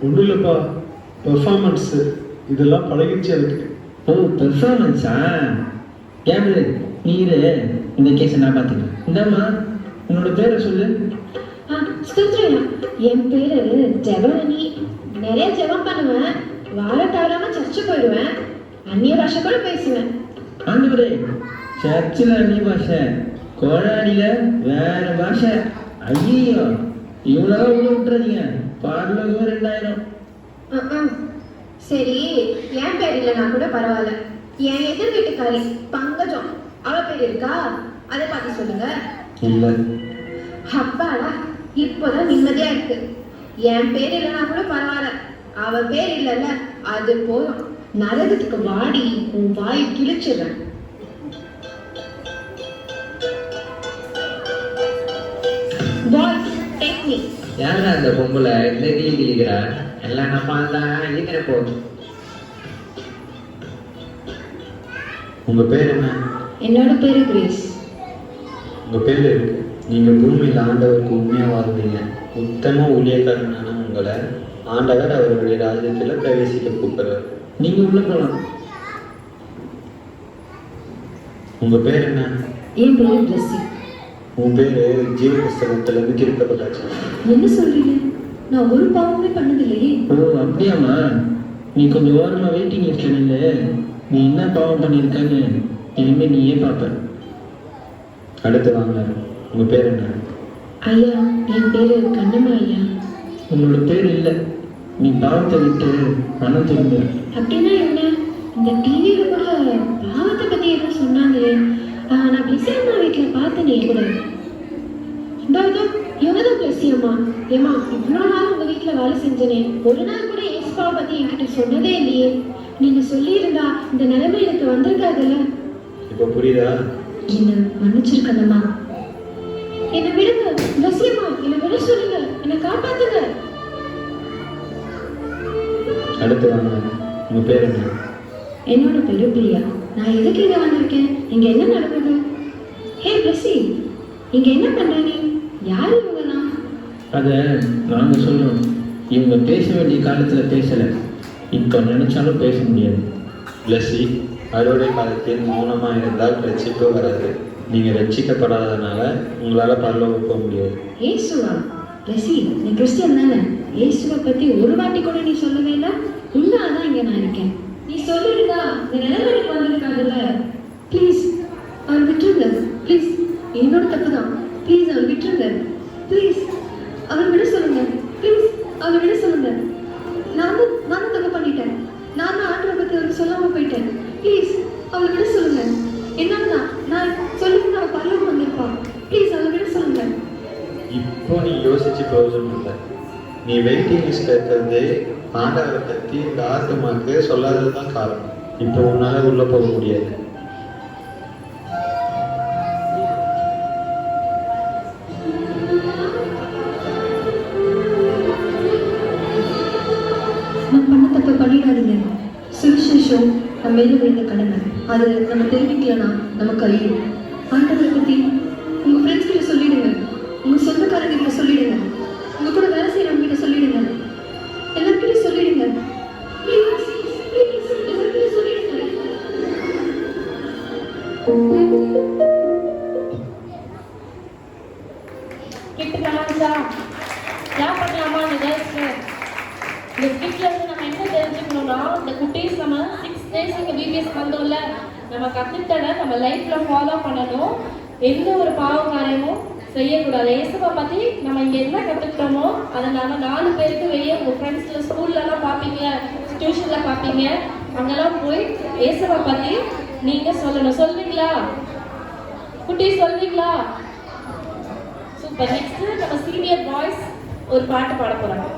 ஒன்றும் இல்லைப்பா, பெர்ஃபார்மன்ஸ் இதெல்லாம் பழகிடுச்சு அதுக்கு. ஓ, பெர்ஃபார்மன்ஸா? கேமரா நீ இரு, இந்த கேஸை நான் பார்த்துக்கிறேன். இந்தாம்மா, உன்னோட பேரை சொல்லு. ஸ்தோத்ரையா, என் பேரு ஜெபரணி. நிறைய ஜெபம் பண்ணுவேன், வார தவறாம சர்ச்சு போயிடுவேன், அந்நிய பாஷை கூட பேசுவேன். ஆண்டவரே, சர்ச்சில் அந்நிய பாஷை, கோழாடியில வேற பாஷை. ஐயோ, இவ்வளோ உள்ள விட்டுறாதீங்க, பார்லோகம் 2000. சரி, என் பேர் இல்லைனா கூட பரவாயில்ல. என் எதிர் வீட்டுக்காரி பங்கஜம், அவ பேர் இருக்கா? அதை பார்த்து சொல்லுங்க. இல்ல. அப்பாடா, இப்போதான் நிம்மதியா இருக்கு. என் பேர் இல்லைனா கூட பரவாயில்ல, அவ பேர் இல்லைல்ல, அது போதும். நரகத்துக்கு வாடி உன் வாய் கிழிச்சிடுறேன். Boys, take me. யாரா அந்த பொம்பளை இந்த கிழிக்கிறா? எல்லாம் நம்ம தான் இருக்கிற போதும். உங்க பேர் என்ன? என்னோட பேரு கிரேஸ். உங்க பேர் நீங்க பூமியில் ஆண்டவருக்கு உண்மையா வாழ்ந்தீங்க. உத்தம ஊழியக்காரனான உங்களை ஆண்டவர் அவருடைய ராஜ்யத்துல பிரவேசிக்க கூப்பிடுறாரு. நீங்க உள்ள போலாம். உங்க பேர் என்ன? என் பேரு பிளஸ்ஸி. உன் பேரு ஜீவ புஸ்தகத்துல இருந்து கிறுக்கப்பட்டாச்சு. என்ன சொல்றீங்க? நான் ஒரு பாவமே பண்ணதில்லையே. ஓ அப்படியாம்மா, நீ கொஞ்சம் ஓரமா வெயிட்டிங் லிஸ்ட்ல நீ என்ன பாவம் பண்ணியிருக்கான்னு இனிமே நீயே பார்ப்ப. அடுத்து வாங்க, உங்க பேர் என்ன? ஐயா, என் பேரு கண்ணம்மா ஐயா. உன்னோட பேர் இல்லை, நீ பாவத்தை விட்டு மனம் திரும்ப. அப்படின்னா என்ன? இந்த டிவியில கூட பாவத்தை பத்தி ஏதோ சொன்னாங்களே. நான் பிளஸி அம்மா வீட்டுல பார்த்தேனே கூட. இவங்கதான் பிளஸி அம்மா. ஏமா, இவ்வளோ நாள் உங்க வீட்டுல வேலை செஞ்சனே, ஒரு நாள் கூட ஏஸ்பாவை பத்தி என்கிட்ட சொன்னதே இல்லையே. நீங்க சொல்லியிருந்தா இந்த நிலைமை எனக்கு வந்திருக்காதுல்ல. இப்ப புரியுதா? என்ன மன்னிச்சிருக்கணுமா? என்னை விடுங்க பிளஸி அம்மா, என்னை விட சொல்லுங்க, என்னை காப்பாத்துங்க. அடுத்து வாங்க, உங்க பேர் என்ன? என்னோட பேரு பிரியா. நான் எதுக்கு இங்க வந்திருக்கேன்? இங்க என்ன நடக்குது? ஹே பிளஸி, இங்க என்ன பண்ற நீ? யாரு இவங்கலாம்? அதை நாங்க சொல்றோம். இவங்க பேச வேண்டிய காலத்துல பேசல, இப்போ நினைச்சாலும் பேச முடியாது. பிளஸி, அறுவடை காலத்தில் மௌனமா இருந்தால் ரட்சிப்பு வராது. நீங்க ரட்சிக்கப்படாதனால உங்களால பரலோகம் போக முடியாது. ஏசுவா? பிளஸி, நீ கிறிஸ்டியன் தானே? ஏசுவை பத்தி ஒரு வாட்டி கூட நீ சொல்லவே இல்லை. உண்மைதான் இங்க நான் இருக்கேன். நீ சொல்லிருந்தா இந்த நிலைமைக்கு வந்திருக்காதுல்ல. ப்ளீஸ் அவர் விட்டுருங்க. ப்ளீஸ், என்னோட தப்பு தான். ப்ளீஸ் அவர் விட்டுருங்க. ப்ளீஸ் அவர் விட சொல்லுங்க. ப்ளீஸ் அவர் விட சொல்லுங்க. நானும் தப்பு பண்ணிட்டேன். நான் ஆண்டவரை பத்தி அவருக்கு சொல்லாம போயிட்டேன். ப்ளீஸ் அவர் விட சொல்லுங்க. என்னன்னா நான் சொல்லிட்டு நான் பரலோகம் வந்திருப்பான். ப்ளீஸ் அவர் விட சொல்லுங்க. இப்போ நீ யோசிச்சு பிரயோஜனம் இல்லை. நீ வெயிட்டிங் லிஸ்ட் இருக்கிறது ஆண்டவரை பத்தி இந்த ஆத்மாக்கு சொல்லாததுதான் காரணம். இப்போ உன்னால உள்ள போக முடியாது. நம்ம பண்ண தப்பு பண்ணிடாதீங்க. சுவிசேஷம் நம்ம மேல விழுந்த கடமை. அது நம்ம தெரிவிக்கலன்னா நமக்கு அழியும். ஆண்டவரை பத்தி உங்க ஃப்ரெண்ட்ஸ் கிட்ட சொல்லிடுங்க. உங்க சொந்தக்காரங்க கிட்ட சொல்லிடுங்க. உங்க கூட வேலை செய்யறவங்க கிட்ட சொல்லிடுங்க. எல்லார்கிட்ட சொல்லிடுங்க. ப்ளீஸ் ப்ளீஸ் எல்லார்கிட்ட சொல்லிடுங்க. கிட்டலாம்டா என்ன பண்ணலாமா? இந்த கிட்ல இருந்து நம்ம என்ன தெரிஞ்சுக்கணும்னா, இந்த குட்டீஸ் நம்ம 6 days இங்க பிபிஎஸ் வந்தோம்ல, நம்ம கத்துக்கிட்டதை நம்ம லைஃப்ல ஃபாலோ பண்ணணும். எந்த ஒரு பாவ காரியமும் செய்யக்கூடாது. இயேசுவை பத்தி நம்ம இங்க என்ன கத்துக்கிட்டோமோ அதை நம்ம 4 பேருக்கு வெளியே உங்க ஃப்ரெண்ட்ஸ்ல ஸ்கூல்லலாம் பார்ப்பீங்க, டியூஷன்ல பார்ப்பீங்க, அங்கெல்லாம் போய் இயேசுவை பத்தி நீங்க சொல்லணும். சொல்வீங்களா குட்டி? சொல்வீங்களா? சூப்பர். நெக்ஸ்ட் நம்ம சீனியர் பாய்ஸ் ஒரு பாட்டு பாட போறாங்க.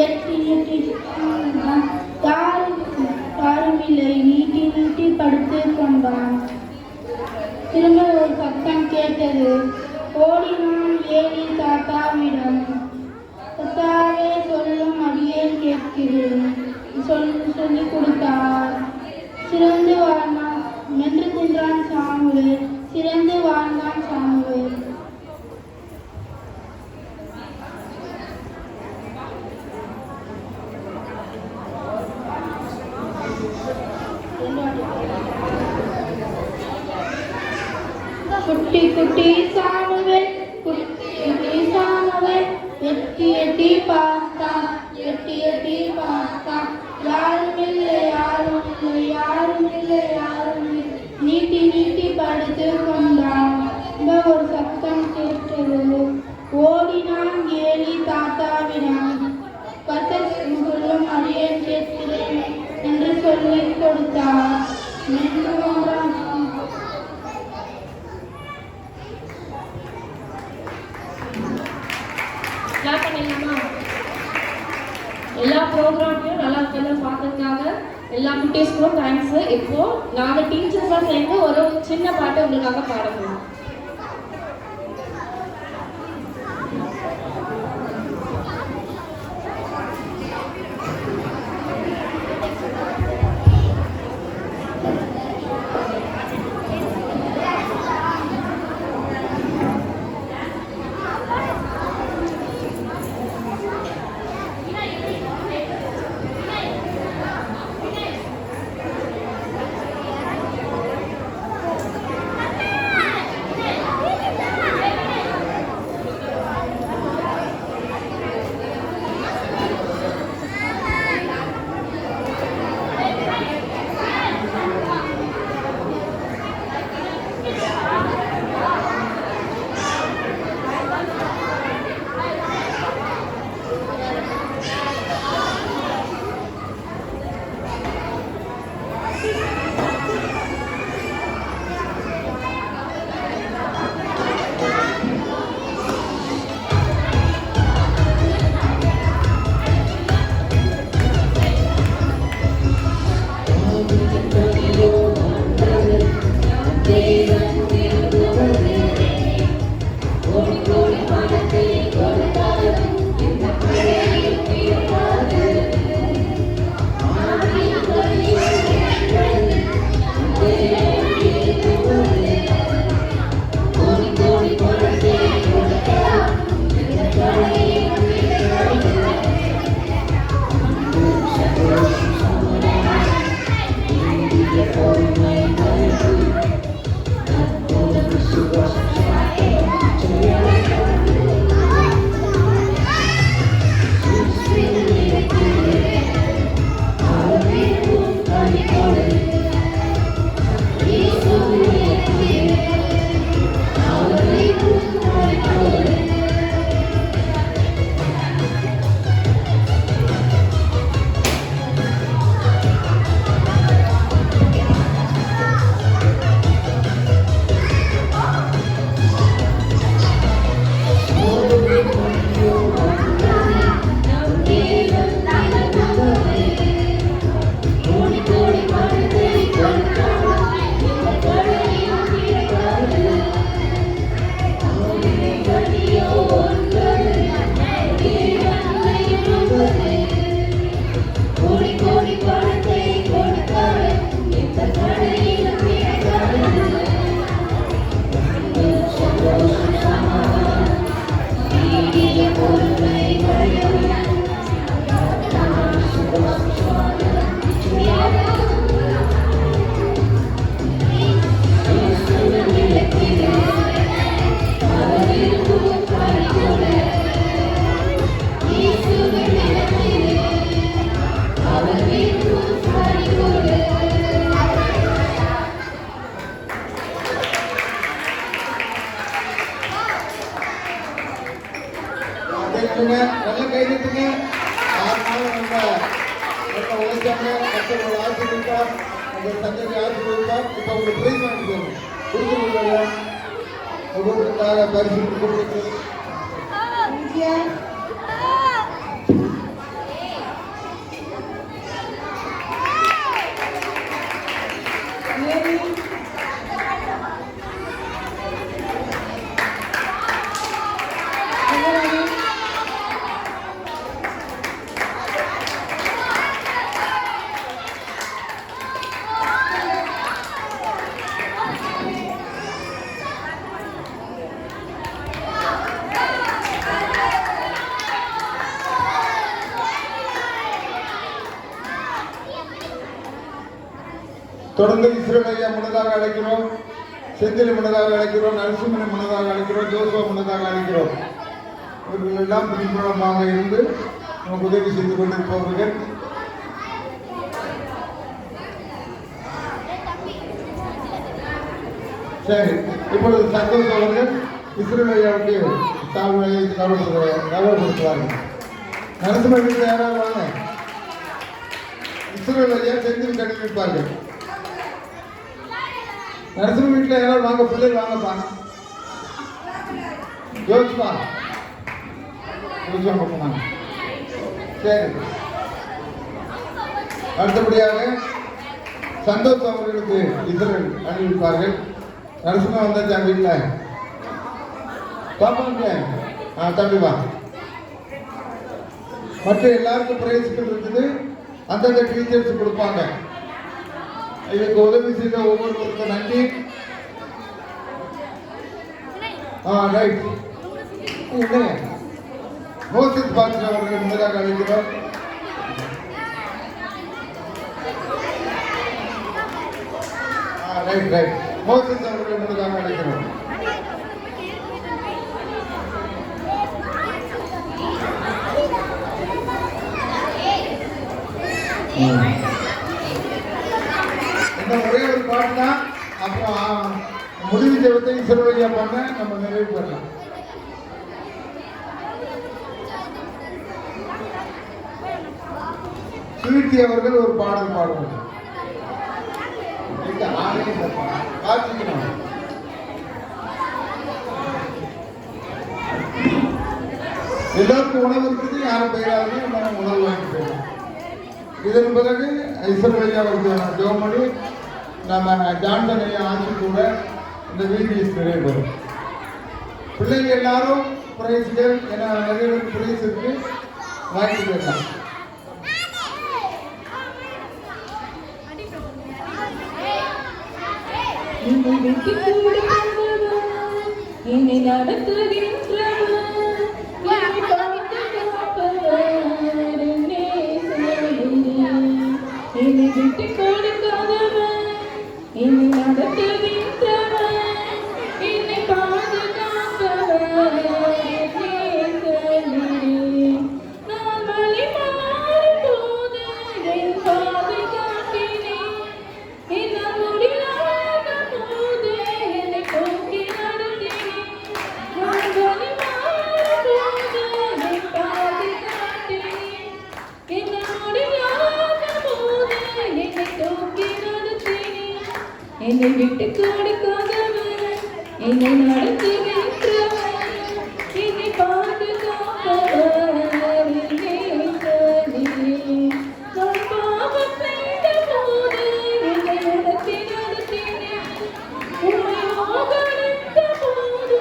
எட்டி எட்டி யாரும் இல்லை, நீட்டி நீட்டி படுத்து கொண்டான். திரும்ப ஒரு சத்தம் கேட்டது. ஓடினான் ஏலி தாத்தாவிடம். தாத்தாவே சொல்லும் அடியேன் கேட்கிறேன் சொல்லிக் கொடுத்தார். சிறந்து வாழ்ந்தான் மென்று தின்றான் சாமுவேல். சிறந்து வாழ்ந்தான் சாமுவேல். குட்டி குட்டி சாமுவேல், குட்டி சாமுவேல், எட்டி எட்டி பார்த்தான், எட்டி எட்டி பார்த்தான். யாரும் இல்லை, யாரும் இல்லை, யாரும் இல்லை, யாரும் இல்லை. நீட்டி நீட்டி படுத்து கொண்டான். ஒரு சத்தம் கேட்டது. ஓடினான் ஏலி தாத்தாவிடம். கர்த்தர் சொல்லும் அடியேன் கேட்கிறேன் என்று சொல்லிக் கொடுத்தார். எல்லா ப்ரோக்ராமையும் நல்லா இருக்கணும் பார்த்ததுக்காக எல்லா குட்டீஸ்க்கும் தேங்க்ஸ். இப்போ நாங்கள் டீச்சர்ஸாக சேர்ந்து ஒரு சின்ன பாட்டு உங்களுக்காக பாடணும். நல்ல கை தட்டுங்க. 6 நாள் நம்ம உழைச்சாங்க. கஷ்டப்பட ஆட்சி கொடுத்தார். உங்க தங்கச்சி ஆட்சி கொடுத்தார். இப்போ உங்களுக்கு பிரைஸ் வாங்கிக்கோங்க. கொடுத்துருக்காங்க. ஒவ்வொருத்தருக்காக பரிசு கொடுத்து தொடர்ந்து இஸ்ரேல் ஐயா முன்னதாக அழைக்கிறோம், செந்தில் முன்னதாக அழைக்கிறோம், நரசிம்மனை முன்னதாக அழைக்கிறோம், ஜோசுவா முன்னதாக அழைக்கிறோம். இவர்கள் எல்லாம் பின்புலமாக இருந்து நமக்கு உதவி செய்து கொண்டிருப்பவர்கள். சரி, இப்பொழுது சந்தோஷ் அவர்கள் இஸ்ரேல் ஐயாவுக்கு கவலைப்படுத்துவார்கள். நரசிம்ம வீட்டில் யாராவது வாங்க. இஸ்ரேல் ஐயா செந்தில் கட்டி நிற்பார்கள். நரசிம்ம வீட்டில் யாராவது வாங்க, பிள்ளைகள் வாங்கப்பா. ஜோஸ்பா போனாங்க. சரி, அடுத்தபடியாக சந்தோஷ் அவர்களுக்கு இஸ்ரேல் அணிவிப்பார்கள். நரசிம்ம வந்தாச்சா வீட்டில் பாப்பாங்க. தம்பி வா. மற்ற எல்லாருக்கும் பிரைஸ்கள் இருக்குது, அந்தந்த டீச்சர்ஸ் கொடுப்பாங்க. இதுக்கு உதவி செய்த ஒவ்வொருவருக்கும் நன்றி. ரைட். மோசஸ் பாத்திர அவர்கள் முதலாக அழைக்கிறோம். ரைட் ரைட் மோசஸ் அவர்கள் முதலாக அழைக்கிறோம். இந்த ஒரே ஒரு பாட்டு தான். அப்புறம் முடிவு ஜெபத்தை சிறுவழியா பண்ண நம்ம நிறைவு பெறலாம். சுருத்தி அவர்கள் ஒரு பாடல் பாடுவாங்க. எல்லாருக்கும் உணவு இருக்குது, யாரும் பெயராது நம்ம உணவு வாங்கி போயிடலாம். இதன் பிறகு இஸ்ரவேலியா அவர்கள் ஜோமணி நம்ம ஜான்சன் ஐயா ஆட்சி கூட இந்த வீடியோஸ் நிறைவு பெறும். பிள்ளைங்க எல்லாரும் பிரைஸ்கள் ஏன்னா நிறைய பிரைஸ் இருக்கு, வாங்கிட்டு போயிடலாம். என்னை நடத்துகின்றவர் என்னை விட்டு கொடுக்காதவர், என்னை நடத்துகின்றவர், என்னை பாதுகாப்பவர். நான் வழி மாறும் போது என் பாதை காட்டினேன், என்னால் முடியாத போது என்னை போக்கி நடத்தினேன். நான் வழி மாறும் போது என் பாதை காட்டினேன், என்னால் முடியாத போது என்னை தூக்கி நடத்தினேன். என்னை விட்டு கொடுக்காதவர், என்னை நடத்துகின்றவர், என்னை பாதுகாப்பவர். நான் பாவம் செய்த போது என்னை நடத்தி நடத்தினேன், உம்மை ஆதரித்த போது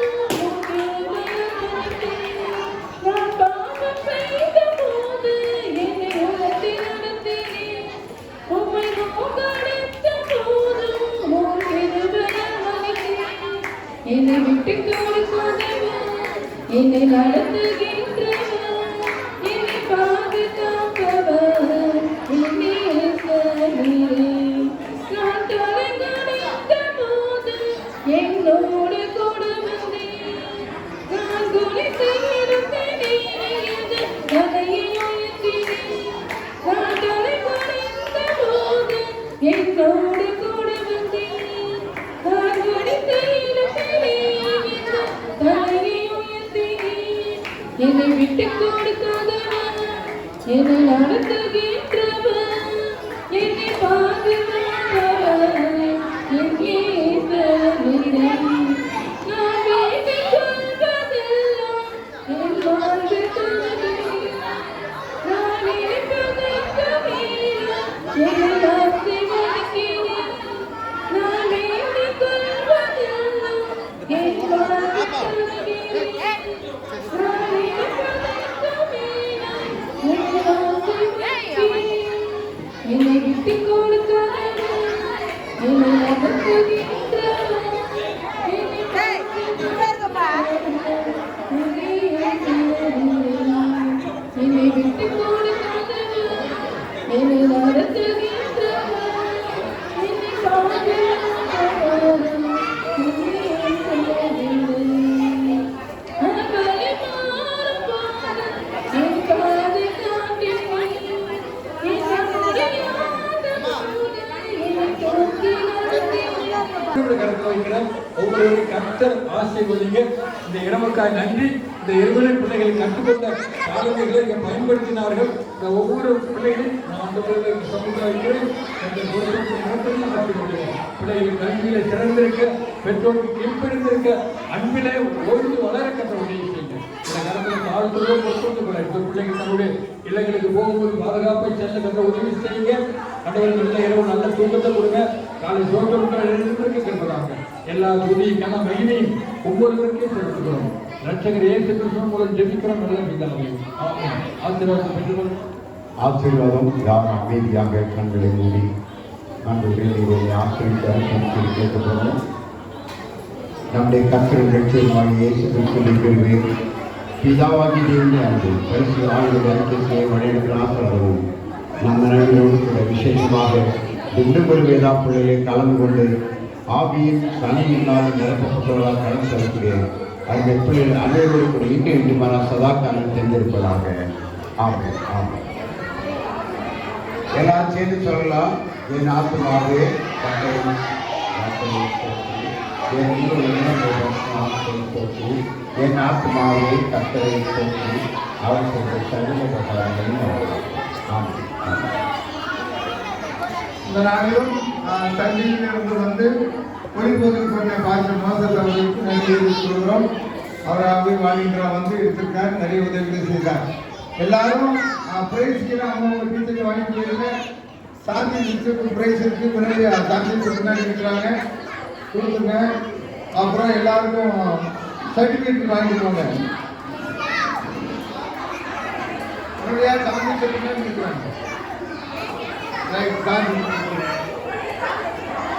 நான் பாவம் செய்த போது என்னை நடத்தி நடத்தினேன், உம்மை ஆதரித்த போது என்னை விட்டு கொடுக்காதவர், என்னை நடத்துகின்றவர், என்னை பாதுகாப்பவர். நான் தலைகணித்த போது என்னோடு கூட வந்தேன், நான் குளித்து இருந்தேன், தலையை உயர்த்தினேன். நான் தலைகணித்த போது என்னோடு கூட வந்தேன், நான் குளித்து என்னை விட்டு கொடுக்காதவர், என்னை நடத்துகின்றவர், என்னை பாதுகாப்பவர். என் இயேசுவிடம் நான் வேண்டிக் கொள்வதெல்லாம் என் வாழ்வு துணையாய். நான் இருப்பதற்கு மேலாய் என்னை ஆசீர்வதிக்கிறேன். நான் வேண்டிக் கொள்வதெல்லாம் என் வாழ்வு துணையாய். என்னை விட்டு கொடுக்காதவர், என்னை நடத்துகின்றவர், என்னை விட்டு கொடுக்காதவர், என்னை நடத்துகின்றவர். ஒவ்வொருவரையும் கர்த்தர் ஆசீர்வதிங்க. இந்த இரவுக்காய் நன்றி. இந்த இருவரை பிள்ளைகளை கற்றுக்கொண்ட ஆளுமைகளை இங்கே பயன்படுத்தினார்கள். இந்த ஒவ்வொரு பிள்ளைகளையும் நான் அந்த சமுதாயத்தில் பிள்ளைகள் கல்வியில சிறந்திருக்க, பெற்றோருக்கு கீழ்ப்பெடுத்திருக்க, அன்பிலே ஓய்ந்து வளர கற்ற உதவி செய்யுங்க. இந்த நேரத்தில் தாழ்த்துவோ கொண்டு கூட இந்த பிள்ளைகள் நம்முடைய இல்லங்களுக்கு போகும்போது பாதுகாப்பை செல்ல கற்ற உதவி செய்யுங்க. கடவுள் இரவு நல்ல தூக்கத்தை கொடுங்க. காலை சோதனை எழுந்திருக்க கற்பதாங்க. எல்லா துதிக்கான மகிமையும் ஒவ்வொருவருக்கும் செலுத்துகிறோம். ரட்சகர் இயேசு கிறிஸ்துவின் மூலம் ஜெபிக்கிறோம். நல்ல பிதாவே, ஆமென். ஆசீர்வாதம் பெற்றுக்கொள்ளும். ஆசீர்வாதம். யாரும் அமைதியாக கண்களை மூடி நாங்கள் ஆசிரியர் கேட்கப்படும். நம்முடைய கர்த்தரின் லட்சியமாக இயேசு கிறிஸ்துவின் பிதாவாகி தேவனுடைய அன்பு பரிசு ஆளுநர் அறிக்கை செய்ய வழிநடத்த ஆசீர்வாதமும் நம்ம நண்பர்களோடு கூட விசேஷமாக திண்டுக்கல் வேதா பிள்ளைகளை கலந்து கொண்டு ஆவியின் சனியினால் நிரப்பப்பட்டவர்களால் கலந்து செல்லக்கூடிய அந்த பிள்ளைகள் அனைவரோடு கூட இன்று மன சதா காலம் தெரிந்திருப்பதாக. ஆமாம் ஆமாம். எல்லாரும் சேர்ந்து சொல்லலாம். என் ஆத்மாவே என் ஆத்மாவே கர்த்தரை போற்றி அவர் செய்த சகல பிரகாரங்களையும். இந்த நாளிலும் தண்ணியிலிருந்து வந்து ஒளிபோதல் பண்ண பாஸ்டர் மோசஸ் அவர்களுக்கு நன்றி சொல்கிறோம். அவராகவே வாழ்கின்ற வந்து எடுத்திருக்கார், நிறைய உதவிகளை செய்தார். எல்லாரும் பிரைஸ்க்கு அவங்க டீச்சருக்கு வாங்கி போயிருங்க. சாந்தி டீச்சருக்கு பிரைஸ் இருக்கு, முன்னாடி சாந்தி முன்னாடி இருக்கிறாங்க, கொடுத்துருங்க. அப்புறம் எல்லாருக்கும் சர்டிஃபிகேட் வாங்கிடுவாங்க. சாந்தி இருக்கிறாங்க. சாந்தி